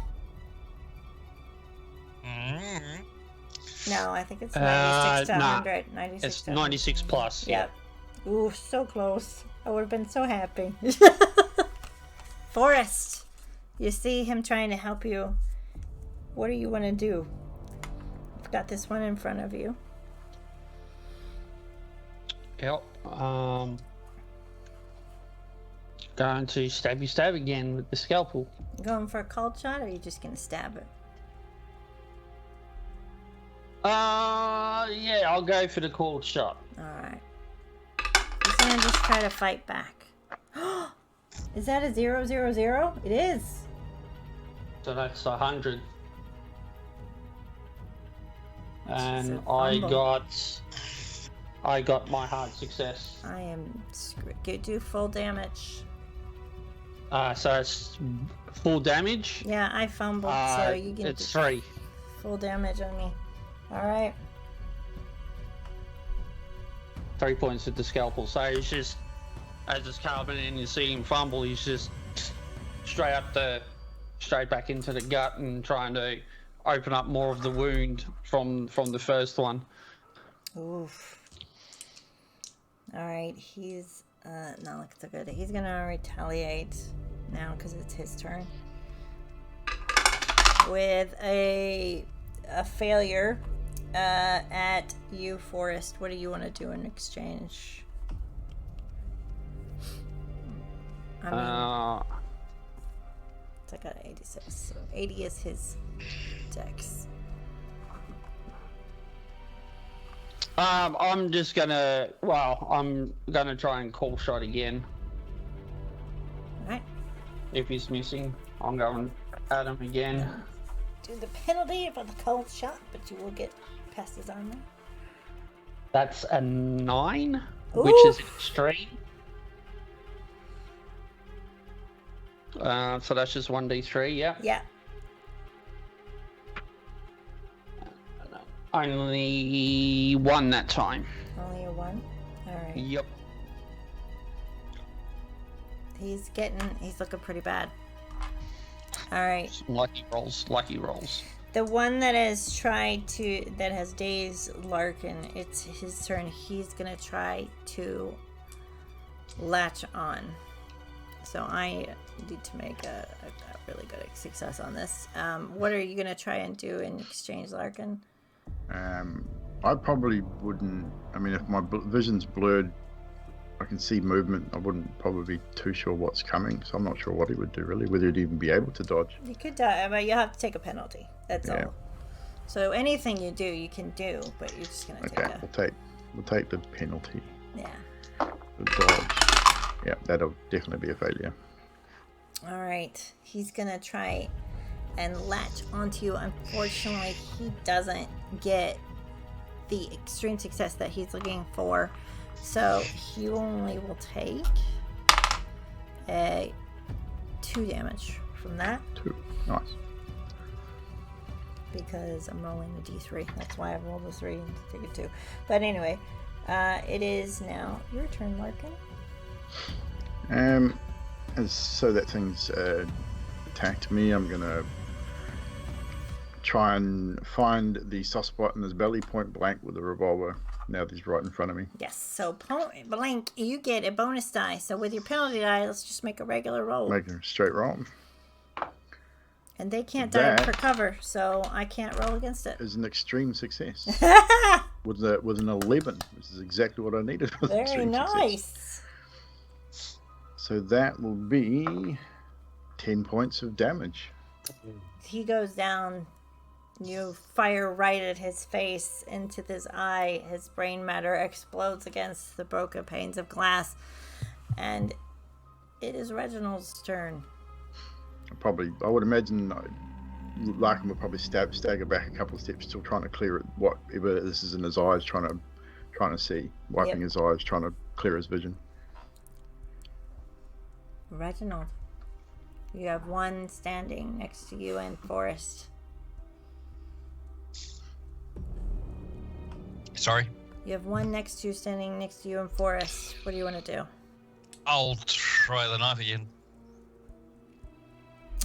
Mm-hmm. No, I think it's 96 to nah. 100. 96 It's to 96 plus. Yep. Ooh, so close. I would have been so happy. Forrest, you see him trying to help you. What do you want to do? You've got this one in front of you. Yep. Going to stab again with the scalpel. Going for a cold shot, or are you just going to stab it? Yeah, I'll go for the cold shot. Alright. He's going to just try to fight back. Is that a 0, 0, 0? It is. So that's 100. And a I fumble. got my hard success. I am screwed. Do full damage. So it's full damage. Yeah, I fumbled, so you can It's do 3. full damage on me. Alright. 3 points with the scalpel. So he's just, as it's coming in, you see him fumble. He's just straight back into the gut and trying to open up more of the wound from the first one. Oof. Alright, he's not looking so good. He's gonna retaliate now because it's his turn. With a failure at you, Forrest. What do you want to do in exchange? I mean, I got an 86, so 80 is his dex. I'm gonna try and call shot again. Alright. If he's missing, I'm going at him again. Do the penalty for the cold shot, but you will get past his armor. That's a 9, Ooh. which is extreme. So that's just 1d3, yeah? Yeah. Only 1 that time. Only a 1? Alright. Yep. He's looking pretty bad. Alright. Lucky rolls. The one that has dazed Larkin, it's his turn. He's gonna try to latch on. So I need to make a really good success on this. What are you gonna try and do in exchange, Larkin? I probably wouldn't. I mean, if my vision's blurred, I can see movement. I wouldn't probably be too sure what's coming, so I'm not sure what he would do really, whether he'd even be able to dodge. You could die, but you have to take a penalty. That's all. So anything you do, you can do, but you're just gonna take a. We'll take the penalty. Yeah. The dodge. Yeah, that'll definitely be a failure. All right. He's going to try and latch onto you. Unfortunately, he doesn't get the extreme success that he's looking for. So he only will take 2 damage from that. 2. Nice. Because I'm rolling a d3. That's why I rolled a 3 and take a 2. But anyway, it is now your turn, Larkin. So that thing's attacked me. I'm gonna try and find the soft spot in his belly, point blank with a revolver. Now that he's right in front of me. Yes. So point blank, you get a bonus die. So with your penalty die, let's just make a regular roll. Make a straight roll. And they can't dive for cover, so I can't roll against it. Is an extreme success. with an 11, which is exactly what I needed. Very nice. Success. So that will be 10 points of damage. He goes down. You fire right at his face, into his eye. His brain matter explodes against the broken panes of glass. And it is Reginald's turn. I would imagine Larkin would probably stagger back a couple of steps, still trying to clear it. Whatever this is in his eyes, trying to see, wiping his eyes, trying to clear his vision. Reginald, you have one standing next to you in Forest. Sorry? You have one standing next to you in Forest. What do you want to do? I'll try the knife again.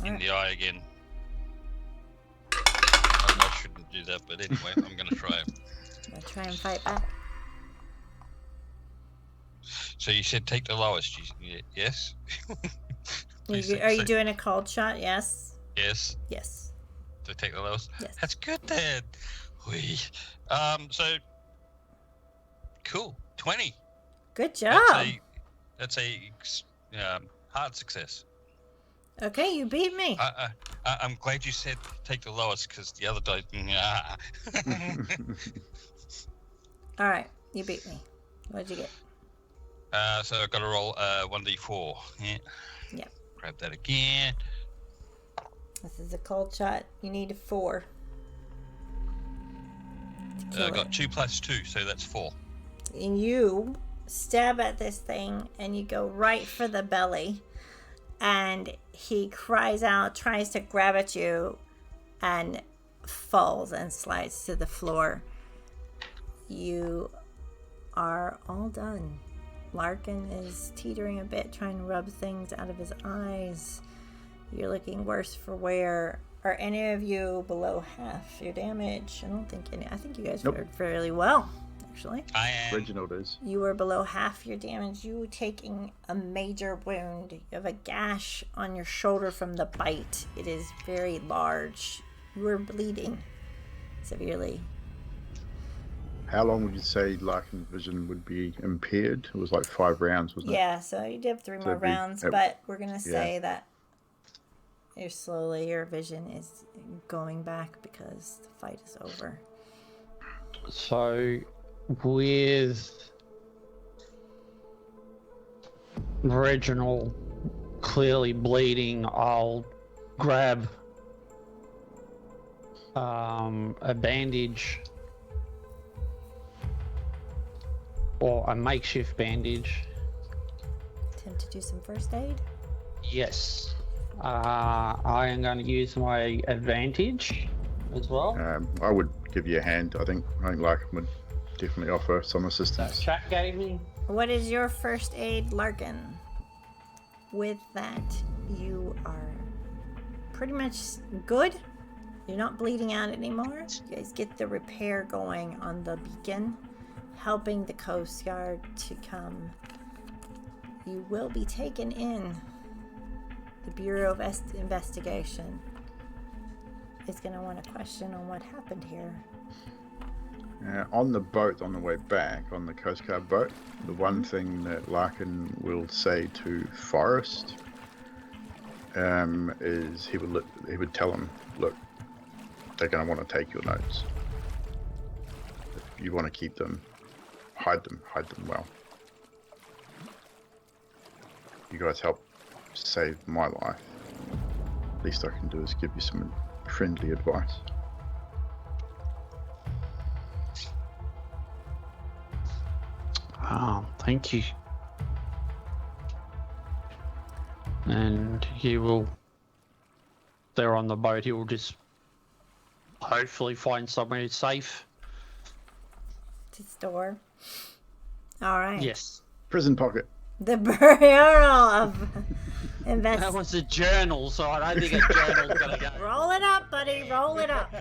In the eye again. I shouldn't do that, but anyway, I'm going to try it. I'll try and fight back. So you said take the lowest, yes? Are you doing a cold shot? Yes? Yes. Yes. So take the lowest? Yes. That's good then. So, cool. 20. Good job. That's a hard success. Okay, you beat me. I'm glad you said take the lowest because the other die. All right, you beat me. What did you get? So I've got to roll 1d4. Yeah. Yep. Grab that again. This is a cold shot. You need a 4. I got 2 plus 2, so that's 4. And you stab at this thing, and you go right for the belly. And he cries out, tries to grab at you, and falls and slides to the floor. You are all done. Larkin is teetering a bit, trying to rub things out of his eyes. You're looking worse for wear. Are any of you below half your damage? I don't think any. I think you guys fared fairly well, actually. I am. Reginald is. You were below half your damage. You taking a major wound. You have a gash on your shoulder from the bite. It is very large. You were bleeding severely. How long would you say Larkin's vision would be impaired? It was like 5 rounds, wasn't it? Yeah, so you did have 3 more rounds, but we're going to say that your vision is going back because the fight is over. So, with Reginald clearly bleeding, I'll grab a bandage or a makeshift bandage. Attempt to do some first aid? Yes. I am going to use my advantage as well. I would give you a hand. I think Larkin would definitely offer some assistance. That chat gave me. What is your first aid, Larkin? With that, you are pretty much good. You're not bleeding out anymore. You guys get the repair going on the beacon, helping the Coast Guard to come. You will be taken in. The Bureau of Investigation is going to want a question on what happened here. On the boat on the way back, on the Coast Guard boat, the one thing that Larkin will say to Forrest is he would tell him, look, they're going to want to take your notes. If you want to keep them, hide them well. You guys help saved my life. Least I can do is give you some friendly advice. Thank you. And he will, they're on the boat, he will just hopefully find somewhere safe. To store. All right. Yes. Prison pocket. The Bureau of Invest. That was a journal, so I don't think a journal's gonna go. Roll it up, buddy. Roll it up.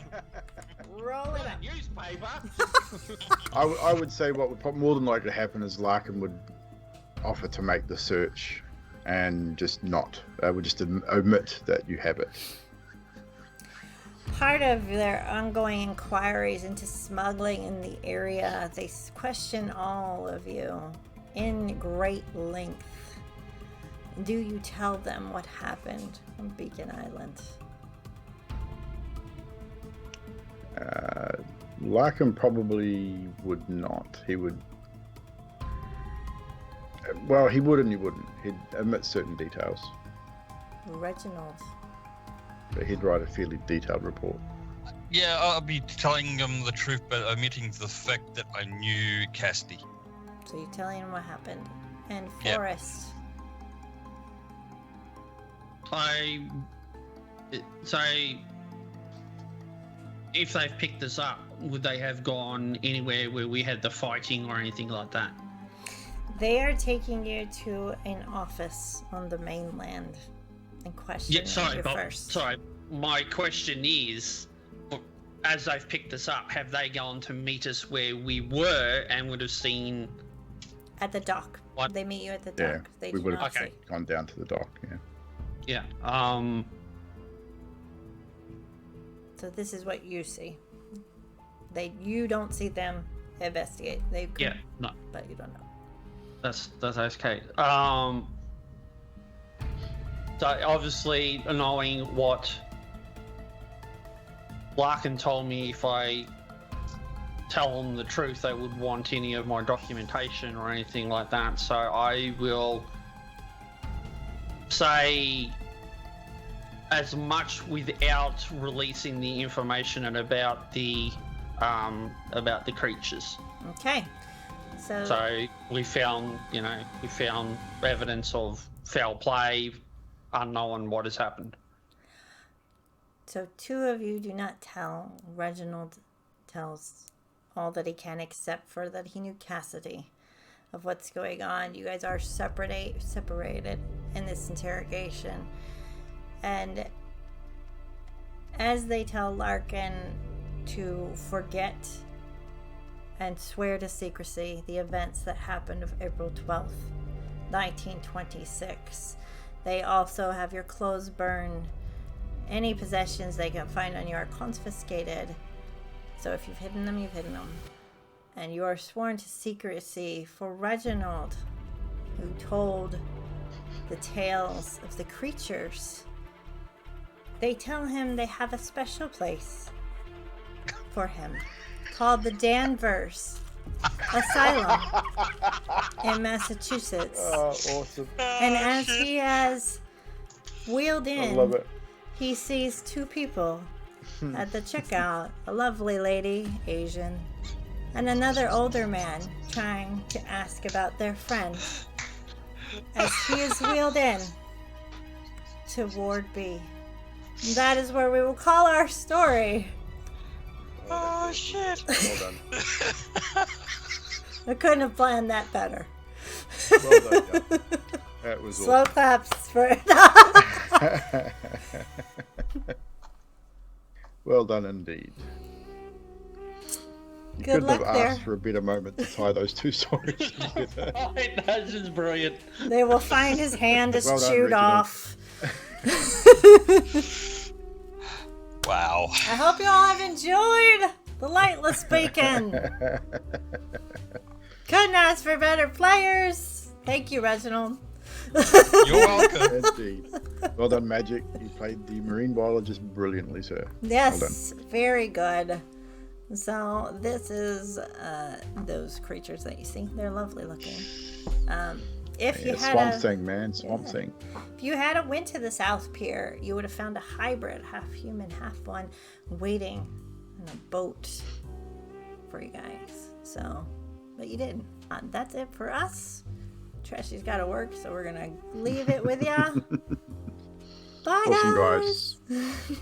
Roll it up. Newspaper. I would say what would more than likely happen is Larkin would offer to make the search and just would just omit that you have it. Part of their ongoing inquiries into smuggling in the area, they question all of you in great length. Do you tell them what happened on Beacon Island? Larkin probably would not. He would. Well, he would and he wouldn't. He'd omit certain details. Reginald. But he'd write a fairly detailed report. Yeah, I'll be telling them the truth, but omitting the fact that I knew Cassidy. So you're telling him what happened. And Yep. Forrest. So, if they've picked us up, would they have gone anywhere where we had the fighting or anything like that? They are taking you to an office on the mainland and questioning you first. Sorry, my question is, as they've picked us up, have they gone to meet us where we were and would have seen... At the dock. What? They meet you at the dock. Yeah, They we do would not have see. gone down to the dock. Yeah. Yeah, So this is what you see. You don't see them investigate. They could, yeah, no, but you don't know. that's okay. So obviously, knowing what Larkin told me, if I tell them the truth, they would want any of my documentation or anything like that. So I will say as much without releasing the information and about the creatures. Okay. So we found evidence of foul play, unknown what has happened. So two of you do not tell. Reginald tells all that he can, except for that he knew Cassidy of what's going on. You guys are separated in this interrogation. And as they tell Larkin to forget and swear to secrecy the events that happened of April 12th, 1926, they also have your clothes burned. Any possessions they can find on you are confiscated. So if you've hidden them, you've hidden them. And you are sworn to secrecy for Reginald, who told the tales of the creatures. They tell him they have a special place for him called the Danvers Asylum in Massachusetts. Oh, awesome. And as he has wheeled I in, love it. he sees two people at the checkout, a lovely lady, Asian, and another older man trying to ask about their friend. As he is wheeled in to Ward B. That is where we will call our story. Oh, shit. Well done. I couldn't have planned that better. Well done, yeah. That was Slow awesome. claps for Well done indeed. You Good couldn't have luck there. asked for a better moment to tie those two stories together. That's just brilliant. They will find his hand is Well done, chewed Reginald. off. Wow. I hope you all have enjoyed the Lightless Beacon. Couldn't ask for better players. Thank you, Reginald. You're welcome. Indeed. Well done, Magic. You played the marine biologist brilliantly, sir. Yes, very good. So this is those creatures that you see. They're lovely looking. if you had Swamp a, Thing, man. Swamp Yeah. Thing. if you had went to the South Pier, you would have found a hybrid, half human, half one, waiting on a boat for you guys. So, but you didn't. That's it for us. Trashy's got to work, so we're gonna leave it with ya. Bye, Awesome, guys. guys.